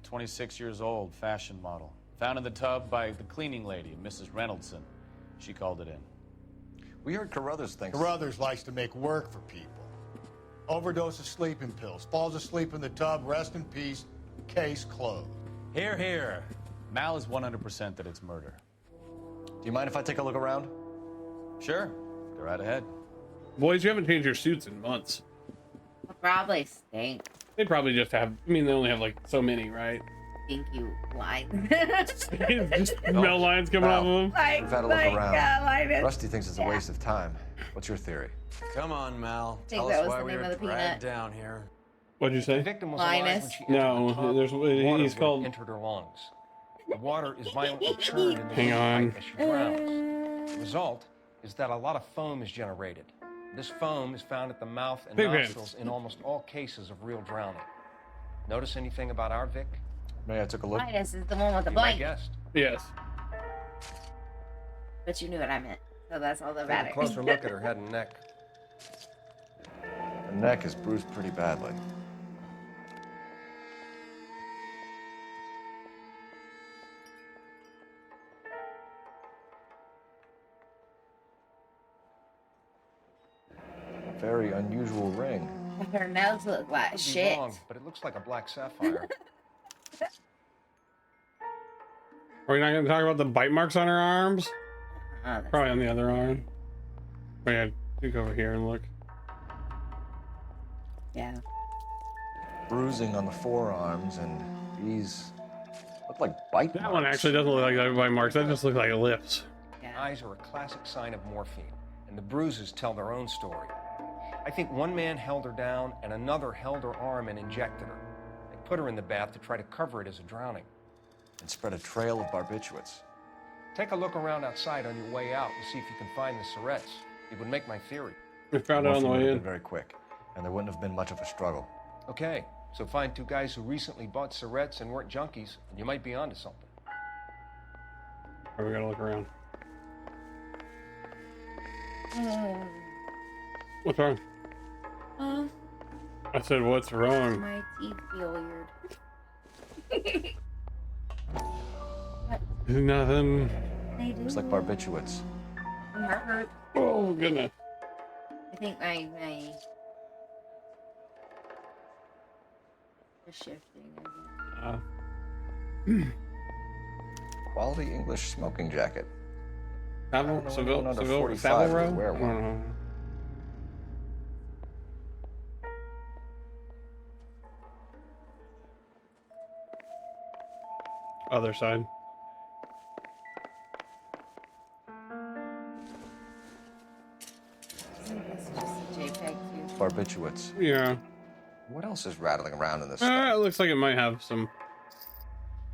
26 years old, fashion model. Found in the tub by the cleaning lady, Mrs. Reynoldson. She called it in. We heard Carruthers thinks... Carruthers likes to make work for people. Overdose of sleeping pills. Falls asleep in the tub. Rest in peace. Case closed. Here, here. Mal is 100% that it's murder. Do you mind if I take a look around? Sure. Go right ahead. Boys, you haven't changed your suits in months. I'll probably stink. They probably just have, I mean, they only have like so many, right? Think you lied. Just Mel lines coming off of them. Like, We've had a look around. Linus. Rusty thinks it's a waste of time. What's your theory? Come on, Mal. Think Tell that us was why the we name were of the dragged peanut. down here. What'd you say? The victim was alive Linus. when she entered the tub. No, Water he's called. entered her lungs. The water is violently churned in the Hang on. windpipe as she drowns. The result is that a lot of foam is generated. This foam is found at the mouth and Big nostrils in almost all cases of real drowning. Notice anything about our Vic? May I took a look? Linus is the one with the You might blank. guessed. Yes. But you knew what I meant. So that's all that Take a matters. closer look at her head and neck. The neck is bruised pretty badly. very unusual ring. Her nose look like Could be shit. wrong, but it looks like a black sapphire. Are we not going to talk about the bite marks on her arms? Probably on the other arm. Oh yeah, you go over here and look. Yeah. Bruising on the forearms, and these look like bite marks. That one actually doesn't look like bite marks. That just looks like lips. Eyes are a classic sign of morphine, and the bruises tell their own story. I think one man held her down and another held her arm and injected her. They put her in the bath to try to cover it as a drowning. And spread a trail of barbiturates. Take a look around outside on your way out and see if you can find the Surrettes. It would make my theory. We found it on the Morphine would way have in. been very quick, and there wouldn't have been much of a struggle. Okay, so find two guys who recently bought Surrettes and weren't junkies, and you might be onto something. Or we gotta look around. What's wrong? I said, what's wrong? My teeth feel weird. Nothing. They do. Looks like barbiturates. My heart hurt. Oh, goodness. I think my is shifting again. Quality English smoking jacket. Savile under 45 Savile would Row? wear one. Other side. This is just a JPEG too. Barbiturates. Yeah. What else is rattling around in this? It looks like it might have some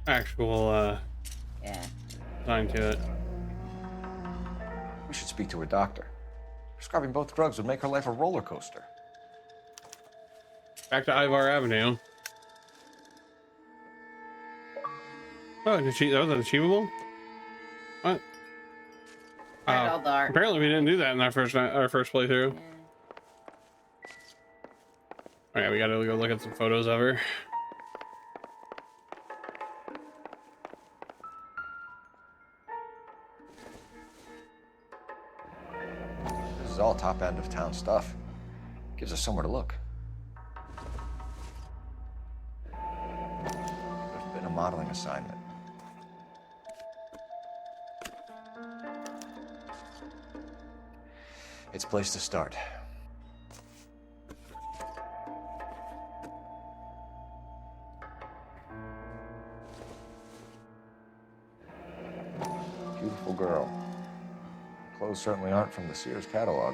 actual sign to it. We should speak to her doctor. Prescribing both drugs would make her life a roller coaster. Back to Ivar Avenue. Oh, that was achievable? What? All dark. Apparently we didn't do that in our first playthrough. Yeah. Alright, we gotta go look at some photos of her. This is all top end of town stuff. Gives us somewhere to look. There's been a modeling assignment. It's a place to start. Beautiful girl. Clothes certainly aren't from the Sears catalog.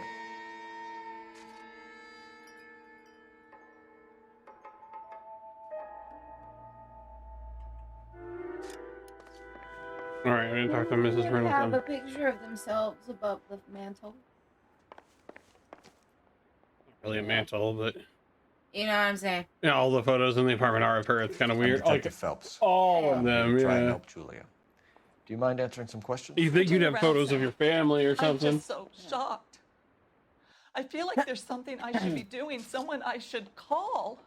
All right, I'm gonna talk to Mrs. They have a Reynolds. picture of themselves above the mantle. Really a mantle, but You know what I'm saying? yeah, all the photos in the apartment are of her. It's kind of weird. Detective Like Phelps. all of them. Try and Yeah. help Julia. Do you mind answering some questions? You think you'd have photos of your family or something? I'm just so shocked. I feel like there's something I should be doing, someone I should call.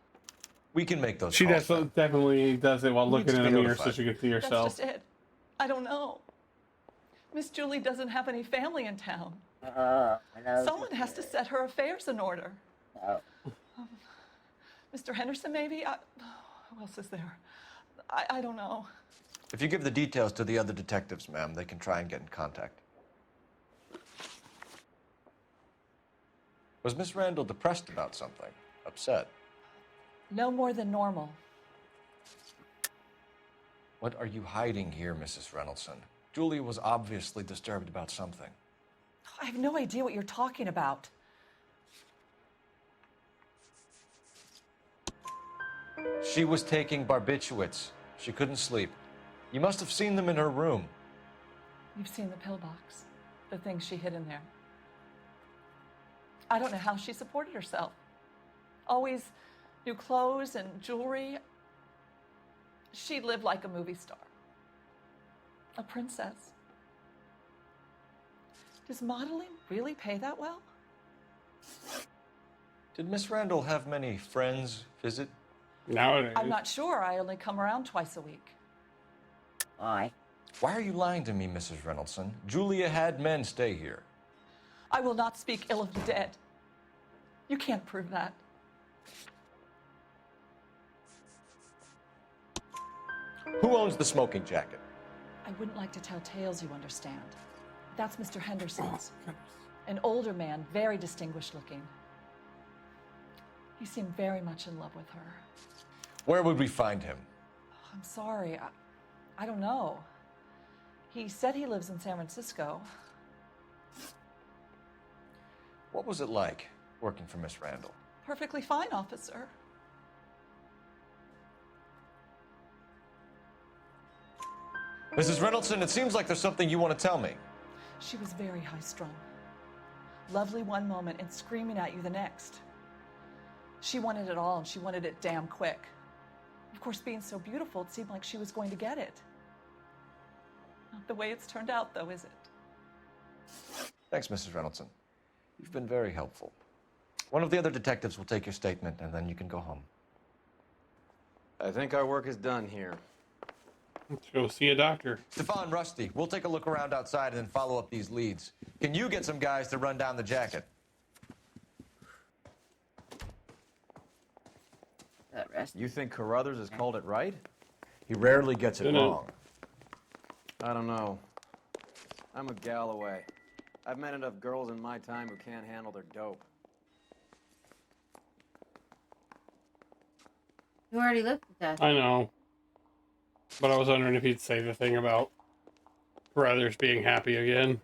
We can make those She calls. definitely does it while Needs looking to in be the mirror so notified. she can see That's herself. just it. I don't know. Miss Julie doesn't have any family in town. Someone has to set her affairs in order. Mr. Henderson, maybe? Who else is there? I don't know. If you give the details to the other detectives, ma'am, they can try and get in contact. Was Miss Randall depressed about something? Upset? No more than normal. What are you hiding here, Mrs. Reynoldson? Julia was obviously disturbed about something. I have no idea what you're talking about. She was taking barbiturates. She couldn't sleep. You must have seen them in her room. You've seen the pillbox, the things she hid in there. I don't know how she supported herself. Always new clothes and jewelry. She lived like a movie star. A princess. Does modeling really pay that well? Did Miss Randall have many friends visit? Nowadays. I'm not sure. I only come around twice a week. Why? Why are you lying to me, Mrs. Reynoldson? Julia had men stay here. I will not speak ill of the dead. You can't prove that. Who owns the smoking jacket? I wouldn't like to tell tales, you understand. That's Mr. Henderson's. An older man, very distinguished looking. He seemed very much in love with her. Where would we find him? I'm sorry, I don't know. He said he lives in San Francisco. What was it like working for Miss Randall? Perfectly fine, officer. Mrs. Reynoldsson, it seems like there's something you want to tell me. She was very high-strung. Lovely one moment and screaming at you the next. She wanted it all, and she wanted it damn quick. Of course, being so beautiful, it seemed like she was going to get it. Not the way it's turned out, though, is it? Thanks, Mrs. Reynoldsson. You've been very helpful. One of the other detectives will take your statement, and then you can go home. I think our work is done here. Let's go see a doctor. Stefan, Rusty, we'll take a look around outside and then follow up these leads. Can you get some guys to run down the jacket? You think Carruthers has called it right? He rarely gets it wrong. I don't know. I'm a Galloway. I've met enough girls in my time who can't handle their dope. You already looked at that. I know. But I was wondering if he'd say the thing about Carruthers being happy again.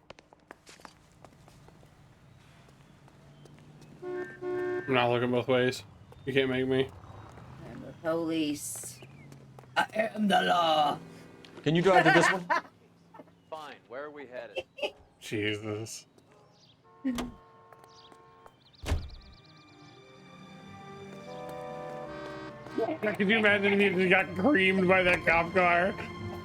I'm not looking both ways. You can't make me. I'm the police. I am the law. Can you drive to this one? Fine. Where are we headed? Jesus. Could you imagine if he got creamed by that cop car?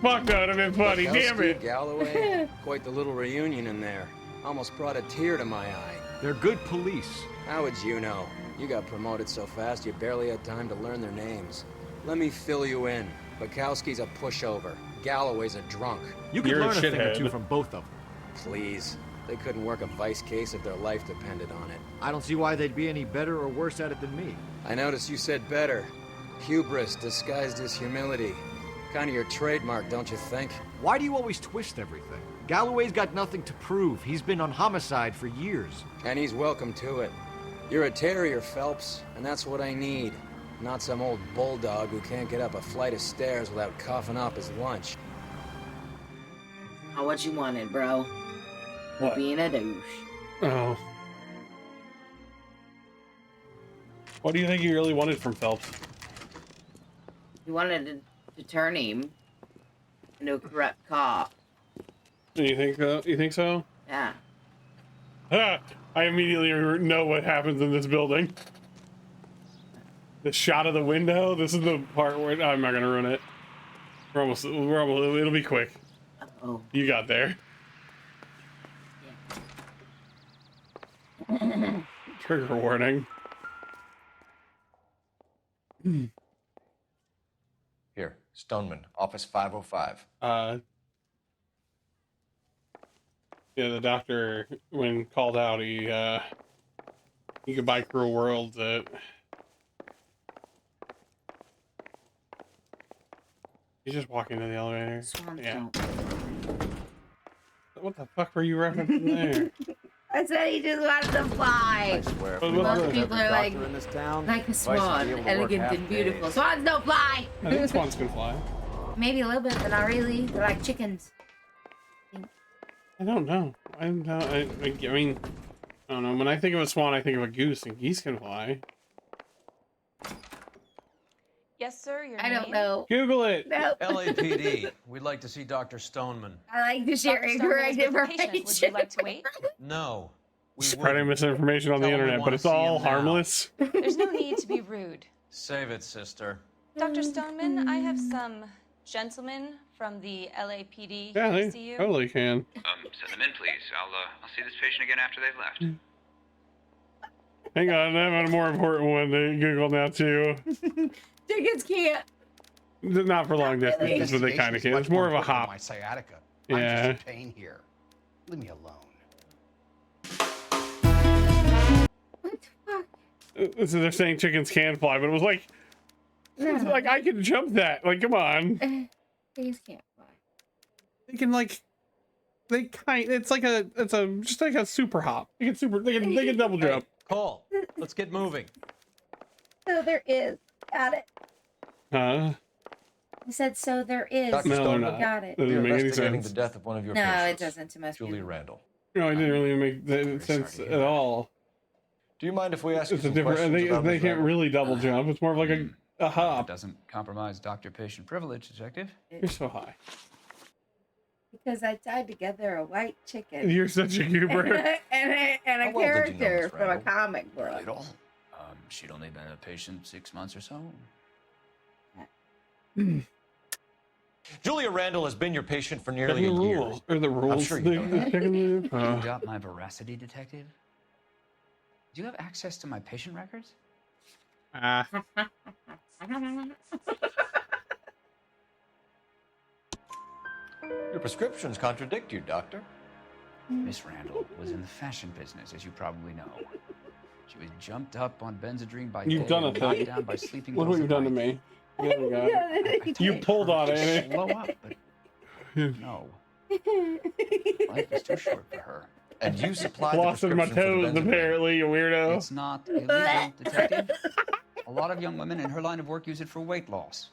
Fuck, that would have been funny. Damn it. Galloway, quite the little reunion in there. Almost brought a tear to my eye. They're good police. How would you know? You got promoted so fast you barely had time to learn their names. Let me fill you in. Bukowski's a pushover. Galloway's a drunk. You could learn a thing or two from both of them. Please. They couldn't work a vice case if their life depended on it. I don't see why they'd be any better or worse at it than me. I noticed you said better. Hubris disguised as humility. Kind of your trademark, don't you think? Why do you always twist everything? Galloway's got nothing to prove. He's been on homicide for years. And he's welcome to it. You're a terrier, Phelps, and that's what I need. Not some old bulldog who can't get up a flight of stairs without coughing up his lunch. Not what you wanted, bro. What? Being a douche. Oh. What do you think you really wanted from Phelps? You wanted to turn him into a corrupt cop. You think so? You think so? Yeah. Ah, I immediately know what happens in this building. The shot of the window. This is the part where I'm not gonna ruin it. We're almost. It'll be quick. Oh. You got there. Yeah. Trigger warning. Here, Stoneman, office 505. Yeah, the doctor, when called out, he could buy Cruel Worlds at... He's just walking to the elevator. Yeah. What the fuck were you referencing there? I said he just wanted to fly. I swear, Most people are like, in this town, like a swan, elegant and beautiful. Swans don't fly. I think swans can fly. Maybe a little bit, but not really. They're like chickens. I don't know. I mean, I don't know. When I think of a swan, I think of a goose, and geese can fly. Yes, sir. Your I don't know. Google it. Nope. LAPD. We'd like to see Dr. Stoneman. I like to share incorrect information. Would you like to wait? No. Spreading misinformation on the Tell him we internet, but wanna it's see all him now. harmless. There's no need to be rude. Save it, sister. Dr. Stoneman, I have some gentlemen from the LAPD Yeah, here to they see you. totally can. Send them in, please. I'll see this patient again after they've left. Hang on, I have a more important one to Google now too. Chickens can't. Not for long distances, but they kind of can. It's more of a hop. My sciatica. Yeah. I'm just in pain here. Leave me alone. What the fuck? So they're saying chickens can fly, but it was like, like I can jump that. Like, come on. Chickens can't fly. They can like, it's like just like a super hop. They can double jump. Cole, let's get moving. So there is. Got it. Huh? I said so there is. Dr. No, Stone, they're not. Got it. Doesn't You're make any investigating sense. the death of one of your No, patients. it doesn't to most Julie people. Randall. No, it didn't really make sense at all. Do you mind if we ask you It's a some different. questions about They Ms. can't Randall? really double jump. It's more of like a It hop. doesn't compromise doctor-patient privilege, Detective. You're so high. Because I tied together a white chicken. You're such a goober. and a How well did you know character Miss from a Randall? comic book. Little. She'd only been a patient 6 months or so. Julia Randall has been your patient for Checking nearly a the year. rules. Or the rules. I'm sure you know that. Checking the- You doubt my veracity, Detective? Do you have access to my patient records? Your prescriptions contradict you, Doctor. Miss Randall was in the fashion business, as you probably know. She was jumped up on Benzedrine by You've day done a and knocked thing. down by sleeping Look pills what you've at done to night. me. Yeah, we got it. You pulled on it. To and slow up, but no. Life is too short for her. And you supplied Lost the in my prescription for the toes, Benzedrine. apparently, you weirdo. It's not illegal, Detective. A lot of young women in her line of work use it for weight loss.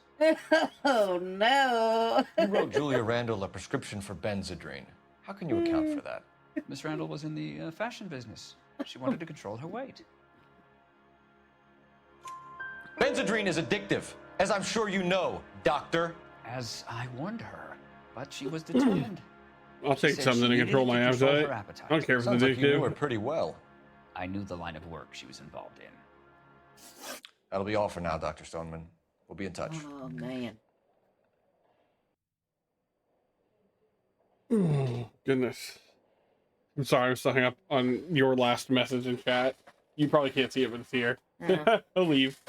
Oh no. You wrote Julia Randall a prescription for Benzedrine. How can you account for that? Miss Randall was in the fashion business. She wanted to control her weight. Benzedrine is addictive, as I'm sure you know, Doctor. As I warned her, but she was determined. I'll take She said something she to control needed my to control appetite. her appetite. I don't care if Sounds the like you knew her addictive. pretty well. I knew the line of work she was involved in. That'll be all for now, Dr. Stoneman. We'll be in touch. Oh man. Oh, goodness. I'm sorry, I'm still hung up on your last message in chat. You probably can't see it, but it's here. I'll leave.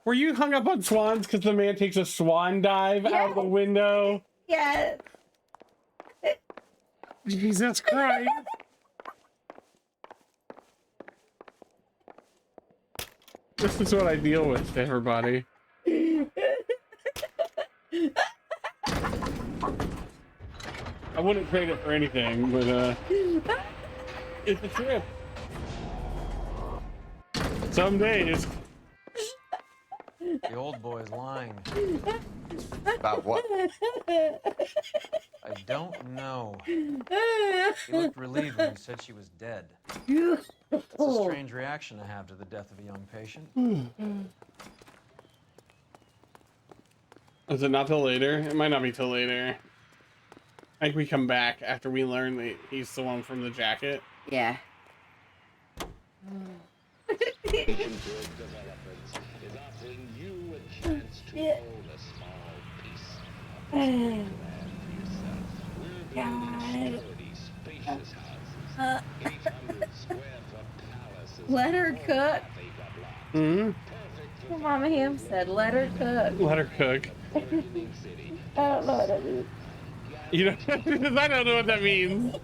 Were you hung up on swans because the man takes a swan dive out the window? Yes. Jesus Christ. This is what I deal with, everybody. I wouldn't trade it for anything, but it's a trip. Some days. The old boy's lying. About what? I don't know. He looked relieved when you said she was dead. It's a strange reaction to have to the death of a young patient. Is it not till later? It might not be till later. I think we come back after we learn that he's the one from the jacket. Yeah. Yeah. God. Let her cook. Mm-hmm. Mama Ham said, let her cook. Let her cook. I don't know what that means. You know, I don't know what that means.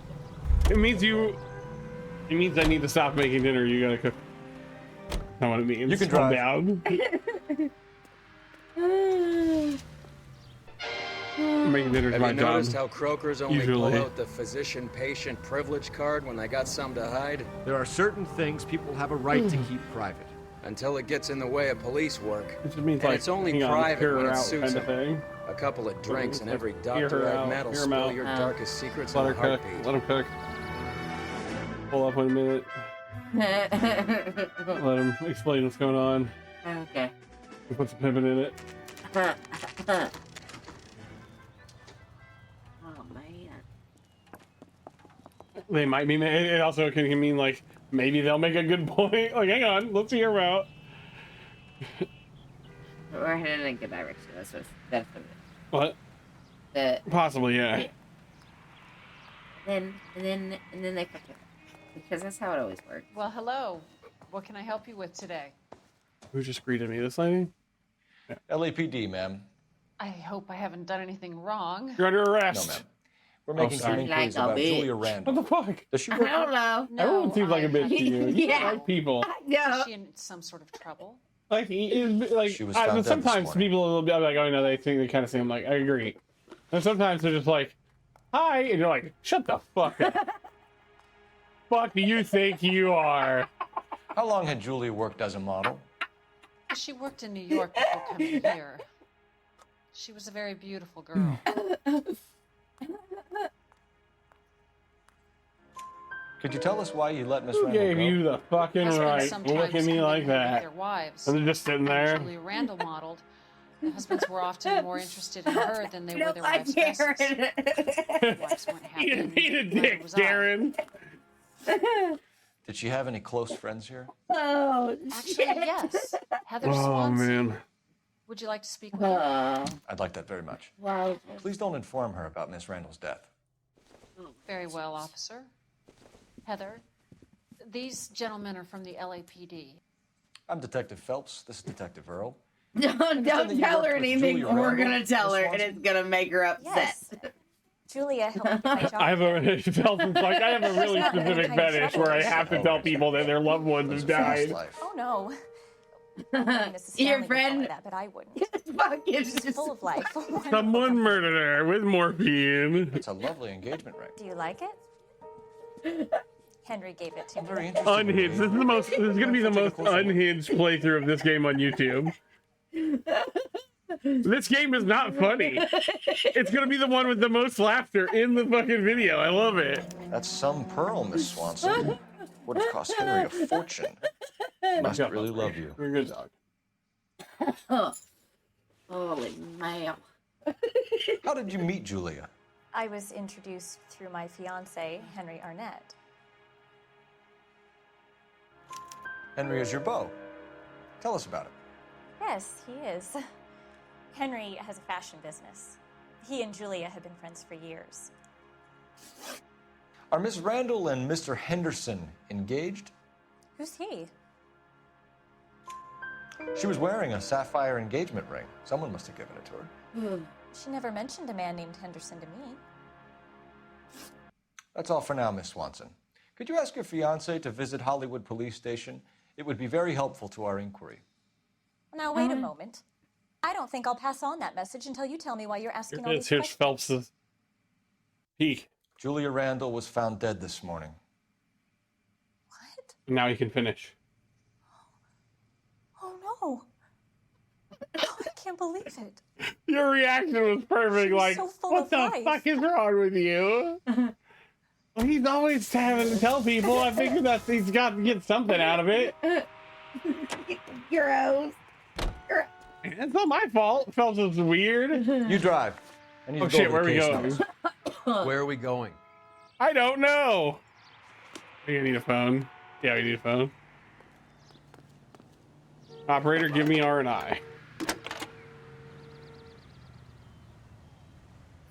It means It means I need to stop making dinner. You gotta cook. That's not what it means. You can Calm drive. down. Making dinner's Have my you job. noticed how croakers only Usually. pull out the physician-patient privilege card when they got something to hide? There are certain things people have a right to keep private. Until it gets in the way of police work. It just means And like, it's only hang on, private hear when her it out suits kind of them. thing. A couple of drinks and every Hear her doctor I've out, met will hear 'em spill out. your darkest secrets Let in her a cook. heartbeat. Let him cook. Hold up 1 minute. Let him explain what's going on. Okay. We put some pippin in it. Oh man. They might mean it also can mean like maybe they'll make a good point. Like, hang on, let's hear them out. We're headed in a good direction. That's what What? Possibly, yeah. and then they fuck it. Because that's how it always works. Well, hello. What can I help you with today? Who just greeted me? This lady? LAPD, ma'am. I hope I haven't done anything wrong. You're under arrest. No, ma'am. We're making some sorry. inquiries Like a about bitch. Julia Randall. What the fuck? Does she I work don't here? know. Everyone seems like a bitch to you. You Yeah. like people. Yeah. Is she in some sort of trouble? Like, like She was found dead this sometimes morning. people will be like, oh no, they think they kind of seem like, I agree. And sometimes they're just like, hi, and you're like, shut the fuck up. Fuck do you think you are? How long had Julia worked as a model? She worked in New York before coming here. She was a very beautiful girl. Could you tell us why you let Miss Who Randall gave go? you the fucking Husbands right to sometimes look at me come like in here with that? their wives. And they're just sitting there. Julia Randall modeled. The husbands were often more interested in her than they were Look their like wives' dresses. Karen. Wives weren't happy. Eat a and dick, neither was I. Darren. Did she have any close friends here? Oh, Actually, shit. yes. Heather Oh Swanson. man. Would you like to speak with her? I'd like that very much. Wow. Please don't inform her about Miss Randall's death. Very well, officer. Heather, these gentlemen are from the LAPD. I'm Detective Phelps. This is Detective Earl. Don't tell her anything, or we're gonna tell her, and it's gonna make her upset. Yes. Julia helped me get my job. I have a Phelps like I have a really specific fetish where I have to tell people that their loved ones have died. Oh no. Mrs. Your Stanley would friend- call it that, but I wouldn't. Fuck, it's She's full of life. Someone murdered her with morphine. It's a lovely engagement ring. Do you like it? Henry gave it to me. Very interesting. Unhinged. This is the most. This is gonna be the most unhinged playthrough of this game on YouTube. This game is not funny. It's gonna be the one with the most laughter in the fucking video. I love it. That's some pearl, Miss Swanson. Would have cost Henry a fortune. Must really love you. You're a good dog. Holy man. How did you meet Julia? I was introduced through my fiance, Henry Arnett. Henry is your beau. Tell us about it. Yes, he is. Henry has a fashion business. He and Julia have been friends for years. Are Miss Randall and Mr. Henderson engaged? Who's he? She was wearing a sapphire engagement ring. Someone must have given it to her. She never mentioned a man named Henderson to me. That's all for now, Miss Swanson. Could you ask your fiance to visit Hollywood Police Station? It would be very helpful to our inquiry. Now, wait a moment. I don't think I'll pass on that message until you tell me why you're asking all these Here's questions. Phelps's peak. Julia Randall was found dead this morning. Now you can finish. Oh, no. Oh, I can't believe it. Your reaction was perfect. She was Like, so full what of the life." fuck is wrong with you? Well, he's always having to tell people. I think that he's got to get something out of it. Gross. It's not my fault. Phelps was weird. You drive. I need Oh to go shit, over where are the we case going? notes. Where are we going? I don't know. Are you gonna need a phone? Yeah, we need a phone. Operator, give me R&I.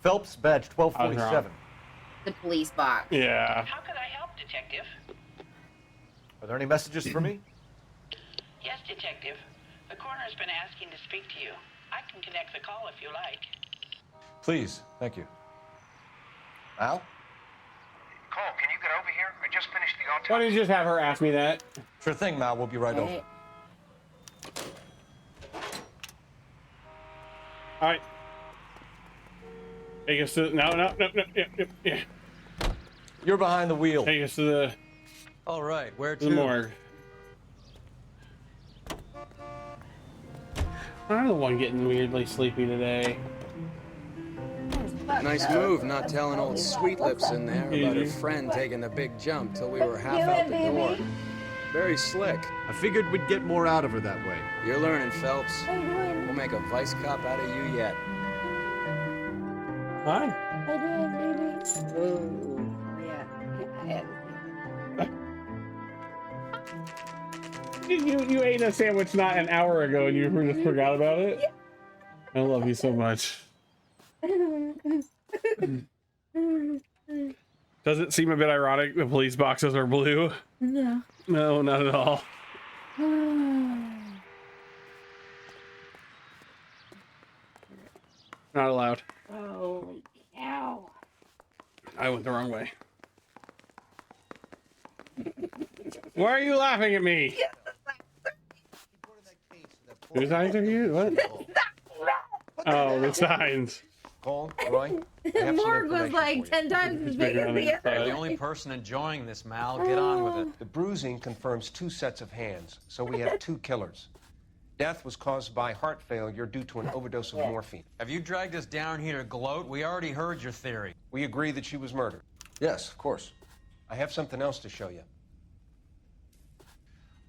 Phelps, badge I was wrong. 1247. The police box. Yeah. How could I help, Detective? Are there any messages for me? Yes, Detective. The coroner's been asking to speak to you. I can connect the call if you like. Please, thank you. Al? Cole, can you get over here? I just finished the autopsy. Why don't you just have her ask me that? Sure thing, Mal. We'll be right over. All right. Take us to no. Yeah. You're behind the wheel. Take us to the. All right, where The morgue. I'm the one getting weirdly sleepy today. Nice move not telling old Sweet Lips in there about her Easy. friend taking the big jump till we were half out the door. Very slick. I figured we'd get more out of her that way. You're learning, Phelps. We'll make a vice cop out of you yet. Hi. Ooh, yeah. You ate a sandwich not an hour ago and you just forgot about it? I love you so much. Does it seem a bit ironic the police boxes are blue? No. No, not at all. Not allowed. Oh, ow. I went the wrong way. Why are you laughing at me? Whose signs are you? What? Oh, the signs. Cole, Roy, I have some Morg was information like for you. 10 times as big as the You're other. the only person enjoying this, Mal. Get on with it. The bruising confirms 2 sets of hands, so we have 2 killers. Death was caused by heart failure due to an overdose of morphine. Have you dragged us down here to gloat? We already heard your theory. We agree that she was murdered. Yes, of course. I have something else to show you.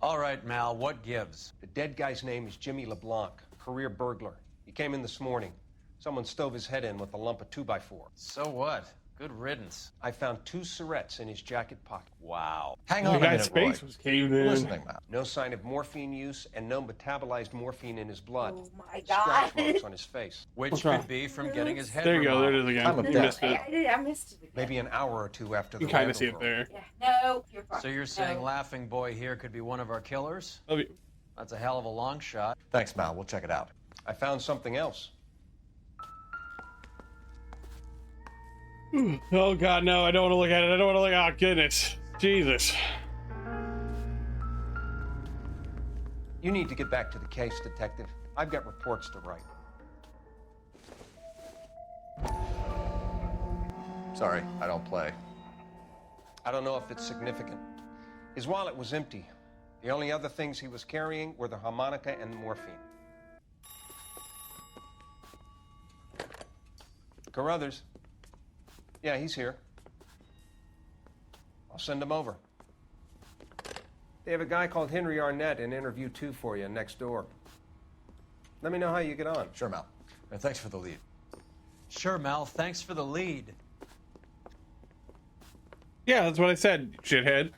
All right, Mal, what gives? The dead guy's name is Jimmy LeBlanc, career burglar. He came in this morning. Someone stove his head in with a lump of 2x4. So what? Good riddance. I found 2 cigarettes in his jacket pocket. Wow. Hang on a minute, Roy. Was caved in. Listening, Matt. No sign of morphine use and no metabolized morphine in his blood. Oh my God. Scratch marks on his face. Which could be from getting his head There you go. There it remodeled. is again. You missed it. I missed it again. Maybe an hour or 2 after the You kind of Randall see it murder. there. Yeah. No, you're fine. So you're saying No. Laughing Boy here could be one of our killers? Love you. That's a hell of a long shot. Thanks, Mal. We'll check it out. I found something else. Oh God, no! I don't want to look at it. I don't want to look. Oh goodness, Jesus! You need to get back to the case, Detective. I've got reports to write. Sorry, I don't play. I don't know if it's significant. His wallet was empty. The only other things he was carrying were the harmonica and the morphine. Carruthers. Yeah, he's here. I'll send him over. They have a guy called Henry Arnett in interview 2 for you next door. Let me know how you get on. Sure, Mal. And thanks for the lead. Sure, Mal. Thanks for the lead. Yeah, that's what I said, shithead.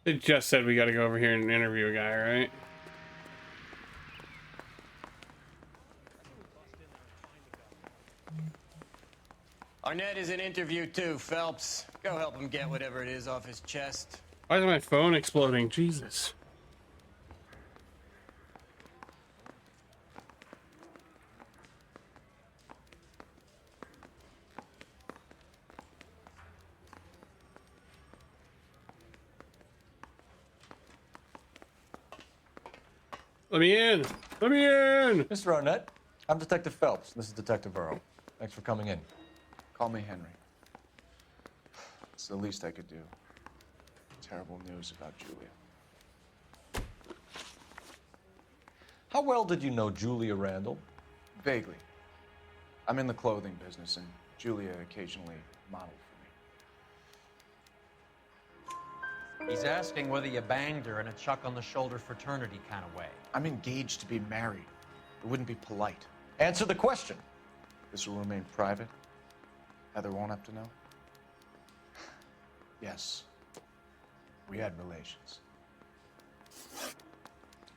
They just said we got to go over here and interview a guy, right? Arnett is in interview too, Phelps. Go help him get whatever it is off his chest. Why is my phone exploding? Jesus. Let me in! Let me in! Mr. Arnett, I'm Detective Phelps. This is Detective Earl. Thanks for coming in. Call me Henry. It's the least I could do. Terrible news about Julia. How well did you know Julia Randall? Vaguely. I'm in the clothing business, and Julia occasionally modeled for me. He's asking whether you banged her in a chuck-on-the-shoulder fraternity kind of way. I'm engaged to be married. It wouldn't be polite. Answer the question. This will remain private. Heather won't have to know. Yes. We had relations.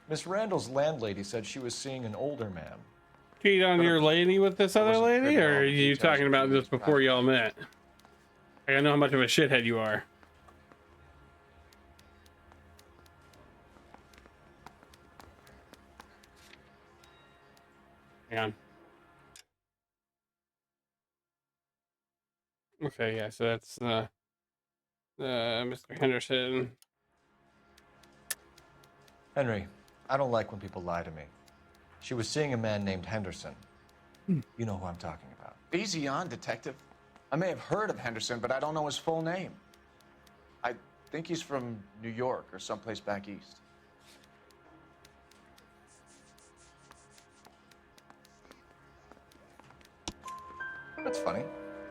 Miss Randall's landlady said she was seeing an older man. Cheat on your lady with this other wasn't lady, privy to or all are the you details talking of about this Julia's before y'all met? Like, I know how much of a shithead you are. Hang on. Okay, yeah, so that's Mr. Henderson. Henry, I don't like when people lie to me. She was seeing a man named Henderson. You know who I'm talking about. Easy on, Detective. I may have heard of Henderson, but I don't know his full name. I think he's from New York or someplace back east. That's funny.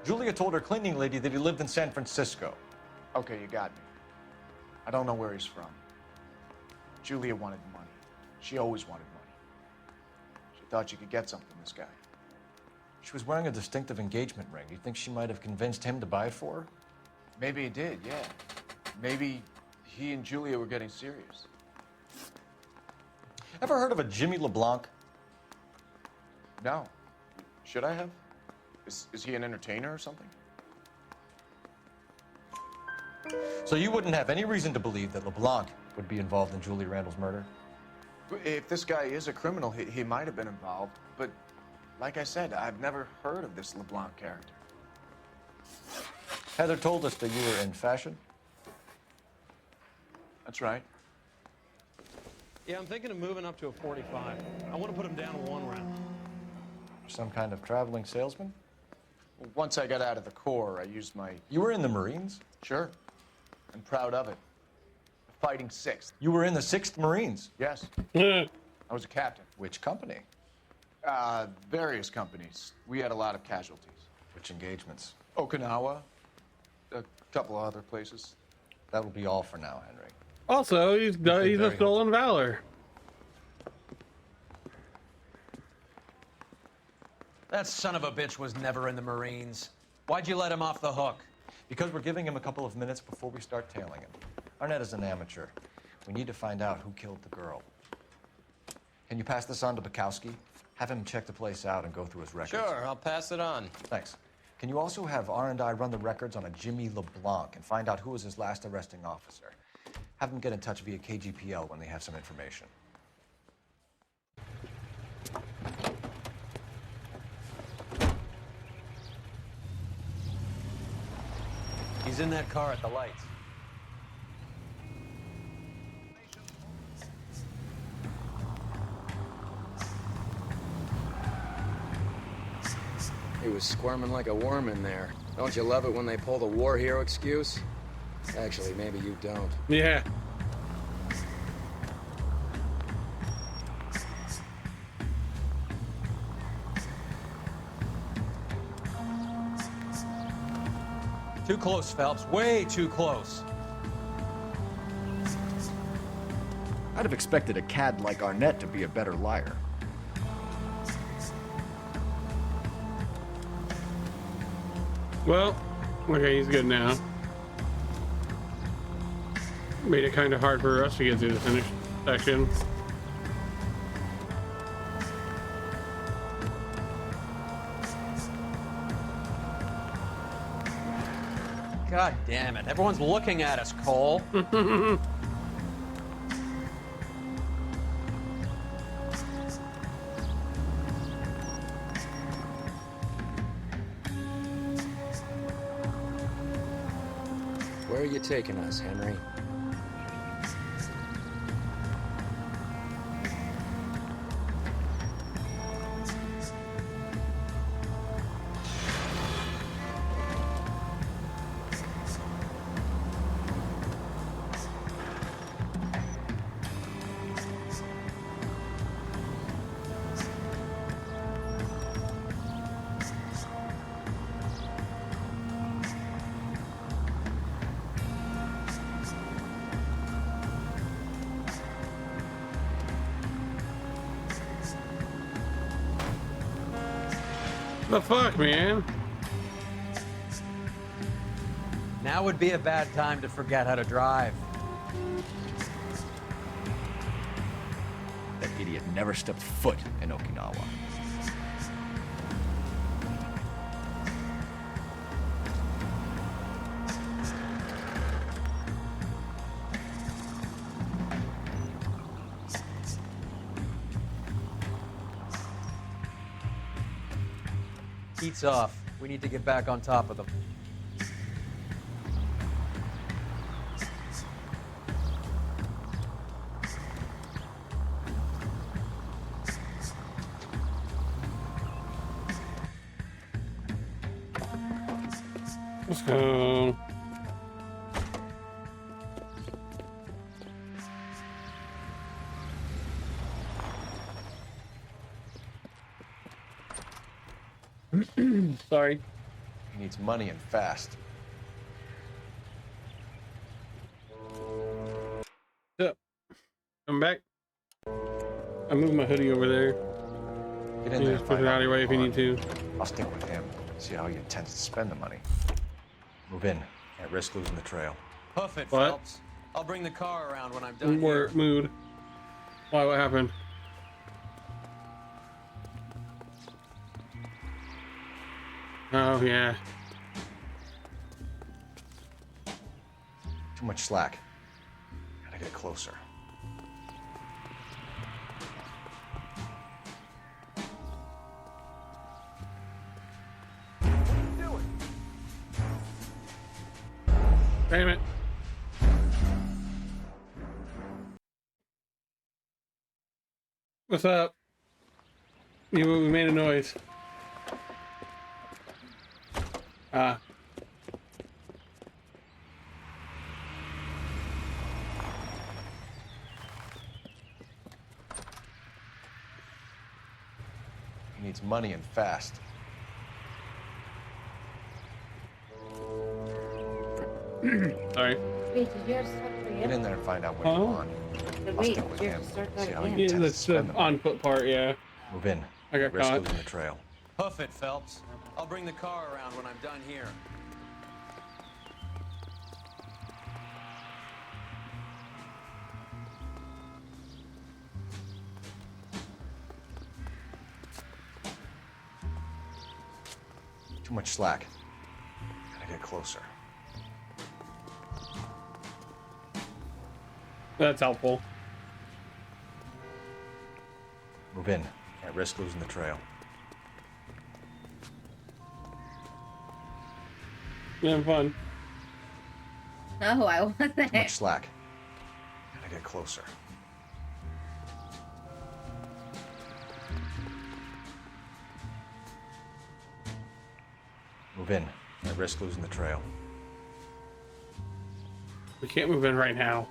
Julia told her cleaning lady that he lived in San Francisco. Okay, you got me. I don't know where he's from. Julia wanted money. She always wanted money. She thought she could get something from this guy. She was wearing a distinctive engagement ring. Do you think she might have convinced him to buy it for her? Maybe he did, yeah. Maybe he and Julia were getting serious. Ever heard of a Jimmy LeBlanc? No. Should I have? Is he an entertainer or something? So you wouldn't have any reason to believe that LeBlanc would be involved in Julie Randall's murder? If this guy is a criminal, he might have been involved. But like I said, I've never heard of this LeBlanc character. Heather told us that you were in fashion. That's right. Yeah, I'm thinking of moving up to a 45. I want to put him down one round. Some kind of traveling salesman? Well, once I got out of the Corps, I used my... You were in the Marines? Sure. I'm proud of it. Fighting 6th. You were in the 6th Marines? Yes. I was a captain. Which company? Various companies. We had a lot of casualties. Which engagements? Okinawa. A couple of other places. That will be all for now, Henry. Also, he's a stolen valor. That son of a bitch was never in the Marines. Why'd you let him off the hook? Because we're giving him a couple of minutes before we start tailing him. Arnett is an amateur. We need to find out who killed the girl. Can you pass this on to Bukowski? Have him check the place out and go through his records. Sure, I'll pass it on. Thanks. Can you also have R&I run the records on a Jimmy LeBlanc and find out who was his last arresting officer? Have them get in touch via KGPL when they have some information. He's in that car at the lights. He was squirming like a worm in there. Don't you love it when they pull the war hero excuse? Actually, maybe you don't. Yeah. Too close, Phelps. Way too close. I'd have expected a cad like Arnett to be a better liar. Well, okay, he's good now. Made it kind of hard for us to get through the finish section. God damn it. Everyone's looking at us, Cole. Where are you taking us, Henry? The fuck, man? Now would be a bad time to forget how to drive. That idiot never stepped foot in Okinawa. Heat's off. We need to get back on top of them. Let's go. Sorry. He needs money and fast. So, I'm back. I moved my hoodie over there. Get in You there. just put it out of your way if you need to. I'll stick with him. See how he intends to spend the money. Move in. Can't risk losing the trail. Hoof it, What? Phelps. I'll bring the car around when I'm done More here. mood. Why? What happened? Oh yeah. Too much slack. Gotta get closer. Damn it. What's up? We made a noise. Ah. He needs money and fast. Sorry. Wait, did yours start Get again? in there and find out what you want. I'll Wait, stick with yours him. start See how again. he Yeah, intends to that's spend the the money. on foot part, yeah. Move in. I got Risk caught. losing the trail. Hoof it, Phelps. I'll bring the car around when I'm done here. Too much slack. Gotta get closer. That's helpful. Move in. Can't risk losing the trail. You having fun? No, I wasn't. Too much slack. Gotta get closer. Move in. Can't risk losing the trail. We can't move in right now.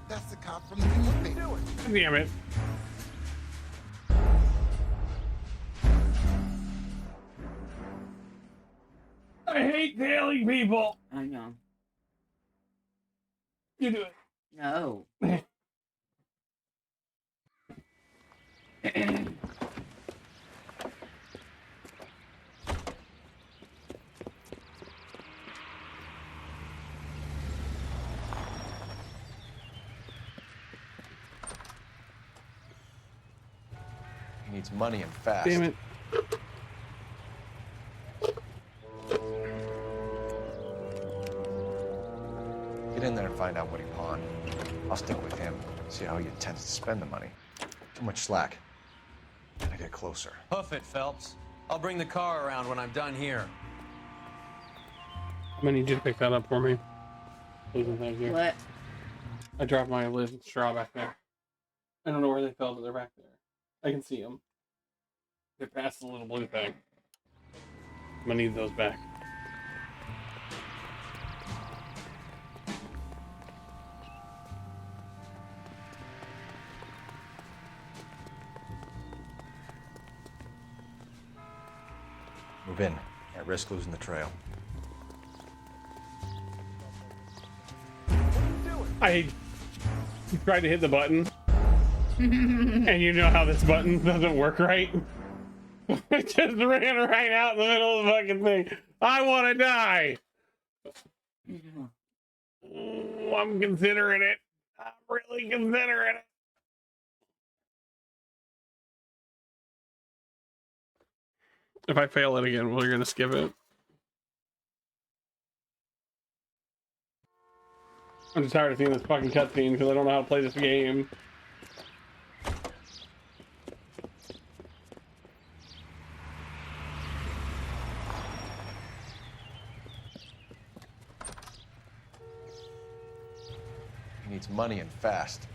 That's the cop from the newspaper. Damn it. I hate tailing people. I know. You do it. No. He needs money and fast. Damn it. Get in there and find out what he pawned. I'll stick with him. See how he intends to spend the money. Too much slack. Gotta get closer. Hoof it, Phelps. I'll bring the car around when I'm done here. I'm gonna need you to pick that up for me. Please and thank you. What? I dropped my Liz and straw back there. I don't know where they fell, but they're back there. I can see them. They're past the little blue thing. I'm gonna need those back. Move in. Can't risk losing the trail. You tried to hit the button, and you know how this button doesn't work right. It just ran right out in the middle of the fucking thing. I want to die. Ooh, I'm considering it. I'm really considering it. If I fail it again, we're gonna skip it. I'm just tired of seeing this fucking cutscene because I don't know how to play this game. He needs money and fast.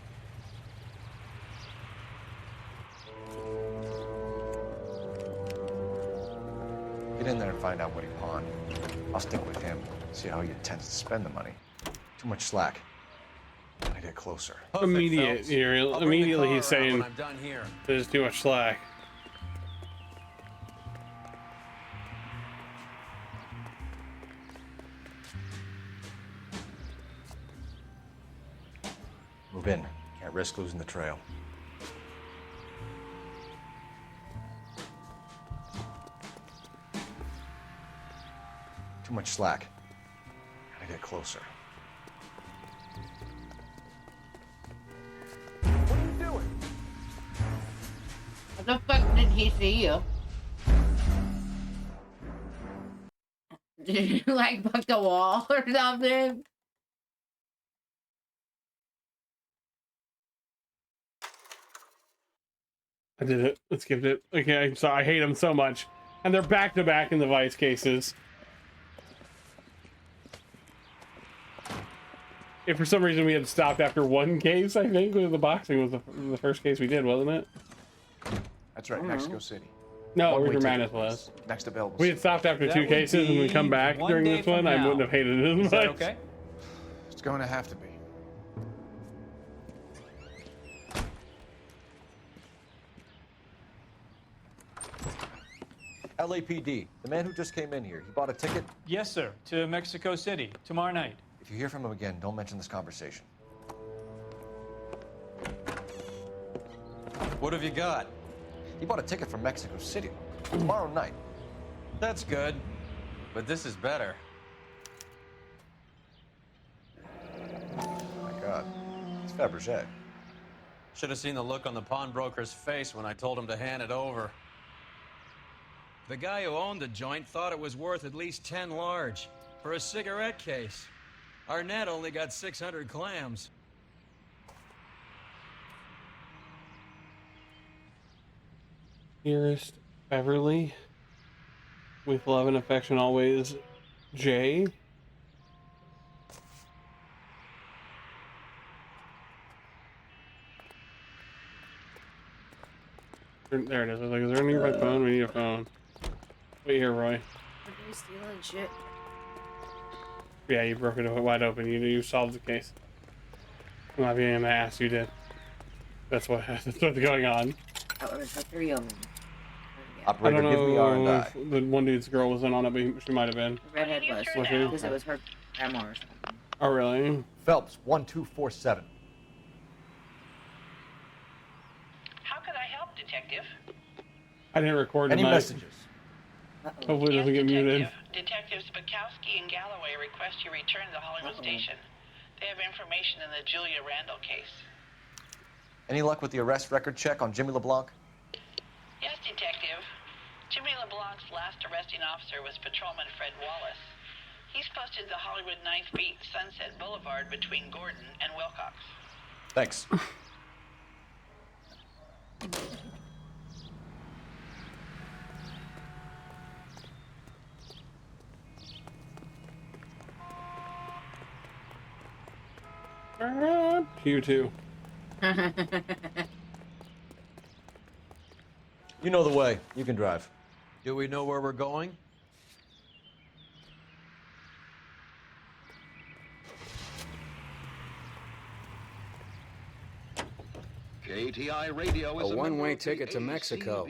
Get in there and find out what he pawned. I'll stick with him. See how he intends to spend the money. Too much slack. Gotta get closer. Immediately he's saying when I'm done here. there's too much slack. Move in. Can't risk losing the trail. Too much slack. get closer. What are you doing? What the fuck did he see you? Did you like fuck the wall or something? I did it. I skipped it. Okay, I'm sorry. I hate them so much. And they're back to back in the Vice cases. If for some reason we had stopped after one case, I think the boxing was the first case we did, wasn't it? That's right, Mexico City. No, One-way River ticket, Madness please. was. Next available. We had stopped after That two would cases and we come back be during one this day one. from I now. wouldn't have hated it as much. Is that okay? It's going to have to be. LAPD, the man who just came in here, he bought a ticket? Yes, sir. To Mexico City, tomorrow night. If you hear from him again, don't mention this conversation. What have you got? He bought a ticket from Mexico City tomorrow night. That's good, but this is better. My God, it's Fabergé. Should have seen the look on the pawnbroker's face when I told him to hand it over. The guy who owned the joint thought it was worth at least 10 large for a cigarette case. Arnett only got 600 clams. Dearest Beverly, with love and affection always, Jay. There it is. I was like, is there a nearby phone? We need a phone. Wait here, Roy. Are you stealing shit? Yeah, you broke it wide open. You solved the case. I'm not being an ass. You did. That's what's going on. Oh, there's the three of them. Operator, I don't give me know R&I. if the one dude's girl was in on it, but she might have been. The redhead was. Was she? Because it was her grandma or something. Oh, really? Phelps, 1247. How could I help, Detective? I didn't record Any tonight. messages? Hopefully it doesn't get muted. Detectives Bukowski and Galloway request you return to the Hollywood station. They have information in the Julia Randall case. Any luck with the arrest record check on Jimmy LeBlanc? Yes, Detective. Jimmy LeBlanc's last arresting officer was Patrolman Fred Wallace. He's posted the Hollywood 9th Beat Sunset Boulevard between Gordon and Wilcox. Thanks. You too. You know the way. You can drive. Do we know where we're going? KTI Radio is a one-way ticket to Mexico.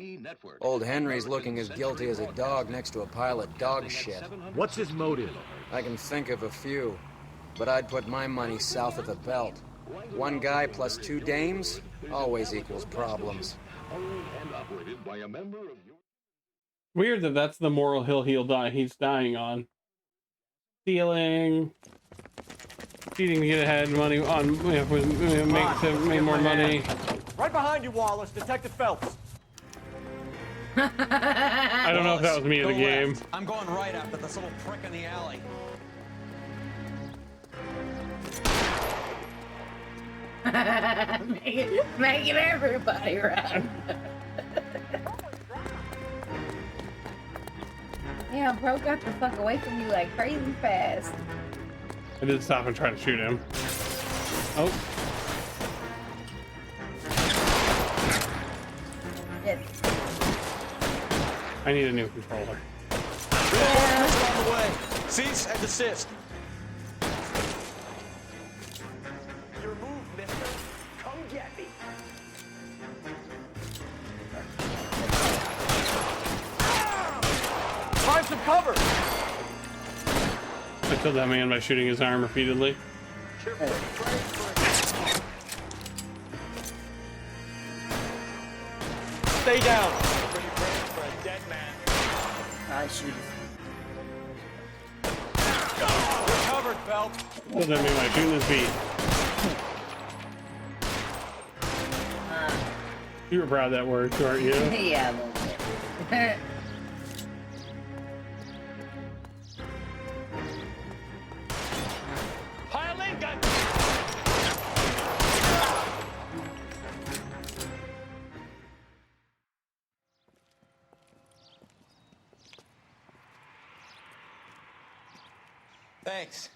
Old Henry's looking as guilty as a dog next to a pile of dog shit. What's his motive? I can think of a few, but I'd put my money south of the belt. One guy plus two dames always equals problems. Weird that that's the moral hill he's dying on. Stealing, cheating to get ahead, money on make more money. Right behind you, Wallace. Detective Phelps. I don't know if that was me in the game. I'm going right after this little prick in the alley. Making everybody run. Yeah, bro got the fuck away from you like crazy fast. I did stop and try to shoot him. Oh. Yes. I need a new controller. Reinforcements on the way. Cease and desist. Your move, mister. Come get me. Find some cover. I killed that man by shooting his arm repeatedly. Stay down. Probably shoot You're covered. Phelps. Doesn't mean like shooting his feet. You were proud of that word, aren't you? Yeah, a little bit. Pile in, gun. Thanks.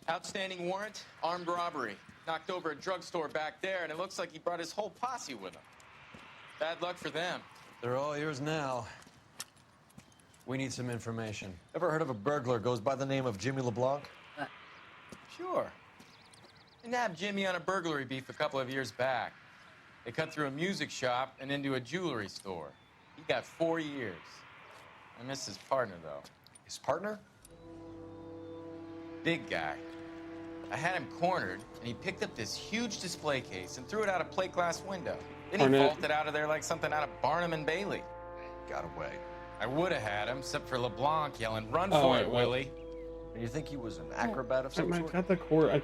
Outstanding warrant, armed robbery. Knocked over a drugstore back there, and it looks like he brought his whole posse with him. Bad luck for them. They're all yours now. We need some information. Ever heard of a burglar goes by the name of Jimmy LeBlanc? Sure. They nabbed Jimmy on a burglary beef a couple of years back. They cut through a music shop and into a jewelry store. He got 4 years. I miss his partner, though. His partner? Big guy. I had him cornered, and he picked up this huge display case and threw it out a plate glass window. Then he vaulted out of there like something out of Barnum and Bailey. Got away. I would have had him, except for LeBlanc yelling, "Run for it, Willie." And you think he was an acrobat of some I sort? got the cord. I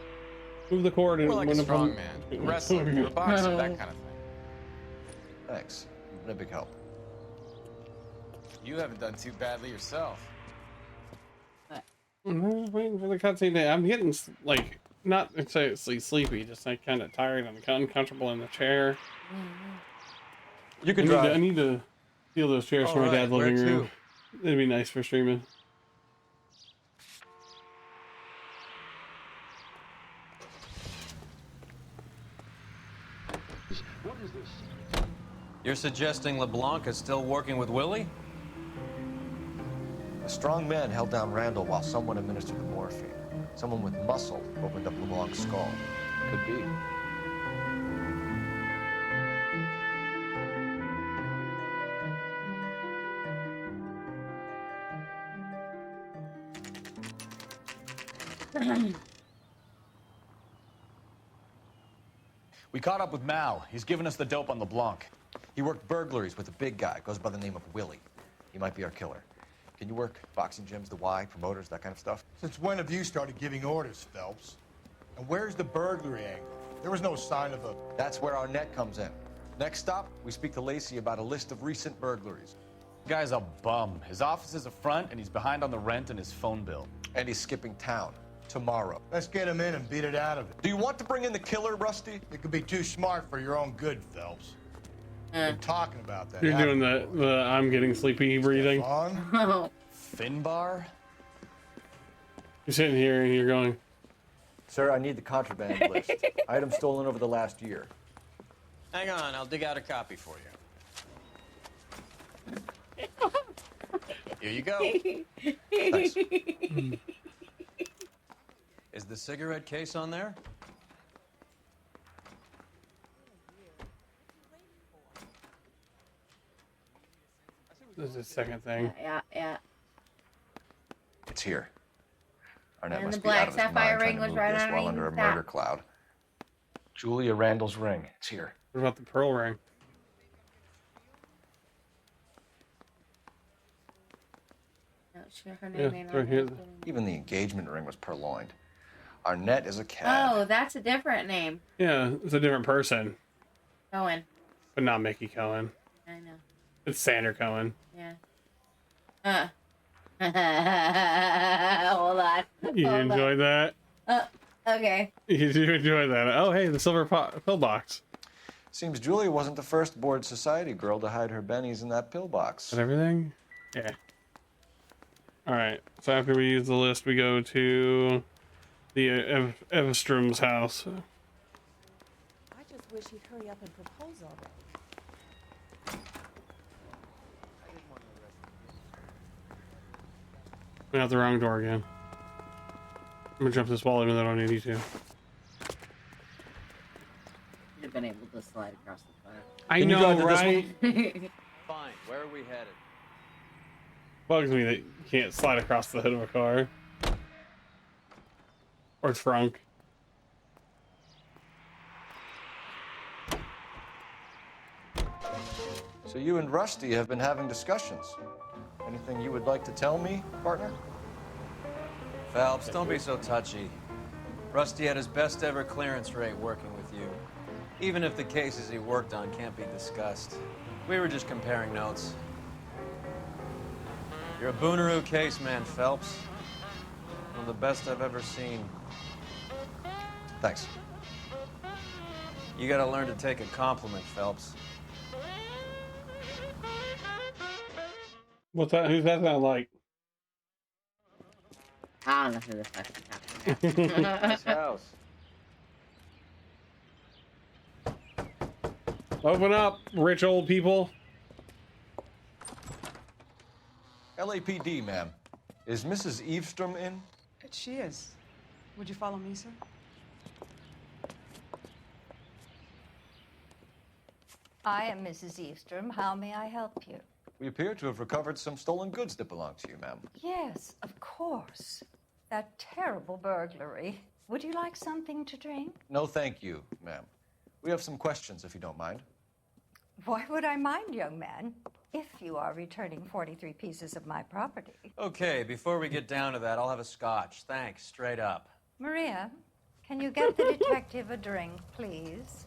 moved the cord and More like a went up on- strong man, a wrestler, a boxer, that kind of thing. Thanks. You've been a big help. You haven't done too badly yourself. I'm waiting for the cutscene. I'm getting like not exactly sleepy, just like kind of tired and uncomfortable in the chair. You can I need to steal those chairs from my dad's living room. It'd be nice for streaming. What is this? You're suggesting LeBlanc is still working with Willie? A strong man held down Randall while someone administered the morphine. Someone with muscle opened up LeBlanc's skull. Could be. We caught up with Mal. He's given us the dope on LeBlanc. He worked burglaries with a big guy. Goes by the name of Willie. He might be our killer. Can you work boxing gyms, the Y, promoters, that kind of stuff? Since when have you started giving orders, Phelps? And where's the burglary angle? There was no sign of a... That's where our net comes in. Next stop, we speak to Lacey about a list of recent burglaries. The guy's a bum. His office is a front, and he's behind on the rent and his phone bill. And he's skipping town. Tomorrow. Let's get him in and beat it out of it. Do you want to bring in the killer, Rusty? It could be too smart for your own good, Phelps. We're talking about that. You're doing the I'm getting sleepy breathing. Finbar? You're sitting here and you're going, Sir, I need the contraband list. Items stolen over the last year. Hang on, I'll dig out a copy for you. Here you go. Thanks. Is the cigarette case on there? this is the second thing. Yeah. It's here. Arnett And must the be out black of his mind sapphire trying ring to was move right this underneath while under a that. murder cloud. Julia Randall's ring. It's here. What about the pearl ring? No, her Yeah, name ain't right on here. there. Even the engagement ring was purloined. Arnett is a cad. Oh, that's a different name. Yeah, it's a different person, Cohen. but not Mickey Cohen. I know. It's Sandra Cohen. Yeah. Hold on. You Hold on. enjoyed that? Okay. You do enjoy that? Oh, hey, the silver pill box. Seems Julia wasn't the first bored society girl to hide her bennies in that pillbox. And everything? Yeah. Alright, so after we use the list, we go to the Evstrom's house. I just wish he'd hurry up and propose already. Went out the wrong door again. I'm gonna jump this wall even though I don't need you to. You'd have been able to slide across the fire. I know, right? Fine. Where are we headed? Bugs me that you can't slide across the hood of a car. Or trunk. So you and Rusty have been having discussions. Anything you would like to tell me, partner? Phelps, don't be so touchy. Rusty had his best ever clearance rate working with you. Even if the cases he worked on can't be discussed. We were just comparing notes. You're a Booneroo case man, Phelps. One of the best I've ever seen. Thanks. You gotta learn to take a compliment, Phelps. What's that? Who's that sound like? I don't know who the fuck you're talking about. Nice house. Open up, rich old people. LAPD, ma'am. Is Mrs. Eavestrom in? She is. Would you follow me, sir? I am Mrs. Eavestrom. How may I help you? We appear to have recovered some stolen goods that belong to you, ma'am. Yes, of course. That terrible burglary. Would you like something to drink? No, thank you, ma'am. We have some questions, if you don't mind. Why would I mind, young man, if you are returning 43 pieces of my property? Okay, before we get down to that, I'll have a scotch. Thanks, straight up. Maria, can you get the detective a drink, please?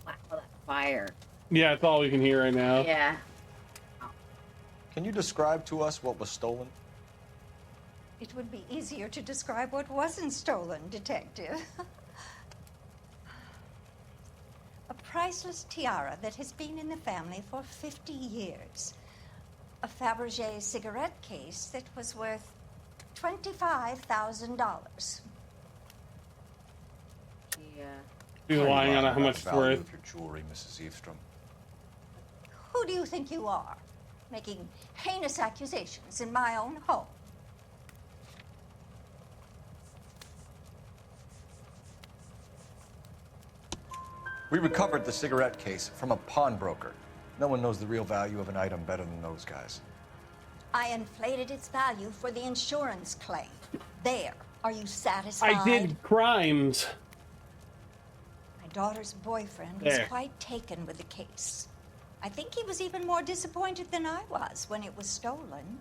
Wow, that fire. Yeah, that's all we can hear right now. Yeah. Can you describe to us what was stolen? It would be easier to describe what wasn't stolen, Detective. A priceless tiara that has been in the family for 50 years. A Fabergé cigarette case that was worth $25,000. Yeah. You're lying on how much it's Value worth. of your jewelry, Mrs. Eavestrom. Who do you think you are, making heinous accusations in my own home? We recovered the cigarette case from a pawnbroker. No one knows the real value of an item better than those guys. I inflated its value for the insurance claim. There. Are you satisfied? I did crimes. My daughter's boyfriend was There. quite taken with the case. I think he was even more disappointed than I was when it was stolen.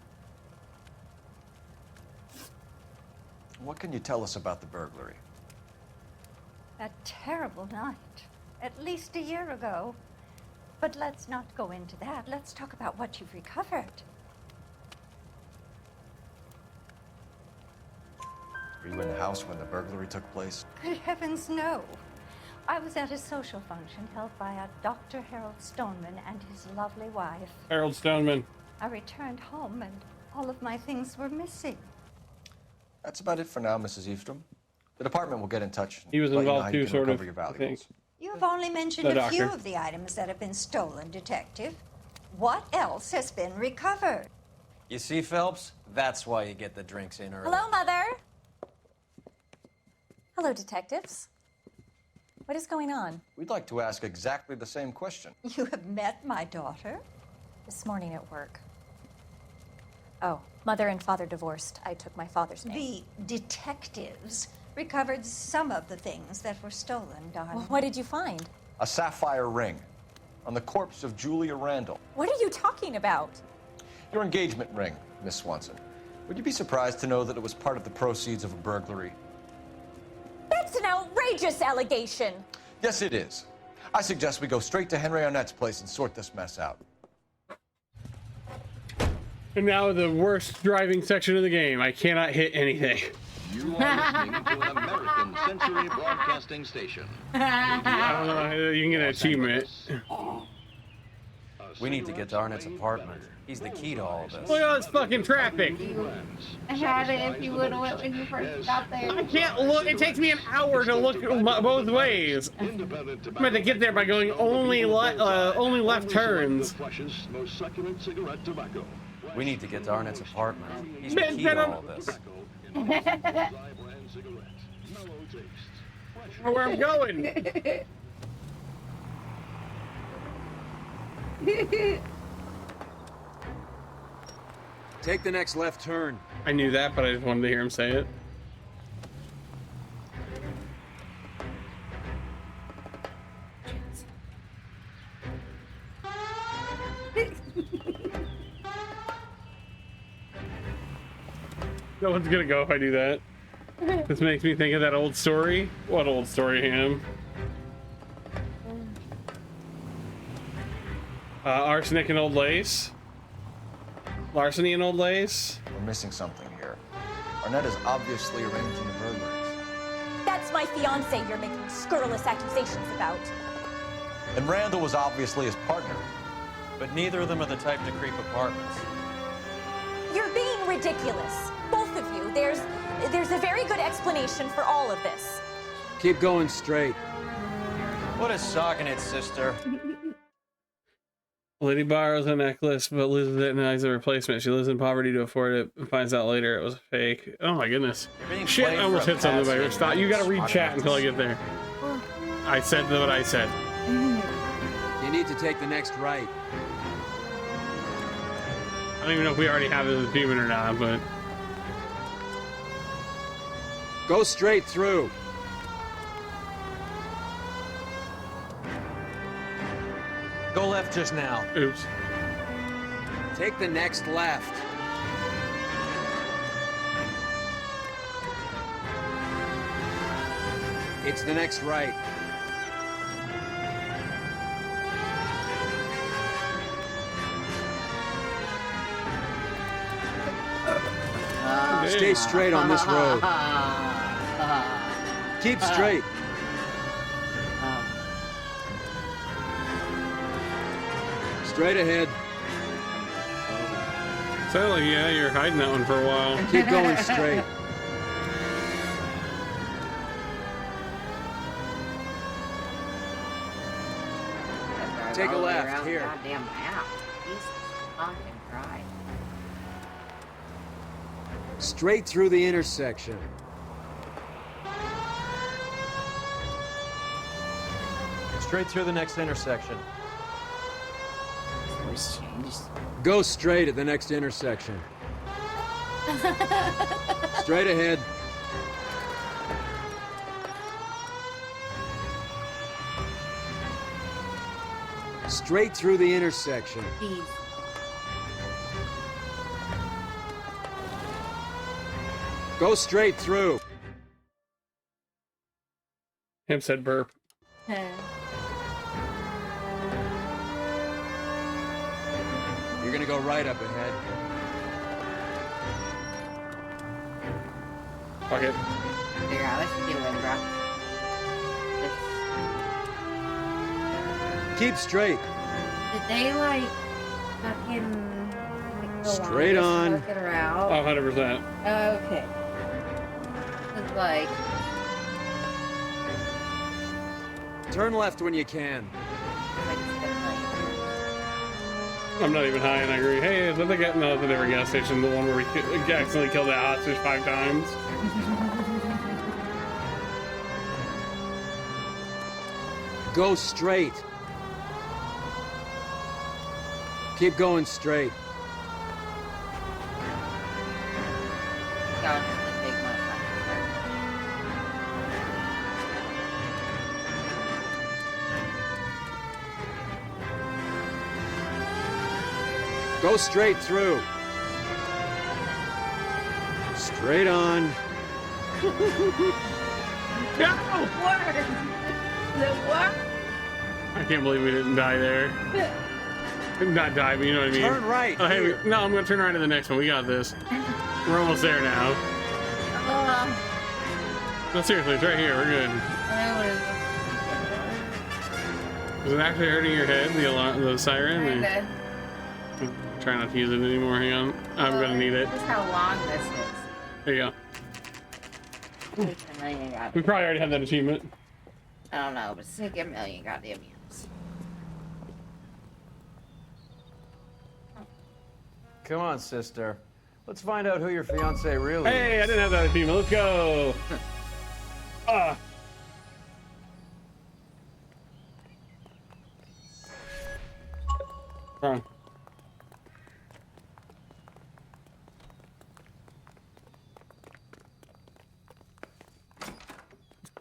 What can you tell us about the burglary? That terrible night. At least a year ago. But let's not go into that. Let's talk about what you've recovered. Were you in the house when the burglary took place? Good heavens, no. I was at a social function held by a Dr. Harold Stoneman and his lovely wife. Harold Stoneman. I returned home and all of my things were missing. That's about it for now, Mrs. Eavestrom. The department will get in touch. and He was let you know involved how you too, can sort of. recover your I think. valuables. You have only mentioned The a few doctor. of the items that have been stolen, Detective. What else has been recovered? You see, Phelps? That's why you get the drinks in early. Hello, Mother. Hello, detectives. What is going on? We'd like to ask exactly the same question. You have met my daughter? This morning at work. Oh, mother and father divorced. I took my father's name. The detectives recovered some of the things that were stolen, darling. Well, what did you find? A sapphire ring on the corpse of Julia Randall. What are you talking about? Your engagement ring, Miss Swanson. Would you be surprised to know that it was part of the proceeds of a burglary? That's an outrageous allegation. Yes, it is. I suggest we go straight to Henry Arnett's place and sort this mess out. And now the worst driving section of the game. I cannot hit anything. You are listening to an American Century Broadcasting Station. I don't know. You can get an achievement. We need to get to Arnett's apartment. He's the key to all of this. Look at all this fucking traffic. I had it if you would have went when you first got there. I can't look. It takes me an hour to look both ways. I'm going to get there by going only left turns. We need to get to Arnett's apartment. He's the Ben, key Ben, to all of this. Where I'm going. Take the next left turn. I knew that, but I just wanted to hear him say it. No one's gonna go if I do that. This makes me think of that old story. What old story, Ham? Arsenic and old lace. Larceny and old lace. We're missing something here. Arnett is obviously arranging the burglaries. That's my fiance you're making scurrilous accusations about. And Randall was obviously his partner. But neither of them are the type to creep apartments. You're being ridiculous, both of you. There's a very good explanation for all of this. Keep going straight. What a sock in it, sister. Lady borrows a necklace, but loses it and has a replacement. She lives in poverty to afford it and finds out later it was a fake. Oh my goodness. Shit, I almost hit something by your stop. You gotta read chat until I get there. I said what I said. You need to take the next right. I don't even know if we already have it as a human or not, but... Go straight through. Go left just now. Oops. Take the next left. It's the next right. Stay straight on this road. Keep straight. Straight ahead. Sounds like, yeah, you're hiding that one for a while. Keep going straight. Take a left here. Goddamn map. Jesus fucking Christ. Straight through the intersection. Straight through the next intersection. Voice changes. Go straight at the next intersection. Straight ahead. Straight through the intersection. Jeez. Go straight through. Him said burp. You're gonna go right up ahead. Fuck it. Figure out what you're doing, bro. Keep straight. Did they like fucking like, go Straight on. Work it out? 100%. Okay. It's like Turn left when you can. I'm not even high and I agree. Hey, let me get no, it's a different gas station, the one where we accidentally killed that hostage 5 times. Go straight. Keep going straight. God, the big motherfucker. Go straight through. Straight on. No! What? The what? I can't believe we didn't die there. Not die, but you know what I mean. Turn right. Oh, hey, no, I'm gonna turn right to the next one. We got this. We're almost there now. No, seriously, it's right here. We're good. Is it actually hurting your head, the alarm, the siren? Try not to use it anymore. Hang on. I'm gonna need it. This is how long this is. There you go. We probably already had that achievement. I don't know, but it's like a million goddamn years. Come on, sister. Let's find out who your fiance really is. Hey, I didn't have that achievement. Let's go. Wrong.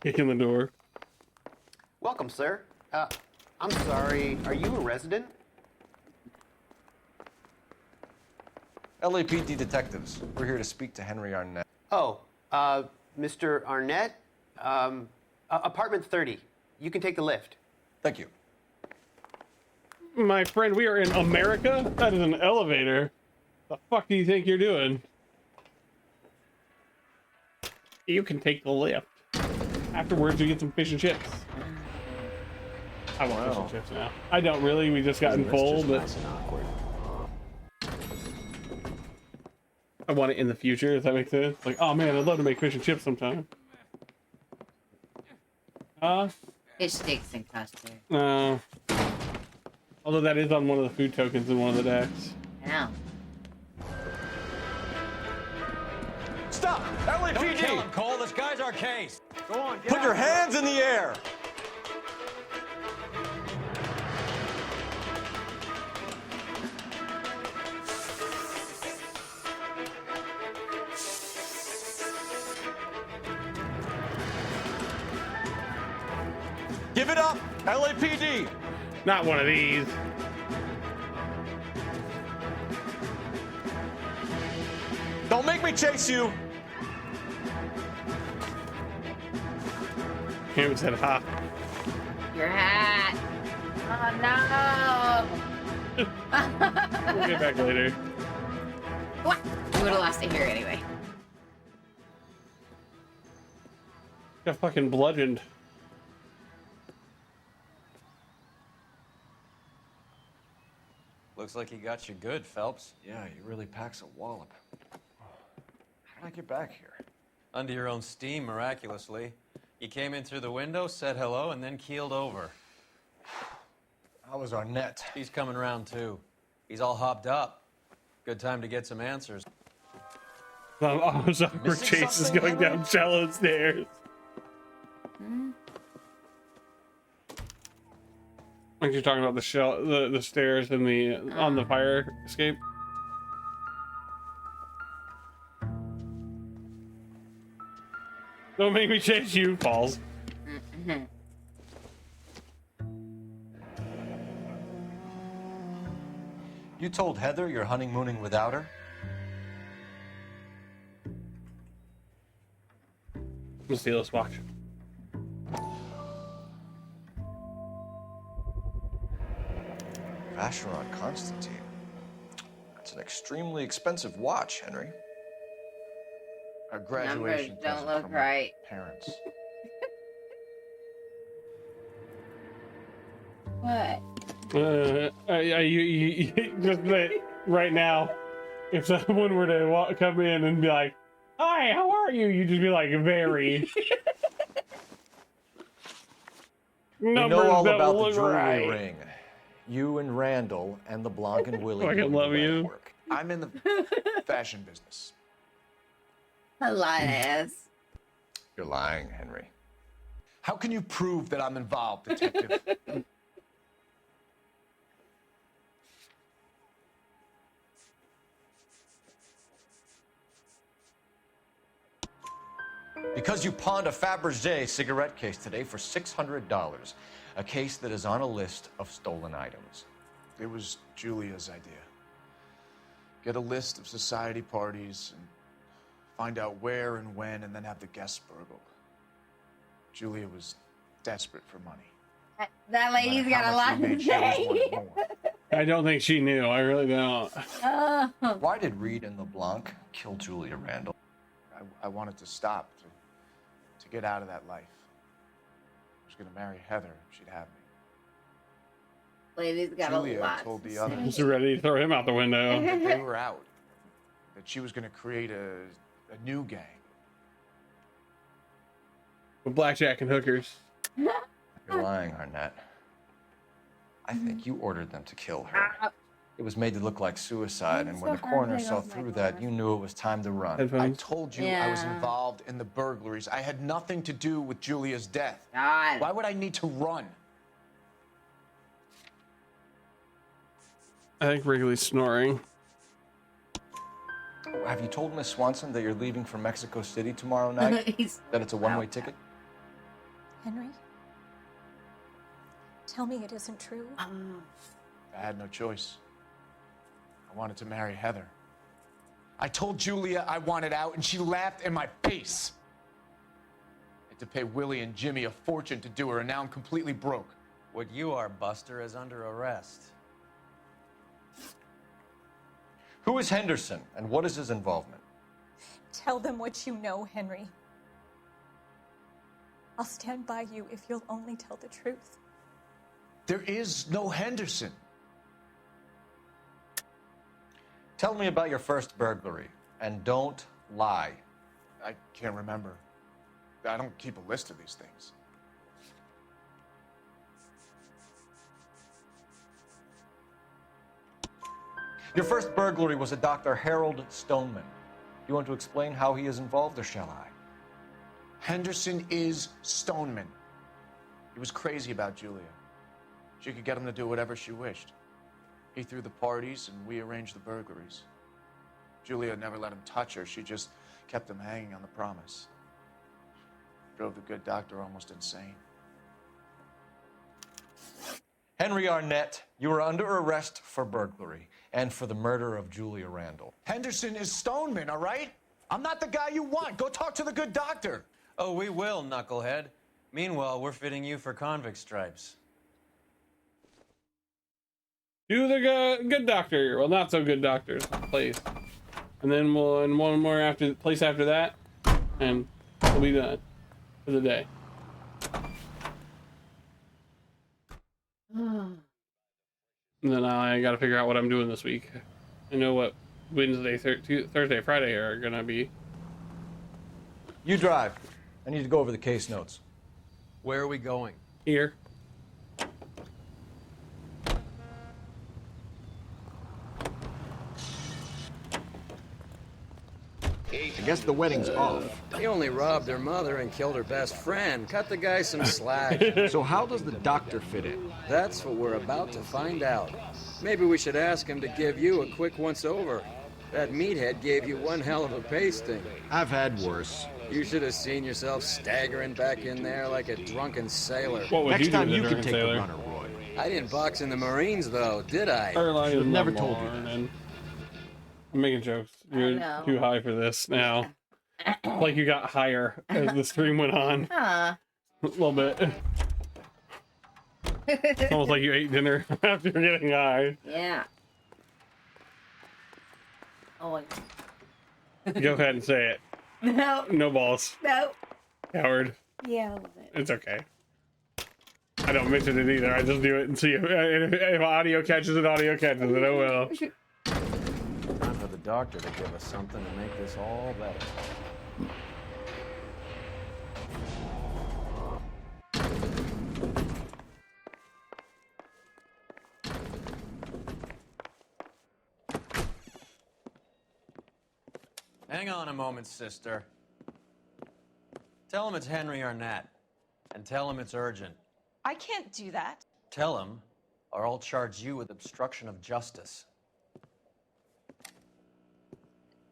Kick in the door. Welcome, sir. I'm sorry, are you a resident? LAPD detectives. We're here to speak to Henry Arnett. Oh, Mr. Arnett? Apartment 30. You can take the lift. Thank you. My friend, we are in America? That is an elevator. The fuck do you think you're doing? You can take the lift. Afterwards, you get some fish and chips. I want fish and chips now. I don't really. We just got in full, but Nice and awkward. I want it in the future. Does that make sense? Like, oh man, I'd love to make fish and chips sometime. Fish sticks and custard. No. Although that is on one of the food tokens in one of the decks. I know. Stop! LAPD! Don't kill him, Cole. This guy's our case. Go on, Put your hands in the air. Give it up, LAPD. Not one of these. Don't make me chase you. Cameron said, ha. Your hat. Oh no. We'll get back later. What? You would have lost it here anyway. Got fucking bludgeoned. Looks like he got you good, Phelps. Yeah, he really packs a wallop. How did I get back here? Under your own steam, miraculously. You came in through the window, said hello, and then keeled over. How was Arnett? He's coming around, too. He's all hopped up. Good time to get some answers. Awkward Chase is going down shallow stairs. Like you're talking about the stairs and the on the fire escape. Don't make me chase you, falls. You told Heather you're honeymooning without her? I'm gonna steal this watch. Vacheron Constantine. That's an extremely expensive watch, Henry. A graduation Numbers don't present look from right. my parents. What? You just that right now, if someone were to come in and be like, "Hi, how are you?" You'd just be like, "Very." We know all don't about the look jewelry right. ring. You and Randall and the Blanc and Willie. Fucking love you. Work. I'm in the fashion business. Elias. You're lying, Henry. How can you prove that I'm involved, detective? Because you pawned a Fabergé cigarette case today for $600. A case that is on a list of stolen items. It was Julia's idea. Get a list of society parties and find out where and when, and then have the guests burgled. Julia was desperate for money. That lady's got a lot to say. I don't think she knew. I really don't. Why did Reed and LeBlanc kill Julia Randall? I wanted to stop, to get out of that life. I was going to marry Heather if she'd have me. Lady's got Julia a lot told to the say. others She's ready to throw him out the window. that they were out. That she was going to create a new gang. With blackjack and hookers. You're lying, Arnett. I think you ordered them to kill her. It was made to look like suicide, and when the coroner saw through that, you knew it was time to run. I told you I was involved in the burglaries. I had nothing to do with Julia's death. God. Why would I need to run? I think Wrigley's snoring. Have you told Miss Swanson that you're leaving for Mexico City tomorrow night? That it's a one-way ticket? Henry? Tell me it isn't true. I had no choice. I wanted to marry Heather. I told Julia I wanted out, and she laughed in my face. I had to pay Willie and Jimmy a fortune to do her, and now I'm completely broke. What you are, Buster, is under arrest. Who is Henderson, and what is his involvement? Tell them what you know, Henry. I'll stand by you if you'll only tell the truth. There is no Henderson. Tell me about your first burglary, and don't lie. I can't remember. I don't keep a list of these things. Your first burglary was a Dr. Harold Stoneman. You want to explain how he is involved, or shall I? Henderson is Stoneman. He was crazy about Julia. She could get him to do whatever she wished. He threw the parties, and we arranged the burglaries. Julia never let him touch her. She just kept him hanging on the promise. Drove the good doctor almost insane. Henry Arnett, you are under arrest for burglary and for the murder of Julia Randall. Henderson is Stoneman, all right? I'm not the guy you want. Go talk to the good doctor. Oh, we will, knucklehead. Meanwhile, we're fitting you for convict stripes. Do the good doctor. Well, not so good doctor's place. And then we'll, and one more place after that. And we'll be done for the day. And then I gotta figure out what I'm doing this week. I know what Wednesday, Thursday, Friday are gonna be. You drive. I need to go over the case notes. Where are we going? Here. I guess the wedding's off. He only robbed her mother and killed her best friend. Cut the guy some slack. So how does the doctor fit in? That's what we're about to find out. Maybe we should ask him to give you a quick once-over. That meathead gave you one hell of a pasting. I've had worse. You should have seen yourself staggering back in there like a drunken sailor. What would Next you do time to you the can drunken take sailor? a runner, Roy. I didn't box in the Marines, though, did I? Should have never told you that. I'm making jokes. You're too high for this now. Like you got higher as the stream went on. Huh. A little bit. It's almost like you ate dinner after getting high. Yeah. Oh. Go ahead and say it. No. No balls. No. Coward. Yeah, a little bit. It's okay. I don't mention it either. I just do it and see if audio catches it, audio catches it. Oh well. Time for the doctor to give us something to make this all better. Hang on a moment, sister. Tell him it's Henry Arnett. And tell him it's urgent. I can't do that. Tell him, or I'll charge you with obstruction of justice.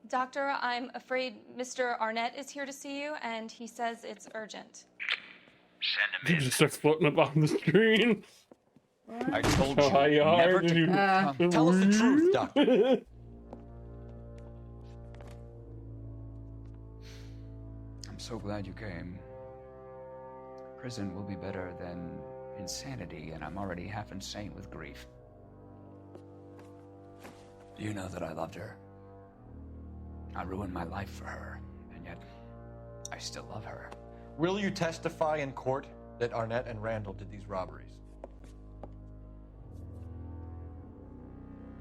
Doctor, I'm afraid Mr. Arnett is here to see you, and he says it's urgent. Send him It just starts floating up on the screen. I told How high you are? never Did to you... come. Tell us the truth, doctor. I'm so glad you came. Prison will be better than insanity, and I'm already half insane with grief. Do you know that I loved her? I ruined my life for her, and yet I still love her. Will you testify in court that Arnett and Randall did these robberies?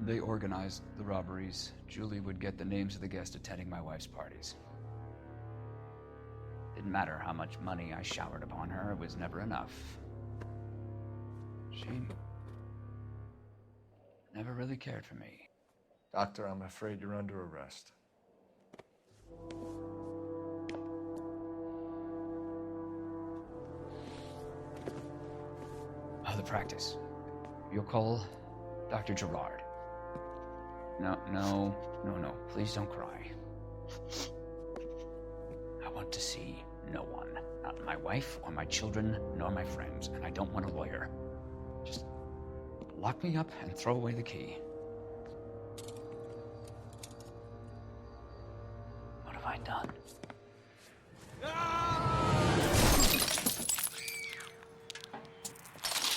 They organized the robberies. Julie would get the names of the guests attending my wife's parties. Didn't matter how much money I showered upon her, it was never enough. She never really cared for me. Doctor, I'm afraid you're under arrest. The practice. You'll call Dr. Gerard. No. Please don't cry. I want to see no one. Not my wife or my children, nor my friends. And I don't want a lawyer. Just lock me up and throw away the key.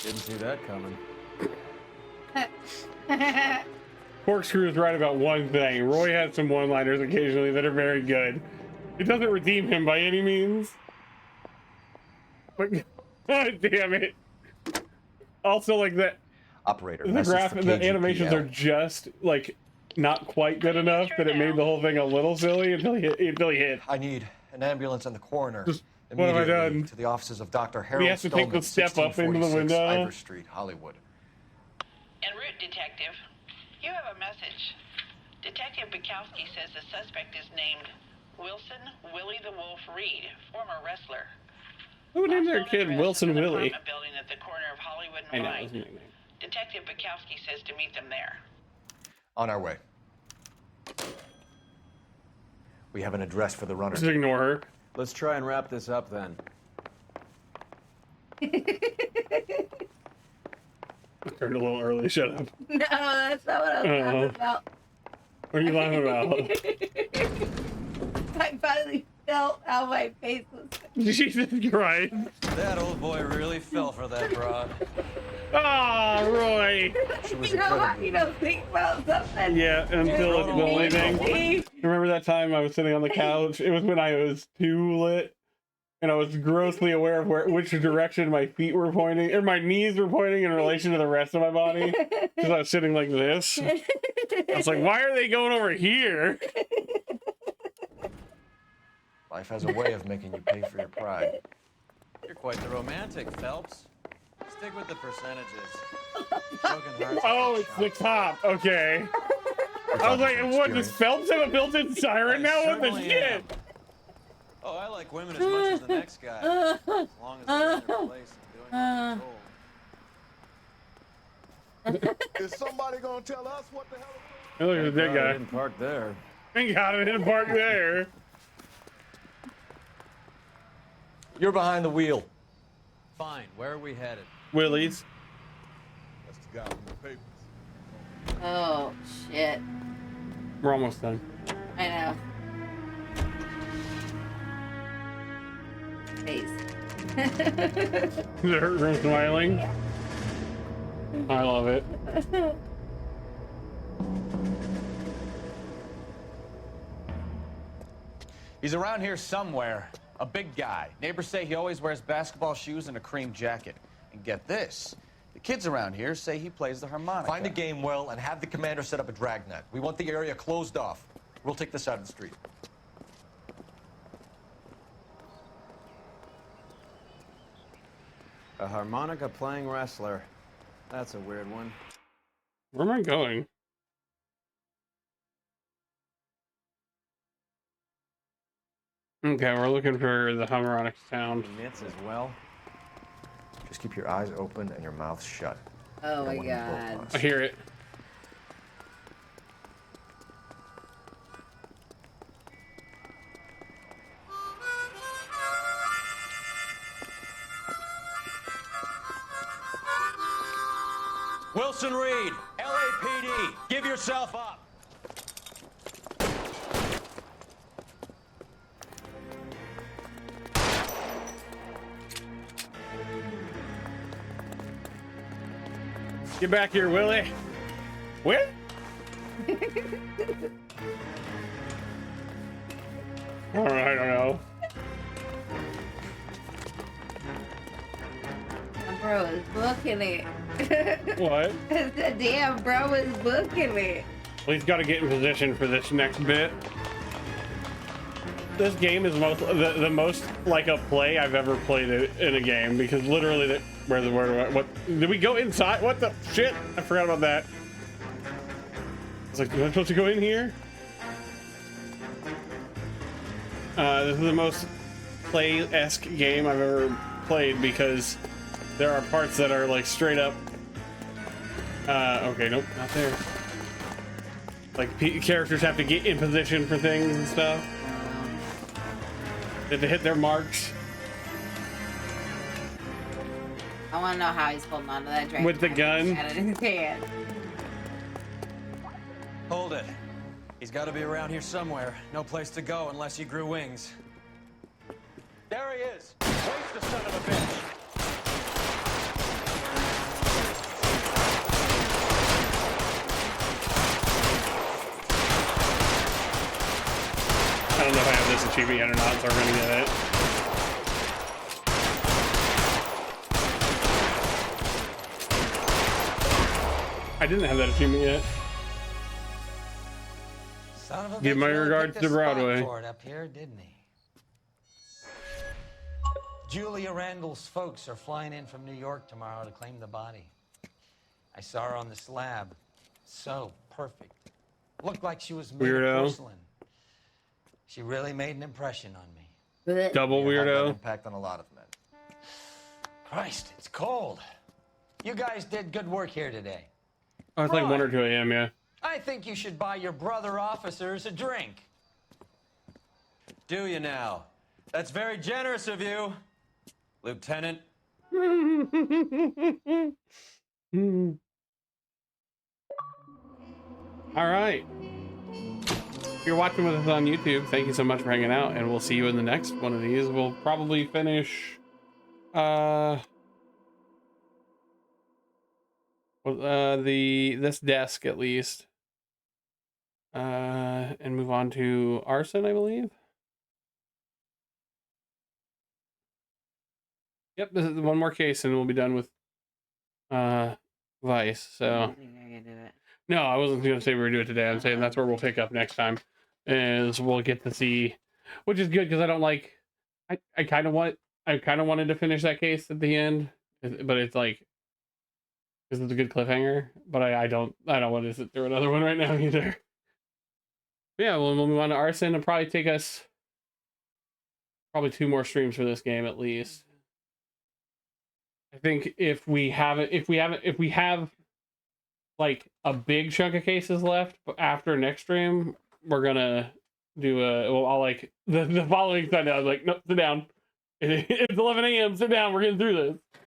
Didn't see that coming. Corkscrew is right about one thing. Roy has some one-liners occasionally that are very good. It doesn't redeem him by any means. But God damn it. Also, like that. Operator, The animations are just like not quite good enough that it made the whole thing a little silly until he hit. I need an ambulance and the coroner. What have I done? To the offices of Dr. Harold He has to take the step up into the window. Ivor Street, Hollywood. En route, Detective. You have a message. Detective Bukowski says the suspect is named Wilson Willie the Wolf Reed, former wrestler. Who would name their kid Wilson Willie? Building at the corner of Hollywood I and know, Vine. his nickname. Detective Bukowski says to meet them there. On our way. We have an address for the runner. Just ignore her. Let's try and wrap this up then. I turned a little early. Shut up. No, that's not what I was talking about. What are you laughing about? I finally felt how my face was. Jesus Christ. That old boy really fell for that broad. Ah, Roy. You know how you don't think about something? Yeah, until it's the only thing. Remember that time I was sitting on the couch? It was when I was too lit. And I was grossly aware of which direction my feet were pointing, or my knees were pointing in relation to the rest of my body. Because I was sitting like this. I was like, why are they going over here? Life has a way of making you pay for your pride. You're quite the romantic, Phelps. Stick with the percentages. Oh, it's the top. Okay. I was like, what, does Phelps have a built-in siren now? What the shit? Oh, I like women as much as the next guy. As long as they're in their place and doing what they're told. Is somebody gonna tell us what the hell? Hey, look at that guy. Didn't park there. Thank God I didn't park there. You're behind the wheel. Fine, where are we headed? Willie's. That's the guy from the papers. Oh, shit. We're almost done. I know. Face. Is it hurt from smiling? I love it. He's around here somewhere. A big guy. Neighbors say he always wears basketball shoes and a cream jacket. And get this, the kids around here say he plays the harmonica. Find a game well and have the commander set up a dragnet. We want the area closed off. We'll take this side of the street. A harmonica playing wrestler. That's a weird one. Where am I going? Okay, we're looking for the harmonic sound. Mitts as well. Just keep your eyes open and your mouth shut. Oh my God. I hear it. Wilson Reed, LAPD, give yourself up. Get back here, Willie. Where? I don't know. Bro is booking it. What? The damn bro is booking it. Well, he's got to get in position for this next bit. This game is the most like a play I've ever played in a game, because literally, what did we go inside? What the shit? I forgot about that. I was like, am I supposed to go in here? This is the most play-esque game I've ever played, because there are parts that are like straight up. Okay, nope, not there. Like characters have to get in position for things and stuff. They have to hit their marks. I want to know how he's holding on to that dragon. With the gun? Got it in his hand. Hold it. He's got to be around here somewhere. No place to go unless he grew wings. There he is. Waste the son of a bitch. this achievement yet or not, so we're gonna get it. I didn't have that achievement yet. Son of a Give bitch my really regards picked to a spot Broadway. for it up here, didn't he? Julia Randall's folks are flying in from New York tomorrow to claim the body. I saw her on the slab. So perfect. Looked like she was made Weirdo. of porcelain. She really made an impression on me. Double You have that weirdo. impact on a lot of men. Christ, it's cold. You guys did good work here today. Oh, it's like 1 or 2 a.m., yeah. I think you should buy your brother officers a drink. Do you now? That's very generous of you, Lieutenant. All right. If you're watching with us on YouTube, thank you so much for hanging out, and we'll see you in the next one of these. We'll probably finish this desk at least. And move on to arson, I believe. Yep, this is one more case and we'll be done with Vice. So no, I wasn't gonna say we were doing it today. I'm saying that's where we'll pick up next time. Is we'll get to see, which is good because I don't like I kind of wanted to finish that case at the end, but it's like this is a good cliffhanger, but I don't want to sit through another one right now either. Yeah, we'll move on to arson. It'll probably take us probably 2 more streams for this game at least. I think if we have like a big chunk of cases left after next stream, we're gonna do I'll like the following Sunday. I was like, nope, sit down. It's 11 a.m. Sit down. We're getting through this.